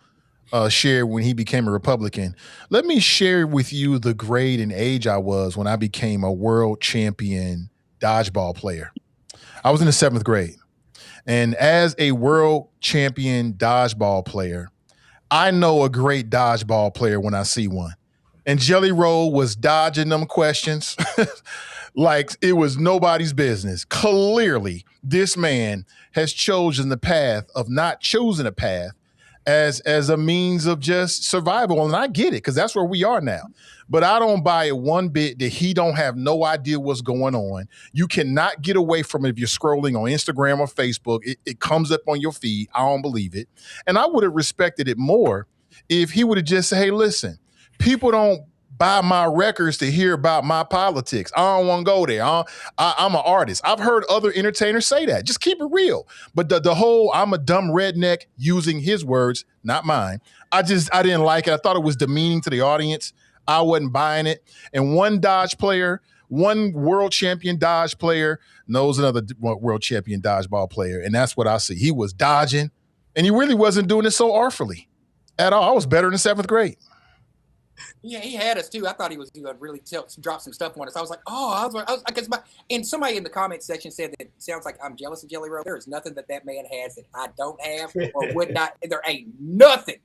Speaker 1: shared when he became a Republican. Let me share with you the grade and age I was when I became a world champion dodgeball player. I was in the 7th grade. And as a world champion dodgeball player, I know a great dodgeball player when I see one. And Jelly Roll was dodging them questions like it was nobody's business. Clearly, this man has chosen the path of not choosing a path as a means of just survival. And I get it, because that's where we are now. But I don't buy it one bit that he don't have no idea what's going on. You cannot get away from it if you're scrolling on Instagram or Facebook. It comes up on your feed. I don't believe it. And I would have respected it more if he would have just said, hey, listen, people don't buy my records to hear about my politics. I don't want to go there. I'm an artist. I've heard other entertainers say that. Just keep it real. But the whole I'm a dumb redneck, using his words, not mine, I didn't like it. I thought it was demeaning to the audience. I wasn't buying it. And one world champion dodge player knows another world champion dodgeball player. And that's what I see. He was dodging, and he really wasn't doing it so artfully at all. I was better in the 7th grade.
Speaker 2: Yeah, he had us too. I thought he was going to really drop some stuff on us. I was like, I guess and somebody in the comment section said that it sounds like I'm jealous of Jelly Roll. There is nothing that man has that I don't have or would not. There ain't nothing.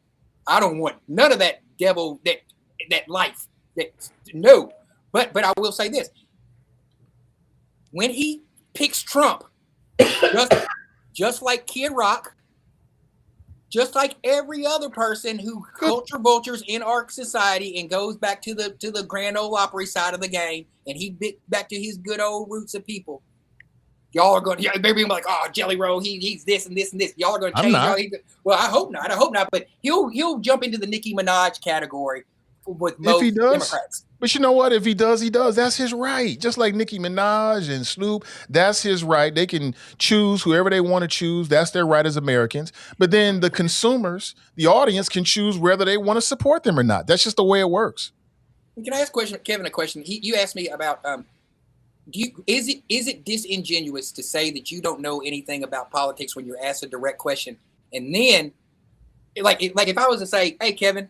Speaker 2: I don't want none of that devil, that life. No. But I will say this. When he picks Trump, just like Kid Rock, just like every other person who culture vultures in our society and goes back to the Grand Ole Opry side of the game, and he back to his good old roots of people. Y'all are going to maybe like, oh, Jelly Roll, he's this and this and this. Y'all are going to change. Well, I hope not. But he'll jump into the Nicki Minaj category with most Democrats.
Speaker 1: But you know what? If he does, he does. That's his right. Just like Nicki Minaj and Snoop, that's his right. They can choose whoever they want to choose. That's their right as Americans. But then the consumers, the audience, can choose whether they want to support them or not. That's just the way it works.
Speaker 2: Can I ask Kevin a question? You asked me about is it disingenuous to say that you don't know anything about politics when you're asked a direct question? And then, like if I was to say, hey, Kevin,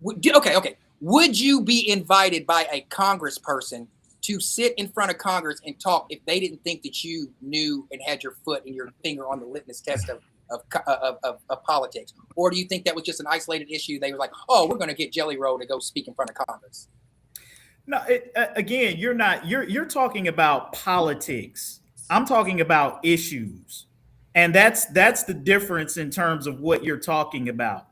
Speaker 2: okay. Would you be invited by a congressperson to sit in front of Congress and talk if they didn't think that you knew and had your foot and your finger on the litmus test of politics? Or do you think that was just an isolated issue? They were like, oh, we're going to get Jelly Roll to go speak in front of Congress.
Speaker 3: No, again, you're talking about politics. I'm talking about issues. And that's the difference in terms of what you're talking about.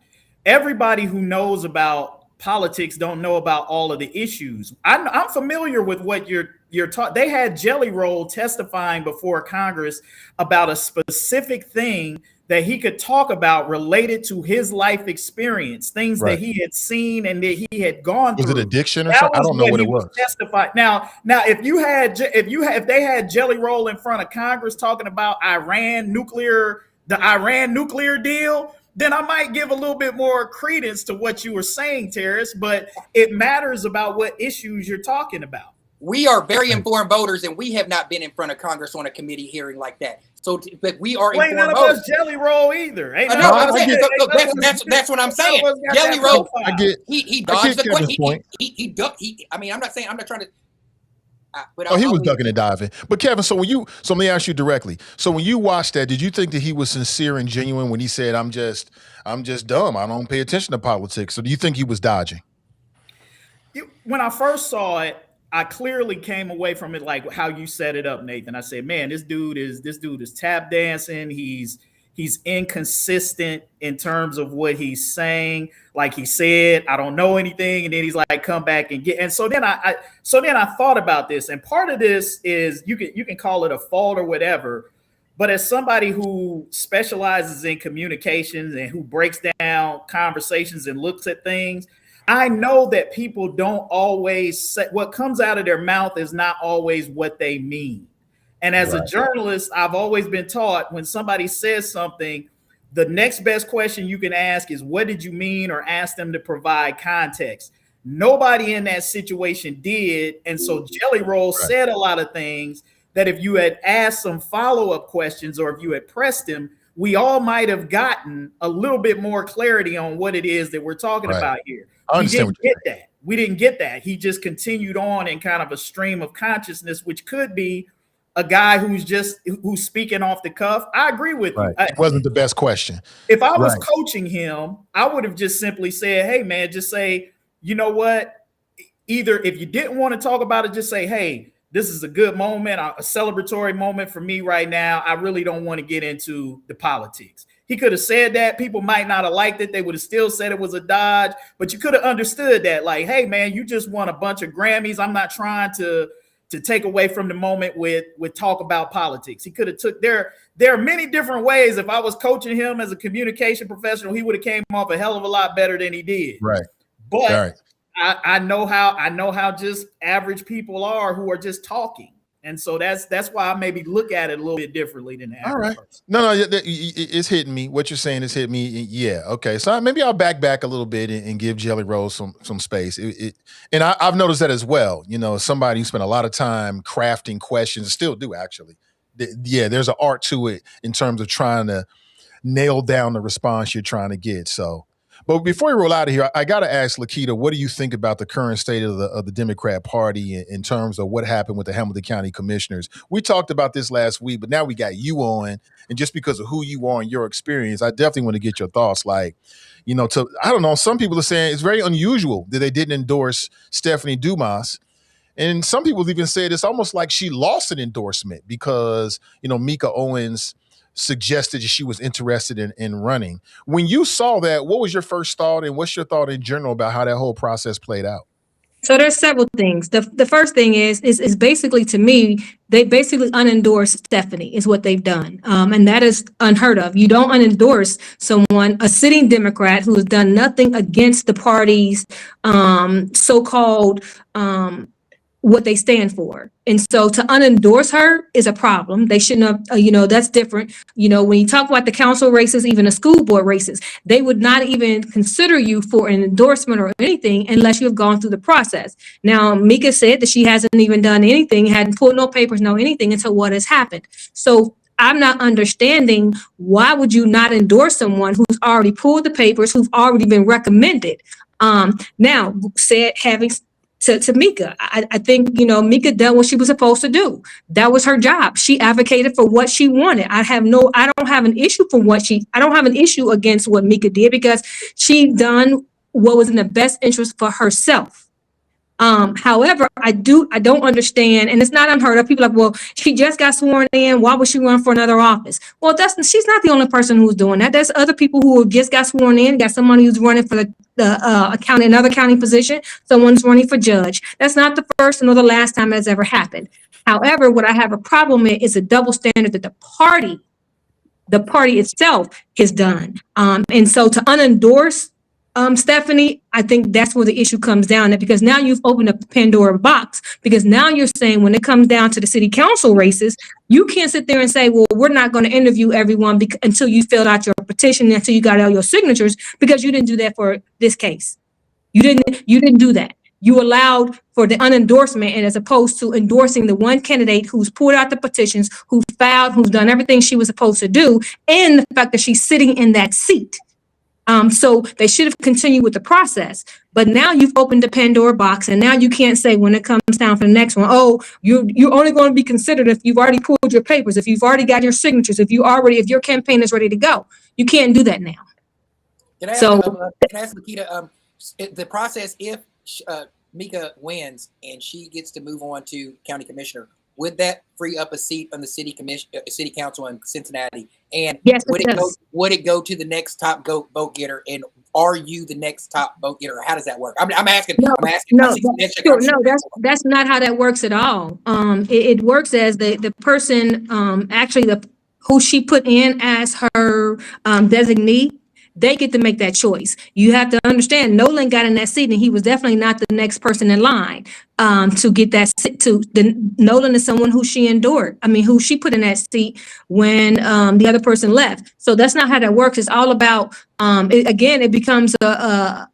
Speaker 3: Everybody who knows about politics don't know about all of the issues. I'm familiar with what you're talking. They had Jelly Roll testifying before Congress about a specific thing that he could talk about related to his life experience, things that he had seen and that he had gone through.
Speaker 1: Was it addiction or something? I don't know what it was.
Speaker 3: Testified. Now, if they had Jelly Roll in front of Congress talking about the Iran nuclear deal, then I might give a little bit more credence to what you were saying, Terrace, but it matters about what issues you're talking about.
Speaker 2: We are very informed voters, and we have not been in front of Congress on a committee hearing like that. So, but we are informed
Speaker 3: none
Speaker 2: voters.
Speaker 3: of us Jelly Roll either.
Speaker 2: That's what I'm saying. Jelly Roll, he dodged the question. He ducked. I'm not trying to.
Speaker 1: He was ducking and diving. But Kevin, so let me ask you directly. So when you watched that, did you think that he was sincere and genuine when he said, I'm just dumb, I don't pay attention to politics? So do you think he was dodging?
Speaker 3: When I first saw it, I clearly came away from it like how you set it up, Nathan. I said, man, this dude is tap dancing. He's inconsistent in terms of what he's saying. Like he said, I don't know anything, and then he's like, come back and get. And so then I thought about this, and part of this is you can call it a fault or whatever, but as somebody who specializes in communications and who breaks down conversations and looks at things, I know that people don't always say what comes out of their mouth is not always what they mean. And as a journalist, I've always been taught when somebody says something, the next best question you can ask is, what did you mean? Or ask them to provide context. Nobody in that situation did. And so Jelly Roll said a lot of things that if you had asked some follow-up questions or if you had pressed him, we all might have gotten a little bit more clarity on what it is that we're talking about here. We didn't get that. We didn't get that. He just continued on in kind of a stream of consciousness, which could be a guy who's speaking off the cuff. I agree with you.
Speaker 1: It wasn't the best question.
Speaker 3: If I was coaching him, I would have just simply said, hey, man, just say, you know what? Either if you didn't want to talk about it, just say, hey, this is a good moment, a celebratory moment for me right now. I really don't want to get into the politics. He could have said that. People might not have liked it. They would have still said it was a dodge, but you could have understood that. Like, hey, man, you just won a bunch of Grammys. I'm not trying to take away from the moment with talk about politics. He could have took there are many different ways. If I was coaching him as a communication professional, he would have came off a hell of a lot better than he did.
Speaker 1: Right.
Speaker 3: But I know how just average people are who are just talking. And so that's why I maybe look at it a little bit differently than that.
Speaker 1: All right. No, it's hitting me. What you're saying is hitting me. Yeah. Okay. So maybe I'll back a little bit and give Jelly Roll some space. And I've noticed that as well. You know, somebody who spent a lot of time crafting questions, still do actually. Yeah, there's an art to it in terms of trying to nail down the response you're trying to get. So, but before we roll out of here, I got to ask Lakita, what do you think about the current state of the Democrat Party in terms of what happened with the Hamilton County Commissioners? We talked about this last week, but now we got you on, and just because of who you are and your experience, I definitely want to get your thoughts. Like, you know, I don't know, some people are saying it's very unusual that they didn't endorse Stephanie Dumas. And some people even said it's almost like she lost an endorsement because, Mika Owens suggested she was interested in running. When you saw that, what was your first thought, and what's your thought in general about how that whole process played out?
Speaker 5: So there's several things. The first thing is basically, to me, they basically unendorsed Stephanie is what they've done. And that is unheard of. You don't unendorse someone, a sitting Democrat who has done nothing against the party's so-called what they stand for. And so to unendorse her is a problem. They shouldn't have, that's different. When you talk about the council races, even the school board races, they would not even consider you for an endorsement or anything unless you have gone through the process. Now, Mika said that she hasn't even done anything, hadn't pulled no papers, no anything until what has happened. So I'm not understanding, why would you not endorse someone who's already pulled the papers, who've already been recommended? Now, having to Mika, I think, Mika done what she was supposed to do. That was her job. She advocated for what she wanted. I don't have an issue I don't have an issue against what Mika did, because she done what was in the best interest for herself. However, I don't understand, and it's not unheard of. People are like, well, she just got sworn in. Why would she run for another office? Well, she's not the only person who's doing that. There's other people who just got sworn in. Got somebody who's running for another county position. Someone's running for judge. That's not the first nor the last time that's ever happened. However, what I have a problem with is a double standard that the party itself has done. And so to unendorse Stephanie, I think that's where the issue comes down, because now you've opened up the Pandora box, because now you're saying when it comes down to the city council races, you can't sit there and say, well, we're not going to interview everyone until you filled out your petition, until you got all your signatures, because you didn't do that for this case. You didn't do that. You allowed for the unendorsement, and as opposed to endorsing the one candidate who's pulled out the petitions, who filed, who's done everything she was supposed to do, and the fact that she's sitting in that seat. So they should have continued with the process, but now you've opened the Pandora box, and now you can't say when it comes down for the next one, oh, you're only going to be considered if you've already pulled your papers, if you've already got your signatures, if your campaign is ready to go. You can't do that now.
Speaker 2: Can I ask Nikita, the process, if Mika wins and she gets to move on to county commissioner, would that free up a seat on the city council in Cincinnati? And
Speaker 5: yes,
Speaker 2: would it go to the next top vote getter? And are you the next top vote getter? How does that work? I'm asking.
Speaker 5: No, that's not how that works at all. It works as the person, who she put in as her designee. They get to make that choice. You have to understand, Nolan got in that seat, and he was definitely not the next person in line to get that seat. Nolan is someone who she endured. who she put in that seat when the other person left. So that's not how that works. It's all about, it becomes how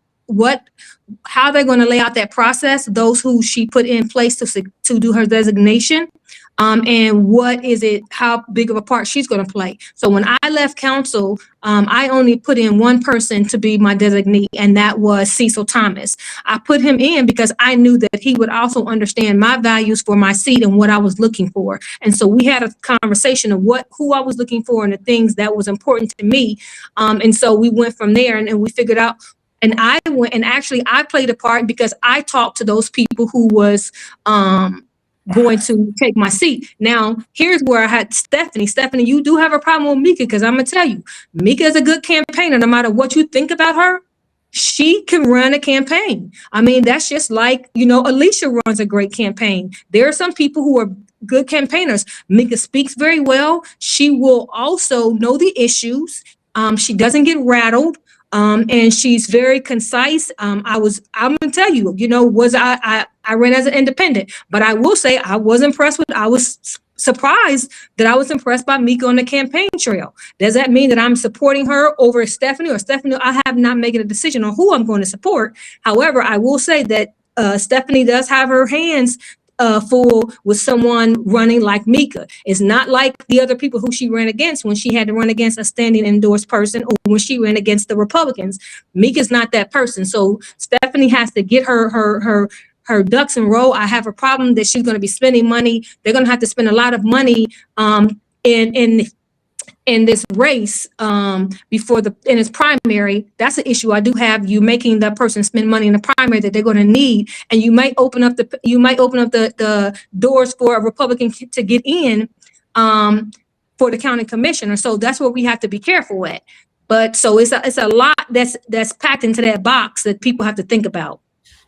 Speaker 5: they're going to lay out that process, those who she put in place to do her designation. And how big of a part she's going to play. So when I left council, I only put in one person to be my designee, and that was Cecil Thomas. I put him in because I knew that he would also understand my values for my seat and what I was looking for. And so we had a conversation of who I was looking for and the things that was important to me. And so we went from there, and we figured out. And I went, and actually I played a part because I talked to those people who was going to take my seat. Now, here's where I had Stephanie. Stephanie, you do have a problem with Mika, because I'm going to tell you, Mika is a good campaigner. No matter what you think about her, she can run a campaign. That's just like, Alicia runs a great campaign. There are some people who are good campaigners. Mika speaks very well. She will also know the issues. She doesn't get rattled. And she's very concise. I'm going to tell you, I ran as an independent, but I will say I was surprised that I was impressed by Mika on the campaign trail. Does that mean that I'm supporting her over Stephanie or Stephanie? I have not made a decision on who I'm going to support. However, I will say that Stephanie does have her hands full with someone running like Mika. It's not like the other people who she ran against when she had to run against a standing endorsed person, or when she ran against the Republicans. Mika's not that person. So Stephanie has to get her ducks in a row. I have a problem that she's going to be spending money. They're going to have to spend a lot of money in in this race in its primary, that's an issue. I do have you making that person spend money in the primary that they're going to need, and you might open up the doors for a Republican to get in for the county commissioner. So that's what we have to be careful at. But so it's a lot that's packed into that box that people have to think about.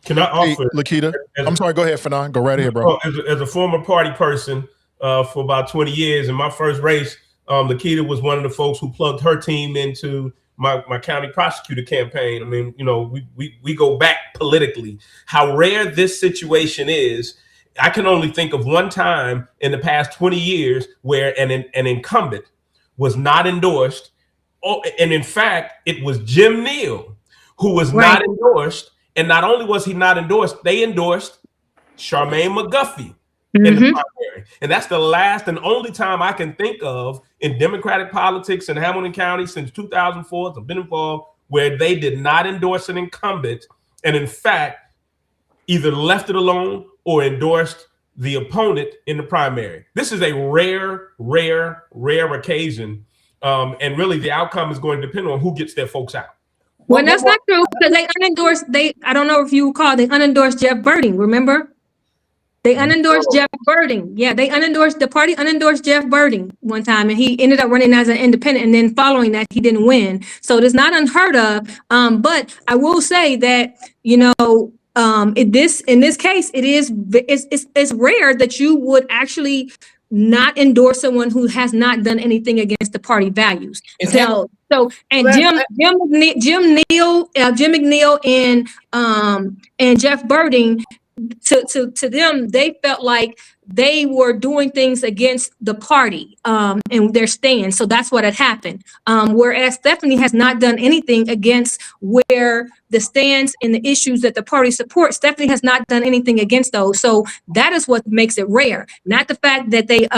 Speaker 4: Can I offer,
Speaker 1: hey, Lakita? I'm sorry. Go ahead, Fanon. Go right ahead, bro.
Speaker 4: As a former party person for about 20 years, in my first race, Lakita was one of the folks who plugged her team into my county prosecutor campaign. I mean, you know, we go back politically. How rare this situation is. I can only think of one time in the past 20 years where an incumbent was not endorsed. Oh, and in fact, it was Jim Neal who was not endorsed. And not only was he not endorsed, they endorsed Charmaine McGuffey in the primary. And that's the last and only time I can think of in Democratic politics in Hamilton County since 2004, I've been involved, where they did not endorse an incumbent and in fact either left it alone or endorsed the opponent in the primary. This is a rare occasion. And really the outcome is going to depend on who gets their folks out.
Speaker 5: Well, that's not true because they unendorsed. I don't know if you recall, they unendorsed Jeff Birding. Remember, they unendorsed Jeff Birding. Yeah, the party unendorsed Jeff Birding one time, and he ended up running as an independent. And then following that, he didn't win. So it is not unheard of. But I will say that in this case, it's rare that you would actually not endorse someone who has not done anything against the party values. Jim McNeil and Jeff Birding, to them, they felt like they were doing things against the party and their stand. So that's what had happened. Whereas Stephanie has not done anything against where the stands and the issues that the party supports. Stephanie has not done anything against those. So that is what makes it rare. Not the fact that they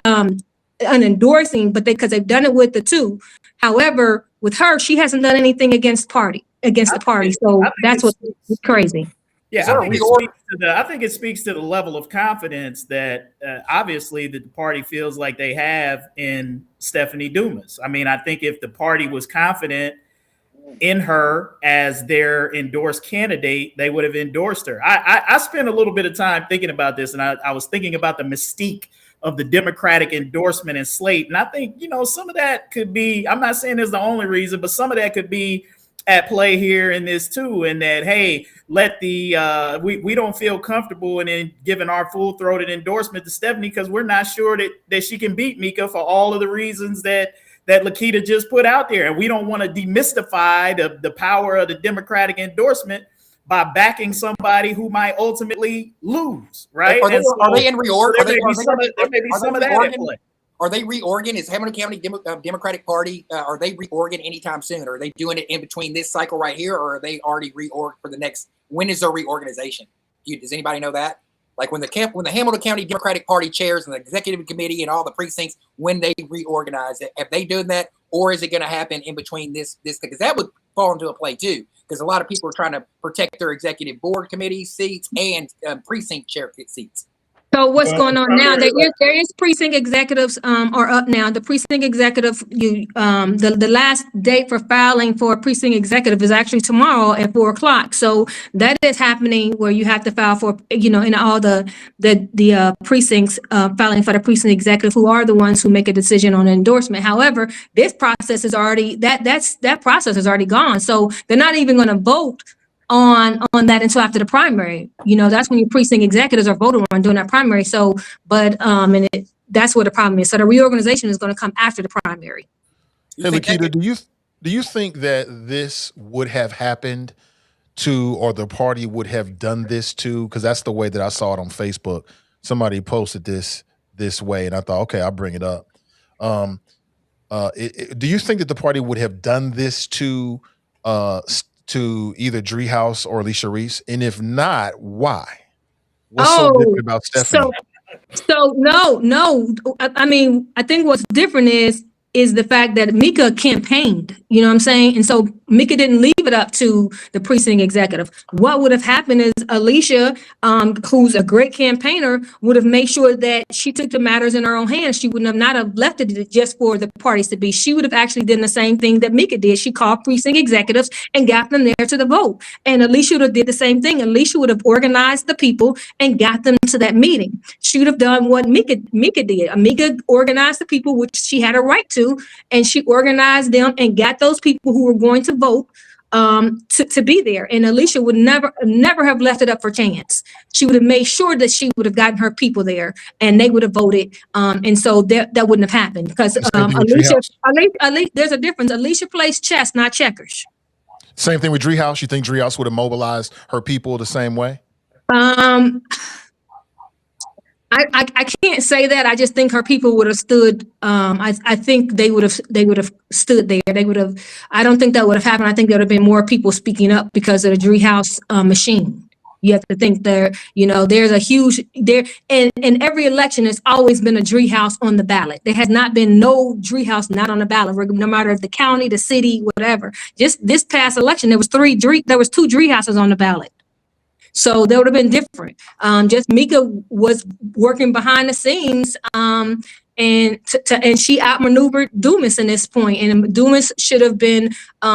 Speaker 5: unendorsing, but because they've done it with the two. However, with her, she hasn't done anything against the party. So that's what's crazy.
Speaker 3: Yeah, I think it speaks to the level of confidence that obviously the party feels like they have in Stephanie Dumas. I mean, I think if the party was confident in her as their endorsed candidate, they would have endorsed her. I spent a little bit of time thinking about this, and I was thinking about the mystique of the Democratic endorsement and slate. And I think, some of that could be, I'm not saying it's the only reason, but some of that could be at play here in this too, and that, hey, we don't feel comfortable in giving our full-throated endorsement to Stephanie because we're not sure that she can beat Mika for all of the reasons that Lakita just put out there. And we don't want to demystify the power of the Democratic endorsement by backing somebody who might ultimately lose, right?
Speaker 2: Are they in reorg?
Speaker 3: There may be some of that at play.
Speaker 2: Are they reorging? Is Hamilton County Democratic Party, are they reorging anytime soon? Are they doing it in between this cycle right here, or are they already reorged for the next? When is their reorganization? Does anybody know that? Like when the Hamilton County Democratic Party chairs and the executive committee and all the precincts, when they reorganize it, have they done that, or is it going to happen in between this? Because that would fall into a play too, because a lot of people are trying to protect their executive board committee seats and precinct chair seats.
Speaker 5: So what's going on now? There is precinct executives are up now. The precinct executive, the last date for filing for a precinct executive is actually tomorrow at 4:00. So that is happening where you have to file for, in all the precincts, filing for the precinct executive, who are the ones who make a decision on endorsement. However, this process is already that process is already gone. So they're not even going to vote on that until after the primary. That's when your precinct executives are voting on doing that primary. So, but that's where the problem is. So the reorganization is going to come after the primary.
Speaker 1: Hey, Lakita, do you think that this would have happened to, or the party would have done this to? Because that's the way that I saw it on Facebook. Somebody posted this way, and I thought, okay, I'll bring it up. Do you think that the party would have done this to either Driehaus or Alicia Reese? And if not, why? What's so different about Stephanie?
Speaker 5: So no. I mean, I think what's different is the fact that Mika campaigned, you know what I'm saying? And so Mika didn't leave it up to the precinct executive. What would have happened is Alicia, who's a great campaigner, would have made sure that she took the matters in her own hands. She wouldn't have not have left it just for the parties to be. She would have actually done the same thing that Mika did. She called precinct executives and got them there to the vote. And Alicia would have did the same thing. Alicia would have organized the people and got them to that meeting. She would have done what Mika did. Mika organized the people, which she had a right to, and she organized them and got those people who were going to vote to be there. And Alicia would never have left it up for chance. She would have made sure that she would have gotten her people there and they would have voted. And so that wouldn't have happened because Alicia, there's a difference. Alicia plays chess, not checkers.
Speaker 1: Same thing with Driehaus. You think Driehaus would have mobilized her people the same way?
Speaker 5: I can't say that. I just think her people would have stood. I think they would have stood there. I don't think that would have happened. I think there would have been more people speaking up because of the Driehaus machine. You have to think there's a huge there, and in every election, there's always been a Driehaus on the ballot. There has not been no Driehaus not on the ballot, no matter if the county, the city, whatever. Just this past election, there was two Driehauses on the ballot. So that would have been different. Just Mika was working behind the scenes, and she outmaneuvered Dumas in this point. And Dumas should have been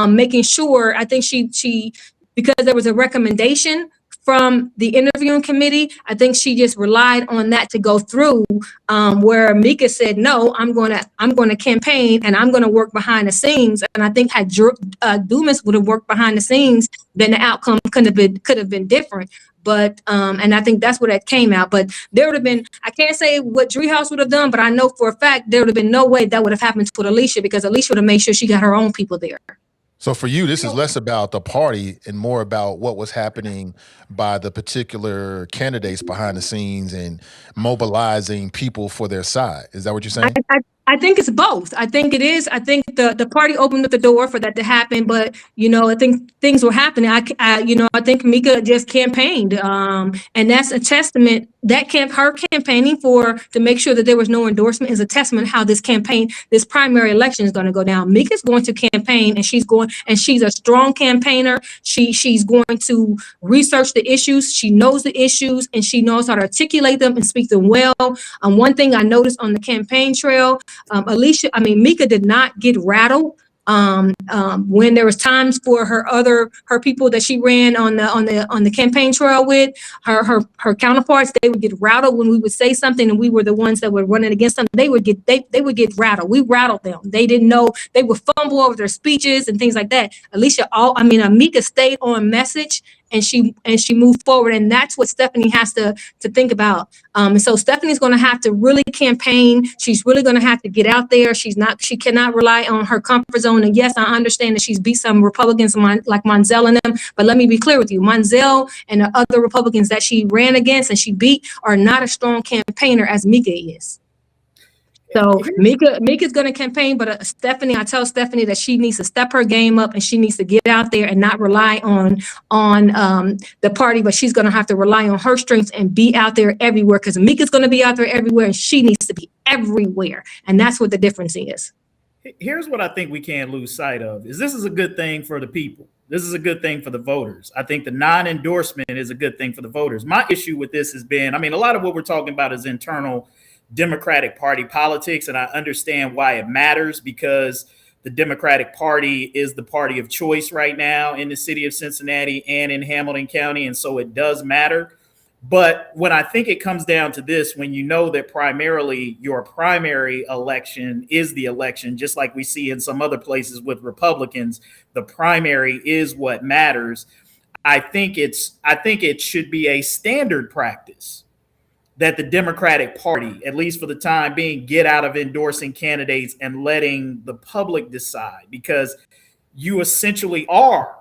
Speaker 5: making sure. I think she because there was a recommendation from the interviewing committee. I think she just relied on that to go through. Where Mika said, "No, I'm going to campaign and I'm going to work behind the scenes." And I think had Dumas would have worked behind the scenes, then the outcome could have been different. But and I think that's where that came out. But there would have been, I can't say what Driehaus would have done, but I know for a fact there would have been no way that would have happened with Alicia, because Alicia would have made sure she got her own people there.
Speaker 1: So for you, this is less about the party and more about what was happening by the particular candidates behind the scenes and mobilizing people for their side. Is that what you're saying?
Speaker 5: I think it's both. I think it is. I think the party opened up the door for that to happen, but I think things were happening. I think Mika just campaigned, and that's a testament. Her campaigning to make sure that there was no endorsement is a testament how this primary election is going to go down. Mika's going to campaign, and she's a strong campaigner. She's going to research the issues. She knows the issues, and she knows how to articulate them and speak them well. One thing I noticed on the campaign trail, Mika did not get rattled when there was times for her people that she ran on the campaign trail with her counterparts. They would get rattled when we would say something and we were the ones that were running against them. They would get rattled. We rattled them. They didn't know. They would fumble over their speeches and things like that. Mika stayed on message. And she moved forward, and that's what Stephanie has to think about. And so Stephanie's going to have to really campaign. She's really going to have to get out there. She cannot rely on her comfort zone. And yes, I understand that she's beat some Republicans like Monzel and them. But let me be clear with you, Monzel and the other Republicans that she ran against and she beat are not a strong campaigner as Mika is. So Mika's going to campaign, but I tell Stephanie that she needs to step her game up and she needs to get out there and not rely on the party, but she's going to have to rely on her strengths and be out there everywhere, because Mika's going to be out there everywhere and she needs to be everywhere. And that's what the difference is.
Speaker 3: Here's what I think we can't lose sight of is this is a good thing for the people. This is a good thing for the voters. I think the non-endorsement is a good thing for the voters. My issue with this has been, a lot of what we're talking about is internal Democratic Party politics, and I understand why it matters, because the Democratic Party is the party of choice right now in the city of Cincinnati and in Hamilton County, and so it does matter. But when I think it comes down to this, when you know that primarily your primary election is the election, just like we see in some other places with Republicans, the primary is what matters. I think it should be a standard practice that the Democratic Party, at least for the time being, get out of endorsing candidates and letting the public decide, because you essentially are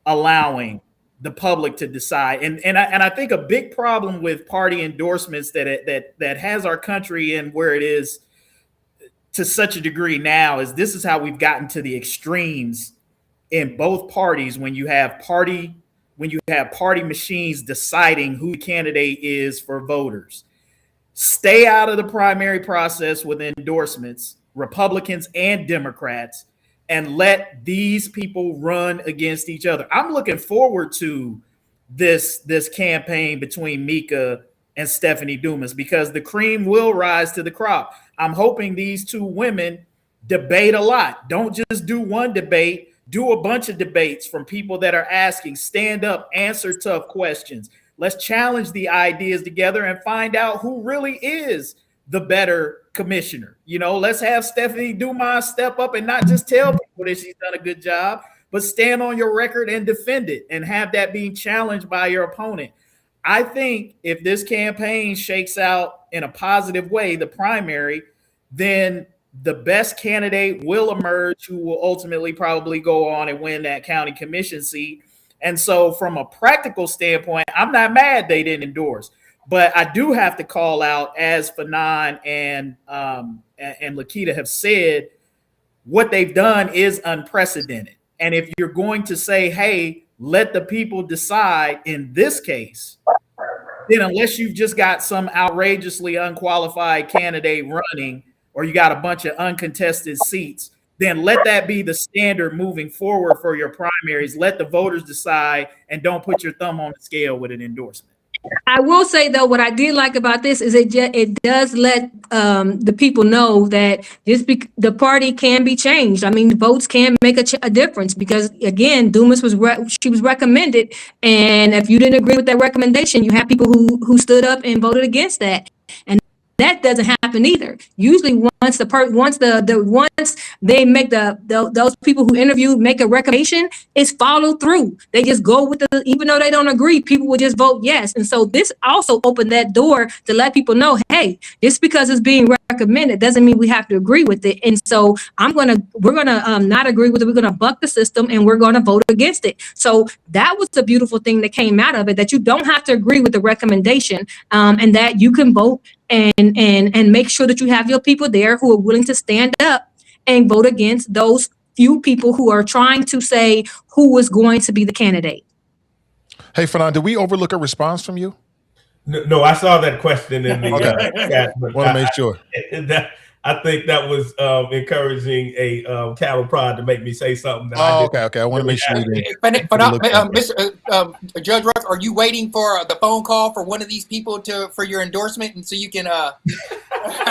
Speaker 3: allowing the public to decide. And I think a big problem with party endorsements that has our country and where it is to such a degree now is this is how we've gotten to the extremes in both parties when you have party machines deciding who the candidate is for voters. Stay out of the primary process with endorsements, Republicans and Democrats. and let these people run against each other. I'm looking forward to this campaign between Mika and Stephanie Dumas because the cream will rise to the crop. I'm hoping these two women debate a lot. Don't just do one debate, do a bunch of debates from people that are asking, stand up, answer tough questions. Let's challenge the ideas together and find out who really is the better commissioner. You know, let's have Stephanie Dumas step up and not just tell people that she's done a good job, but stand on your record and defend it and have that being challenged by your opponent. I think if this campaign shakes out in a positive way, the primary, then the best candidate will emerge who will ultimately probably go on and win that county commission seat. And so from a practical standpoint, I'm not mad they didn't endorse, but I do have to call out, as Fanon and Lakita have said, what they've done is unprecedented. And if you're going to say, hey, let the people decide in this case, then unless you've just got some outrageously unqualified candidate running, or you got a bunch of uncontested seats, then let that be the standard moving forward for your primaries. Let the voters decide and don't put your thumb on the scale with an endorsement.
Speaker 5: I will say, though, what I did like about this is it does let the people know that the party can be changed. I mean, votes can make a difference because, again, Dumas was recommended. And if you didn't agree with that recommendation, you have people who stood up and voted against that. And that doesn't happen either. Usually, once they make those people who interviewed make a recommendation, it's followed through. They just go with even though they don't agree, people will just vote yes. And so this also opened that door to let people know, hey, just because it's being recommended doesn't mean we have to agree with it. And so we're gonna not agree with it. We're gonna buck the system and we're gonna vote against it. So that was the beautiful thing that came out of it, that you don't have to agree with the recommendation, and that you can vote and make sure that you have your people there who are willing to stand up and vote against those few people who are trying to say who is going to be the candidate.
Speaker 1: Hey, Fanon, did we overlook a response from you?
Speaker 4: No, I saw that question in the chat.
Speaker 1: Want to make sure.
Speaker 4: I think that was encouraging a cattle prod to make me say something.
Speaker 1: Okay. I want to make sure.
Speaker 2: Judge Ruck, are you waiting for the phone call for one of these people for your endorsement, and so you can? Are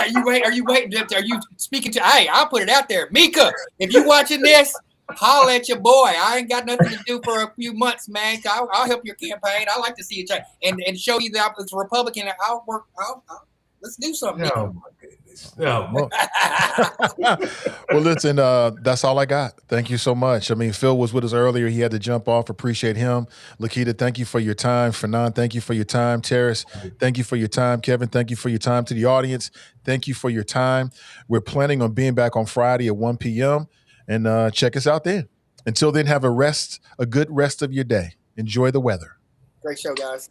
Speaker 2: you waiting? Are you speaking to? Hey, I'll put it out there, Mika. If you watching this, holler at your boy. I ain't got nothing to do for a few months, man. I'll help your campaign. I like to see you change and show you that it's Republican. I'll work. Let's do something.
Speaker 4: Oh my goodness. No.
Speaker 1: Well, listen, that's all I got. Thank you so much. I mean, Phil was with us earlier. He had to jump off. Appreciate him. Lakita, thank you for your time. Fanon, thank you for your time. Terrace, thank you for your time. Kevin, thank you for your time. To the audience, thank you for your time. We're planning on being back on Friday at 1 p.m. and check us out then. Until then, have a good rest of your day. Enjoy the weather.
Speaker 2: Great show, guys.